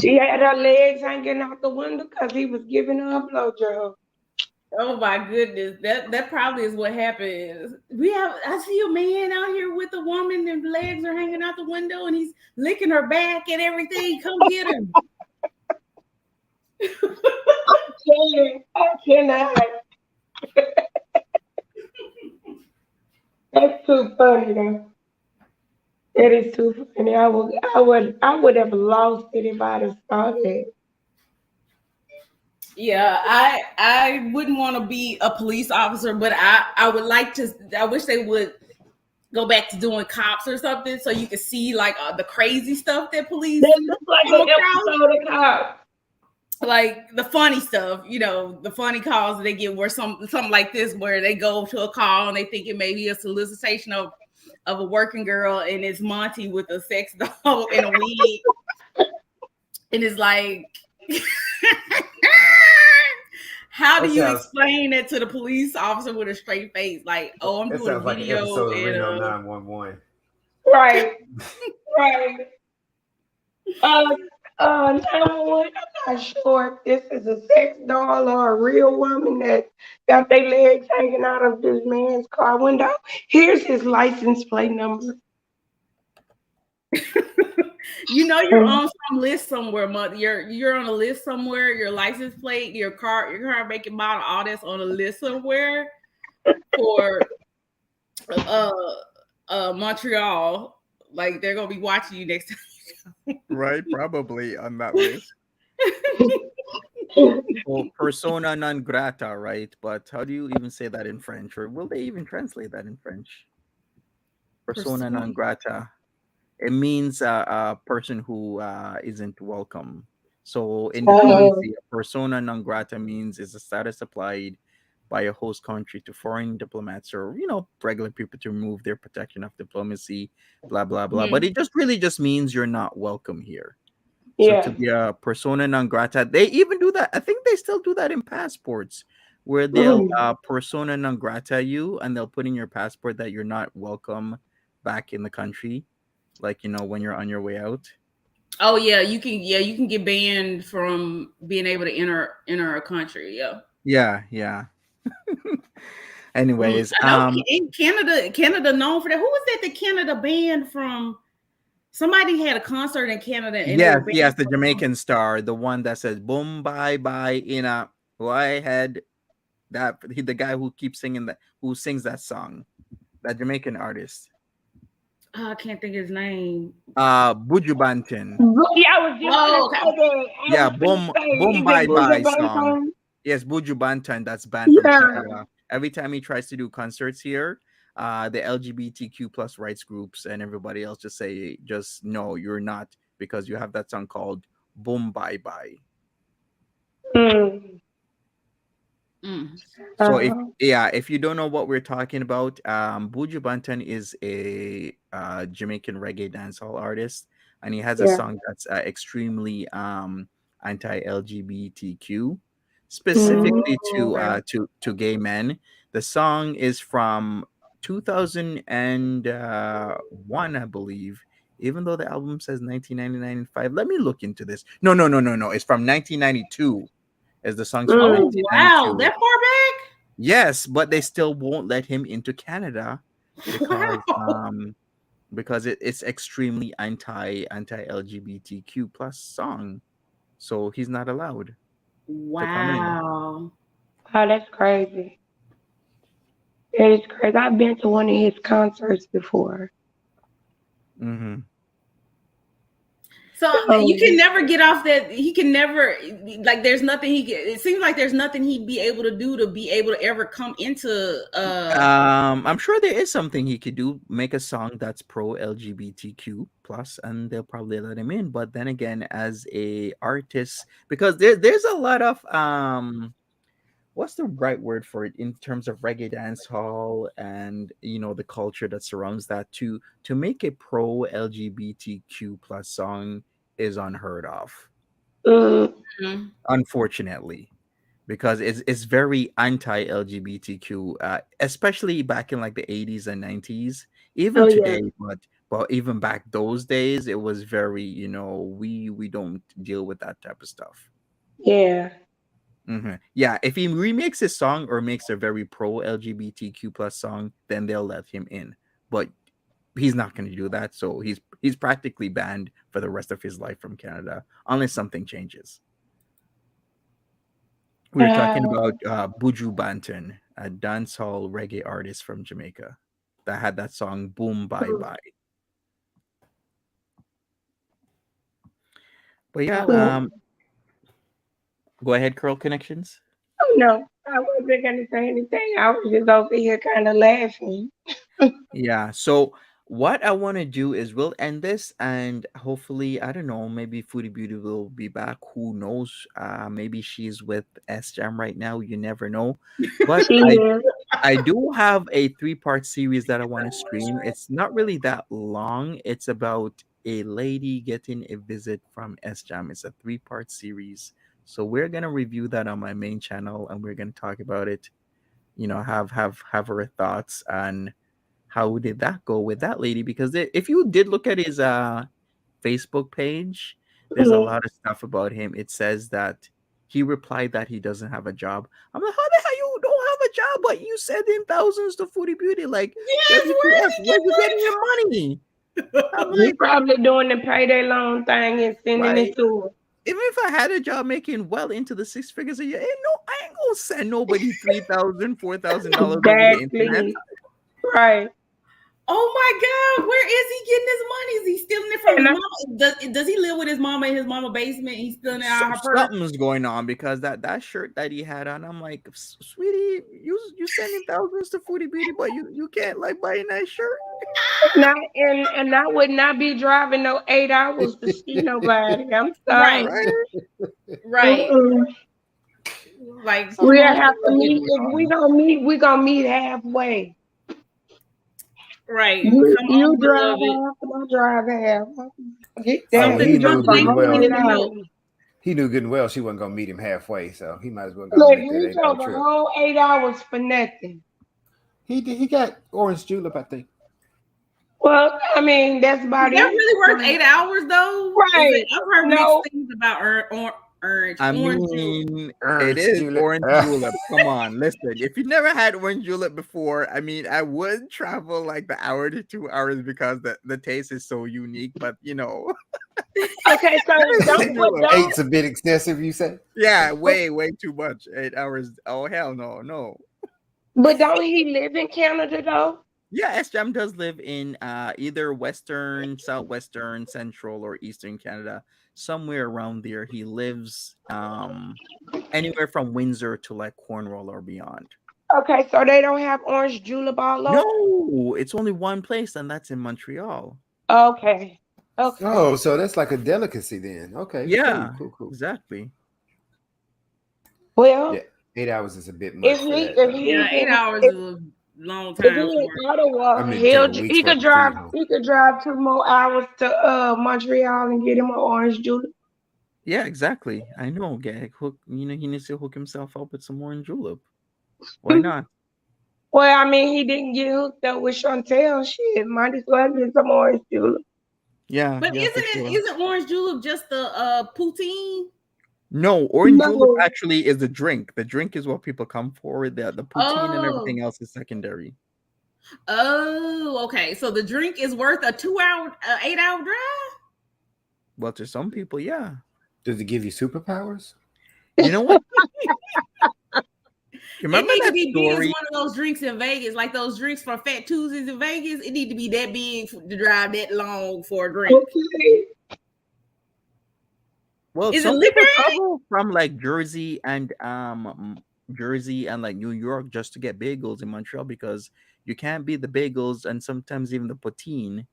She had her legs hanging out the window because he was giving her a blowjob. Oh my goodness, that probably is what happened. I see a man out here with a woman and legs are hanging out the window and he's licking her back and everything. Come get him. I cannot. That's too funny though. That is too funny. I would have lost it if I'd have saw that. Yeah, I wouldn't want to be a police officer, but I would like to. I wish they would go back to doing cops or something, so you could see like the crazy stuff that police. That looks like an episode of Cops. Like the funny stuff, the funny calls that they get where something like this, where they go to a call and they think it may be a solicitation of a working girl, and it's Monty with a sex doll and a wig, and it's like. How do you explain it to the police officer with a straight face? Like, oh, I'm doing a video. That sounds like an episode of Reno 911. Right. Right. 911, I'm not sure if this is a sex doll or a real woman that got their legs hanging out of this man's car window. Here's his license plate number. You're on some list somewhere, you're on a list somewhere, your license plate, your car make and model, all that's on a list somewhere for Montreal. Like they're gonna be watching you next time. Right, probably on that list. Well, persona non grata, right? But how do you even say that in French? Or will they even translate that in French? Persona non grata. It means a person who isn't welcome. So in diplomacy, persona non grata means is a status applied by a host country to foreign diplomats or regular people to remove their protection of diplomacy, blah blah blah. But it just means you're not welcome here. So to be a persona non grata, they even do that. I think they still do that in passports, where they'll persona non grata you, and they'll put in your passport that you're not welcome back in the country, like when you're on your way out. Oh yeah, you can get banned from being able to enter a country. Yeah. Anyways, in Canada known for that. Who was that Canada banned from? Somebody had a concert in Canada. And yes, the Jamaican star, the one that says "boom bye bye" who I had the guy who keeps singing who sings that song, that Jamaican artist. Oh, I can't think of his name. Buju Banton. Yeah, I was just yeah, boom bye bye song. Yes, Buju Banton. That's banned from Canada. Every time he tries to do concerts here, the LGBTQ plus rights groups and everybody else just say, no, you're not, because you have that song called "Boom Bye Bye." So if you don't know what we're talking about, Buju Banton is a Jamaican reggae dancehall artist, and he has a song that's extremely anti-LGBTQ, specifically to gay men. The song is from 2001, I believe, even though the album says 1999. Let me look into this. No. It's from 1992. As the song's from 1992. Wow, that far back? Yes, but they still won't let him into Canada because because it's extremely LGBTQ plus song, so he's not allowed to come in. Wow. Oh, that's crazy. That is crazy. I've been to one of his concerts before. Mm-hmm. So you So, can never get off that. He can never, like, there's nothing he can, it seems like there's nothing he'd be able to do to be able to ever come into I'm sure there is something he could do. Make a song that's pro LGBTQ plus, and they'll probably let him in. But then again, as a artist, because there's a lot of what's the right word for it in terms of reggae dance hall and the culture that surrounds that, to make a pro LGBTQ plus song is unheard of, mm, unfortunately, because it's very anti LGBTQ, especially back in like the 80s and 90s, even oh yeah, today. But even back those days, it was very, we don't deal with that type of stuff. yeah. Yeah, if he remakes his song or makes a very pro LGBTQ plus song, then they'll let him in. But he's not going to do that, so he's practically banned for the rest of his life from Canada unless something changes. We were talking about Buju Banton, a dancehall reggae artist from Jamaica that had that song "Boom Bye Bye." But yeah, Well, go ahead, Curl Connections. oh no, I wasn't gonna say anything. I was just over here kind of laughing. Yeah. So what I want to do is we'll end this, and hopefully, I don't know, maybe Foodie Beauty will be back. Who knows? Maybe she's with SJAM right now. You never know. But She is. I do have a 3-part series that I want to stream. It's not really that long. It's about a lady getting a visit from SJAM. It's a 3-part series. So we're gonna review that on my main channel, and we're gonna talk about it. Have her thoughts on how did that go with that lady, because if you did look at his Facebook page, there's a Mhm. lot of stuff about him. It says that he replied that he doesn't have a job. I'm like, how the hell you don't have a job, but you send in thousands to Foodie Beauty? Like, yes, where is WTF, he where you getting getting your money? I'm money? He like, probably doing the payday loan thing and sending like, it to her. even if I had a job making well into the 6 figures a year, I ain't gonna send nobody $3,000, $4,000 over the internet. Exactly. Right. Oh my God, where is he getting his money? Is he stealing it from And his I, mama? Does he live with his mama in his mama basement? He's stealing it out of her purse? Something's going on, because that shirt that he had on, I'm like, sweetie, you sending thousands to Foodie Beauty, but you can't like buy a nice shirt. and I would not be driving no 8 hours to see nobody. I'm Right, sorry. Right? right. Mm-mm. Like, come We'll on, have to with meet. it. If we gonna meet, we gonna meet halfway. Right. You Come you on, drive beloved. half, and I drive half. Get Oh, that. Something he We knew just something good ain't and gonna going work well. it on with the out. milk. He knew good and well she wasn't gonna meet him halfway, so he might as well go Look, make that he 8 hour drove a trip. whole 8 hours for nothing. He got orange julep, I think. Well, I mean, that's Is about that it. really worth 8 hours though? Is it? Right. I've heard mixed No. things about I orange juice. mean, it Orange is julep. orange julep. Come on, listen. If you never had orange julep before, I mean, I would travel like the hour to 2 hours because the taste is so unique. But Okay, so orange don't but julep. don't Eight's a bit excessive, you say? Yeah, way too much. 8 hours. Oh hell no. but don't he live in Canada though? Yeah, SJAM does live in either Western, Southwestern, Central, or Eastern Canada, somewhere around there. He lives anywhere from Windsor to like Cornwall or beyond. Okay, so they don't have orange julep all over. No, it's only one place, and that's in Montreal. Okay. Okay. Oh, so that's like a delicacy then. Okay, Yeah, cool. exactly. Well, Yeah, 8 hours is a bit if much for he that if though. Yeah, he's 8 hours is a long if he time in for it. Ottawa, I mean, take a week's he worth could of food drive home. 2 more hours to Montreal and get him an orange julep. Yeah, exactly. I know. Get hook. He needs to hook himself up with some orange julep. Why not? Well, I mean, he didn't get hooked up with Chantel. Shit, might as well get some orange julep. Yeah, But yeah, for sure. isn't orange julep just the poutine? No, orange julep No. actually is the drink. The drink is what people come for. The poutine and Oh, everything else is secondary. Oh, okay. So the drink is worth a 8-hour drive. Well, to some people, yeah. Does it give you superpowers? You know what? You It remember need to that be big as story? one of those drinks in Vegas, like those drinks for Fat Tuesdays in Vegas. It need to be that big to drive that long for a drink. Okay. Well, Is it some liquor people in it? travel from like Jersey and like New York just to get bagels in Montreal because you can't beat the bagels and sometimes even the poutine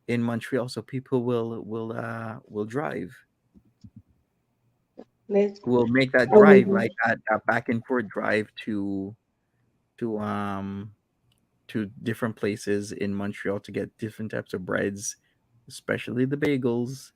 in Montreal. So people will drive. Let's, Will make that I drive mean, like that back and forth drive to um to different places in Montreal to get different types of breads, especially the bagels.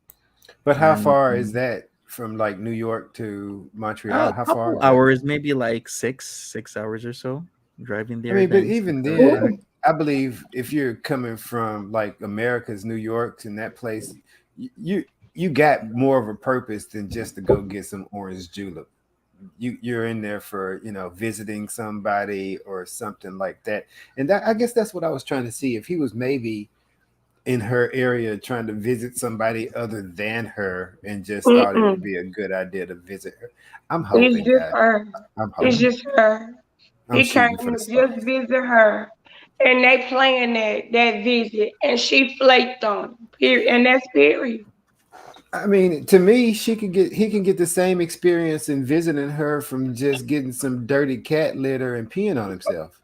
But how And far is that from like New York to Montreal? a How far couple is that? hours, maybe like six hours or so, driving I there, mean, but then even 6 hours back. then, I believe if you're coming from like America's New York and that place, you you got more of a purpose than just to go get some orange julep. You're in there for visiting somebody or something like that. And that, I guess that's what I was trying to see if he was maybe in her area trying to visit somebody other than her and just thought it would mm-mm. be a good idea to visit her. I'm It's hoping, just guys. her. I'm It's hoping. just her. I'm He came shooting for the to just stars. visit her. And they planned that visit. And she flaked on him. Period. And that's period. I mean, to me, he can get the same experience in visiting her from just getting some dirty cat litter and peeing on himself.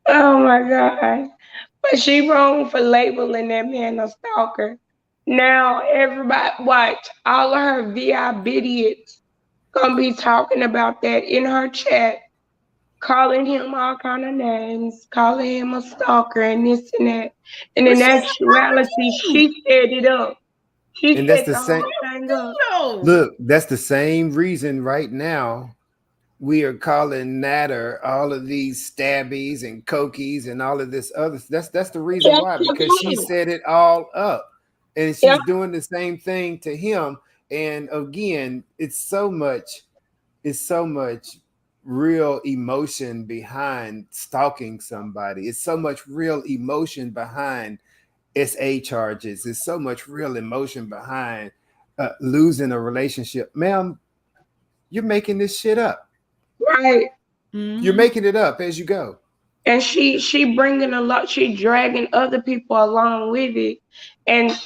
Oh my God. But she wrong for labeling that man a stalker. Now everybody watch all of her VI idiots gonna be talking about that in her chat, calling him all kind of names, calling him a stalker and this and that. And But in she's a stalker actuality, too. she set it up. She And that's set the the same. whole thing up. No. Look, that's the same reason right now we are calling Natter all of these stabbies and cokies and all of this other. That's the reason Yeah, why, because she set it all up, and yeah, she's doing the same thing to him. And again, it's so much real emotion behind stalking somebody. It's so much real emotion behind SA charges. There's so much real emotion behind losing a relationship. Ma'am, you're making this shit up. right. You're Mm-hmm. making it up as you go And she bringing a lot. She dragging other people along with it, and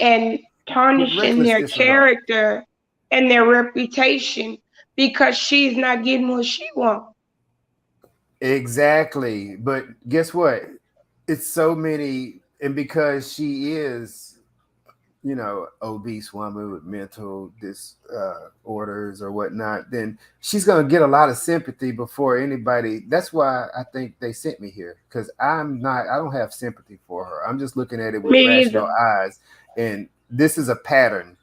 with tarnishing reckless their disregard. character and their reputation because she's not getting what she wants. Exactly. But guess what? It's so many, and because she is, obese woman with mental disorders or whatnot, then she's gonna get a lot of sympathy before anybody. That's why I think they sent me here because I don't have sympathy for her. I'm just looking at it with Me rational either. eyes, and this is a pattern.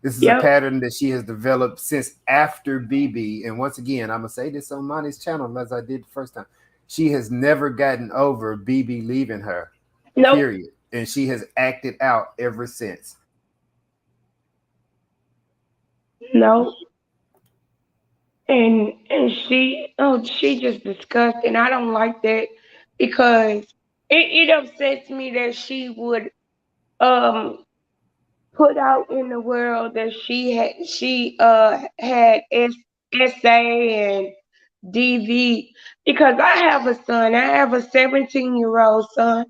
This is a Yep. pattern that she has developed since after BB. And once again, I'm gonna say this on Monty's channel as I did the first time. She has never gotten over BB leaving her, Nope. period. And she has acted out ever since. Nope. And she just disgusting. I don't like that because it upsets me that she would um put out in the world that she had SA and DV because I have a son. I have a 17-year-old son,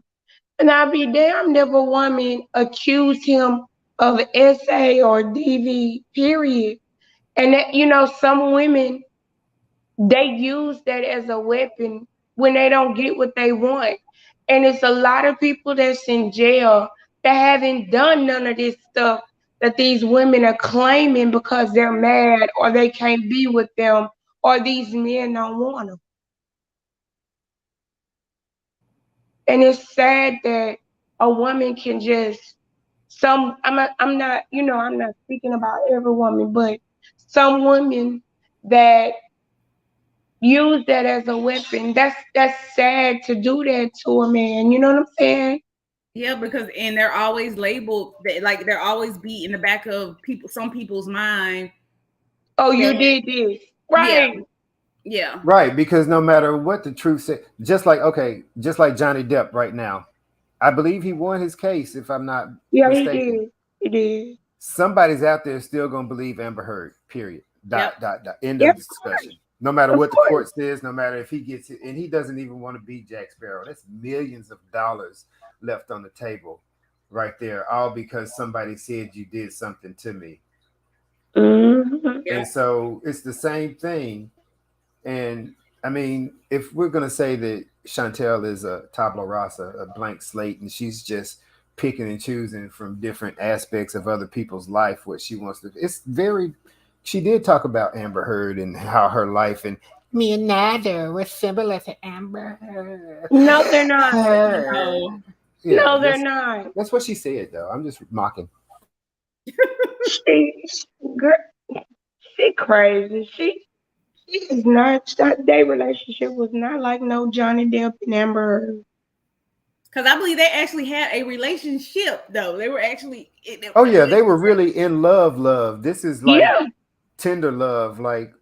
and I'll be damned if a woman accused him of SA or DV. Period. And that, some women they use that as a weapon when they don't get what they want. And it's a lot of people that's in jail that haven't done none of this stuff that these women are claiming because they're mad or they can't be with them or these men don't want them. And it's sad that a woman can just I'm not speaking about every woman, but some women that use that as a weapon. That's sad to do that to a man. You know what I'm saying? Yeah, because and they're always labeled like they're always be in the back of some people's mind. Oh, you that, did this. Right. yeah. Right, because no matter what the truth said, just like Johnny Depp right now, I believe he won his case, if I'm not Yeah, he mistaken. did. He did. Somebody's out there still gonna believe Amber Heard. Period. Yep. Dot. End Yep. of discussion. No matter Of what the course. court says, no matter if he gets it, and he doesn't even want to be Jack Sparrow. That's millions of dollars left on the table, right there, all because somebody said you did something to me. Mm-hmm. And so it's the same thing. And I mean, if we're gonna say that Chantel is a tabula rasa, a blank slate, and she's just picking and choosing from different aspects of other people's life what she wants to, it's very. She did talk about Amber Heard and how her life and me and Nather were similar to Amber Heard. No, they're not. No. Yeah, No, they're not. That's what she said, though. I'm just mocking. Girl, she crazy. She is not. Their relationship was not like no Johnny Depp and Amber Heard. Because I believe they actually had a relationship, though. They were actually. Oh yeah, they were really in love. Love. This is like Yeah. tender love. Like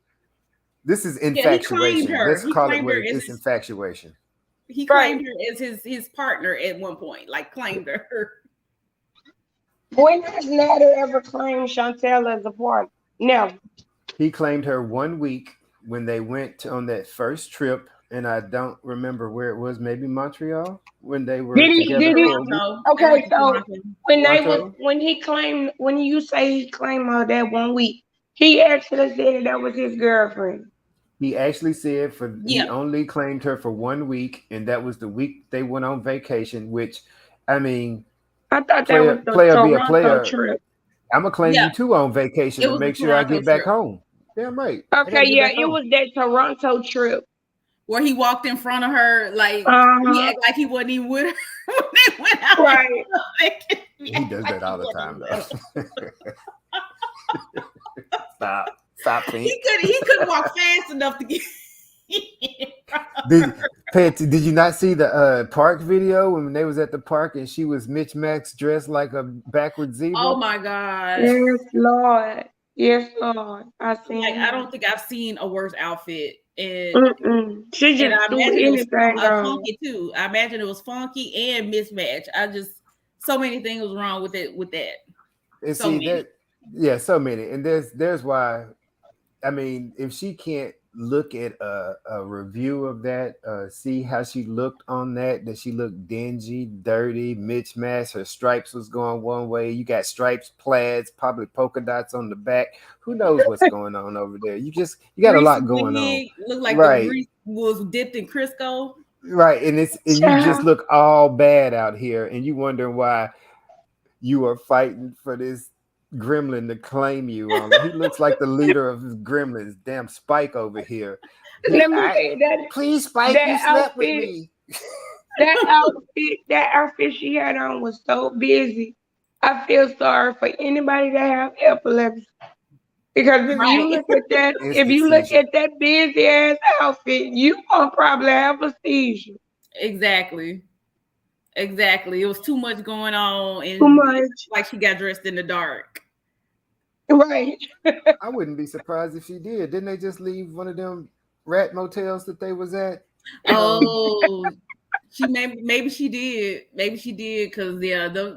this is Yeah, he infatuation. claimed her. Let's He call it claimed what her it as is. his- Infatuation. He claimed her as his partner at one point. Like claimed her. When has Nader ever claimed Chantel as a partner? No. He claimed her 1 week when they went on that first trip, and I don't remember where it was. Maybe Montreal when they were together for a week. Okay, so Toronto? when you say he claimed her that 1 week, he actually said that was his girlfriend. He actually said he Yeah. only claimed her for 1 week, and that was the week they went on vacation. Which, I mean, I thought player- that was the player be a Toronto player. trip. I'm gonna claim Yeah. you too on vacation It to was make the sure I Toronto get back trip. home. Damn right. I Okay, gotta get yeah, back it home. was that Toronto trip. Where he walked in front of her, like he Uh-huh. acted like he wasn't even with her when they went out. Right. He does that all the time, though. Stop, Pink. He couldn't walk fast enough to get. Did you not see the park video when they was at the park and she was Mitch Max dressed like a backward zebra? Oh my god! Yes, Lord. Yes, Lord. I seen. Like I don't think I've seen a worse outfit. And she just I do imagine it was anything wrong. funky too. I imagine it was funky and mismatched. So many things was wrong with it. With that, And so see many. so many. And there's why. I mean, if she can't look at a review of that, see how she looked on that she looked dingy, dirty, mismatched. Her stripes was going one way. You got stripes, plaids, probably polka dots on the back. Who knows what's going on over there? You got a lot going on. Looked like Right. the grease was dipped in Crisco. Right, and you just look all bad out here, and you wondering why you are fighting for this gremlin to claim you. He looks like the leader of his gremlins. Damn Spike over here. Let me say that. Please, Spike, that you slept with outfit- me. That outfit she had on was so busy. I feel sorry for anybody that have epilepsy. Because if you look at that, that busy ass outfit, you gonna probably have a seizure. Exactly. It was too much going on, and Too much. like she got dressed in the dark. Right. I wouldn't be surprised if she did. Didn't they just leave one of them rat motels that they was at? Oh, maybe she did. Maybe she did because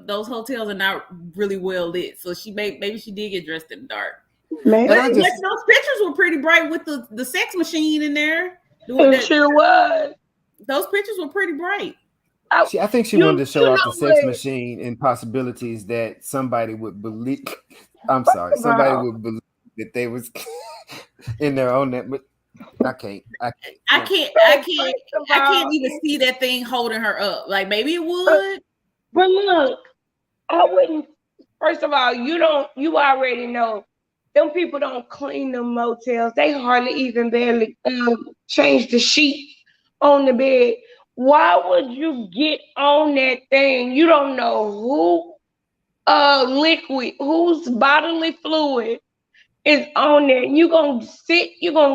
those hotels are not really well lit. So maybe she did get dressed in the dark. Man, But those pictures were pretty bright with the sex machine in there. It sure was. Those pictures were pretty bright. I think she wanted to show off the sex machine and possibilities that somebody would believe. I'm sorry, somebody would believe that they was in their own net. But I can't even see that thing holding her up. Like maybe it would. But look, I wouldn't. First of all, you already know. Them people don't clean them motels. They hardly even barely change the sheets on the bed. Why would you get on that thing? You don't know whose bodily fluid is on there. You gonna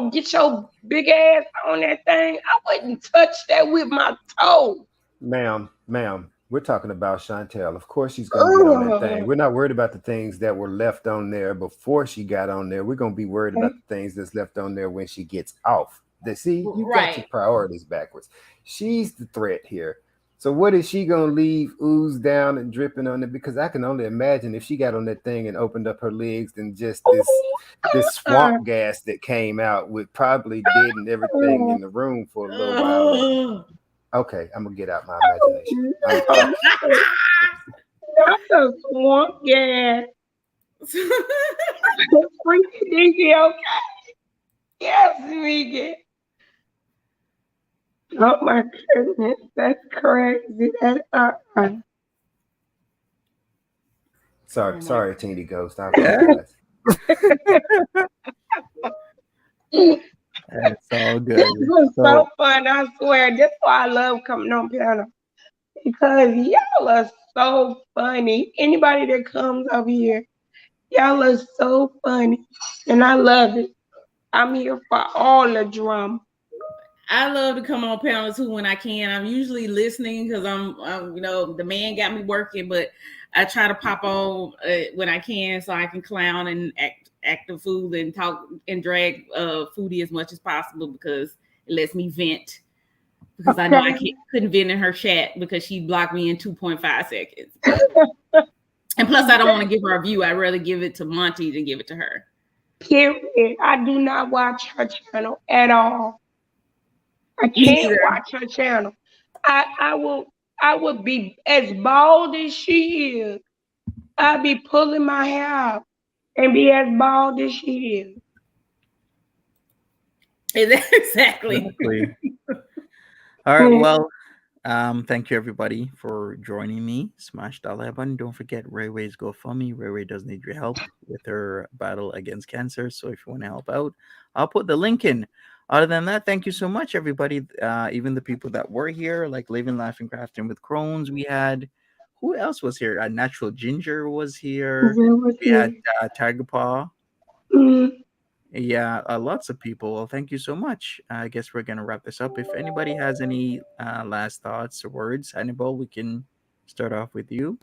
get your big ass on that thing. I wouldn't touch that with my toe. Ma'am, We're talking about Chantel. Of course, she's going to get on that thing. We're not worried about the things that were left on there before she got on there. We're going to be worried about the things that's left on there when she gets off. See, you got your Right. priorities backwards. She's the threat here. So what is she going to leave ooze down and dripping on it? Because I can only imagine if she got on that thing and opened up her legs, then just this swamp gas that came out would probably deaden everything in the room for a little while. Ugh. Okay, I'm gonna get out my imagination. Not the swamp gas. Freaky dinky, okay? Yes, Megan. Oh my goodness, that's crazy. Sorry, Teeny Ghost. I apologize. It's all good. This was so fun, I swear. That's why I love coming on panel. Because y'all are so funny. Anybody that comes over here, y'all are so funny. And I love it. I'm here for all the drama. I love to come on panel too when I can. I'm usually listening because I'm, the man got me working, but I try to pop on when I can so I can clown and act the fool and talk and drag Foodie as much as possible because it lets me vent. Because I know I couldn't vent in her chat because she blocked me in 2.5 seconds. And plus, I don't want to give her a view. I'd rather give it to Monty than give it to her. Period. I do not watch her channel at all. I can't watch her channel. I would be as bald as she is. I'd be pulling my hair out and be as bald as she is. Exactly. All right. Well, thank you everybody for joining me. Smash that like button. Don't forget Ray Ray's GoFundMe. Ray Ray does need your help with her battle against cancer. So if you want to help out, I'll put the link in. Other than that, thank you so much, everybody. Even the people that were here, like Living, Laughing, Crafting with Crohn's. We had who else was here? Natural Ginger was here. We had Tiger Paw. Yeah, lots of people. Well, thank you so much. I guess we're gonna wrap this up. If anybody has any last thoughts or words, Hannibal, we can start off with you.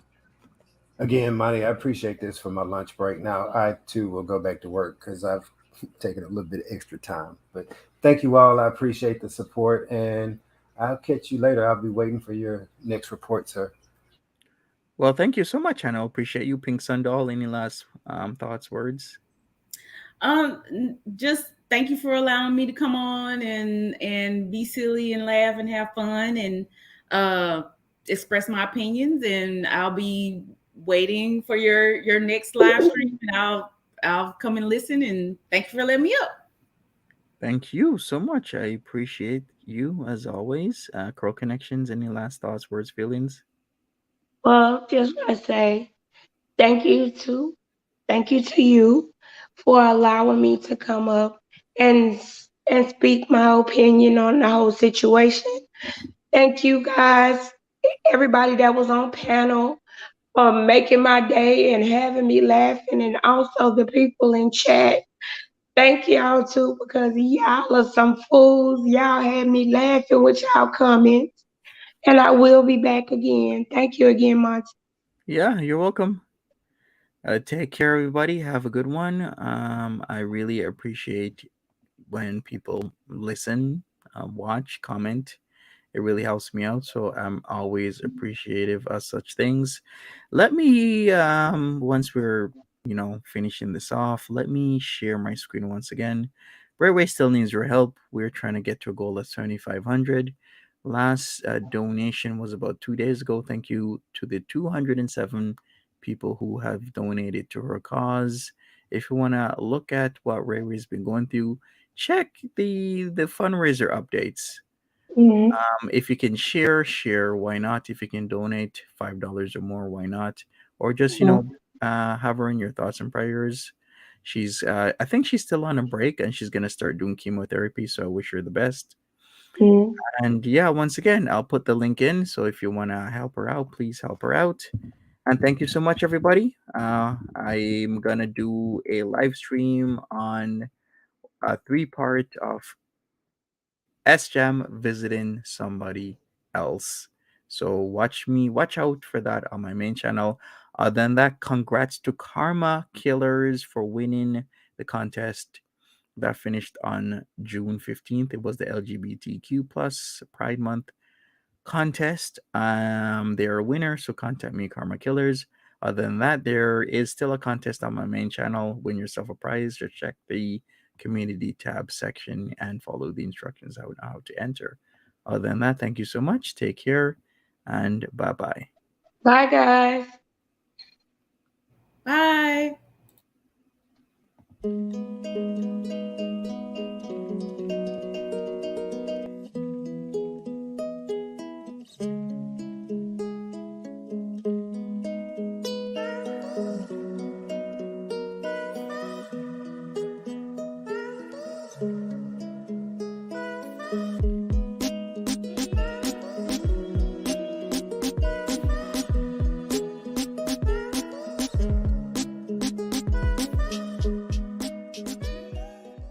Again, Monty, I appreciate this for my lunch break. Now, I too will go back to work because I've taken a little bit of extra time. But thank you all. I appreciate the support, and I'll catch you later. I'll be waiting for your next report, sir. Well, thank you so much, Hannah. Appreciate you, Pink Sundoll. Any last thoughts, words? Just thank you for allowing me to come on and be silly and laugh and have fun and express my opinions. And I'll be waiting for your next live stream, and I'll come and listen. And thank you for letting me up. Thank you so much. I appreciate you as always. Crow Connections. Any last thoughts, words, feelings? Well, just want to say thank you to you for allowing me to come up and speak my opinion on the whole situation. Thank you guys, everybody that was on panel, for making my day and having me laughing, and also the people in chat. Thank y'all too, because y'all are some fools. Y'all had me laughing with y'all comments. And I will be back again. Thank you again, Monty. Yeah, you're welcome. Take care, everybody. Have a good one. I really appreciate when people listen, watch, comment. It really helps me out. So I'm always appreciative of such things. Let me, once we're, finishing this off, let me share my screen once again. Railway still needs your help. We're trying to get to a goal of 7,500. Last donation was about 2 days ago. Thank you to the 207 people who have donated to her cause. If you want to look at what Railway's been going through, check the fundraiser updates. If you can share. Why not? If you can donate $5 or more, why not? Or just have her in your thoughts and prayers. She's I think she's still on a break and she's gonna start doing chemotherapy. So I wish her the best. And yeah, once again, I'll put the link in. So if you want to help her out, please help her out. And thank you so much, everybody. I'm gonna do a live stream on a 3-part of SJAM visiting somebody else. So watch out for that on my main channel. Other than that, congrats to Karma Killers for winning the contest that finished on June 15th. It was the LGBTQ plus Pride Month contest. They're a winner, so contact me, Karma Killers. Other than that, there is still a contest on my main channel. Win yourself a prize. Just check the community tab section and follow the instructions on how to enter. Other than that, thank you so much. Take care and bye-bye. Bye, guys. Bye.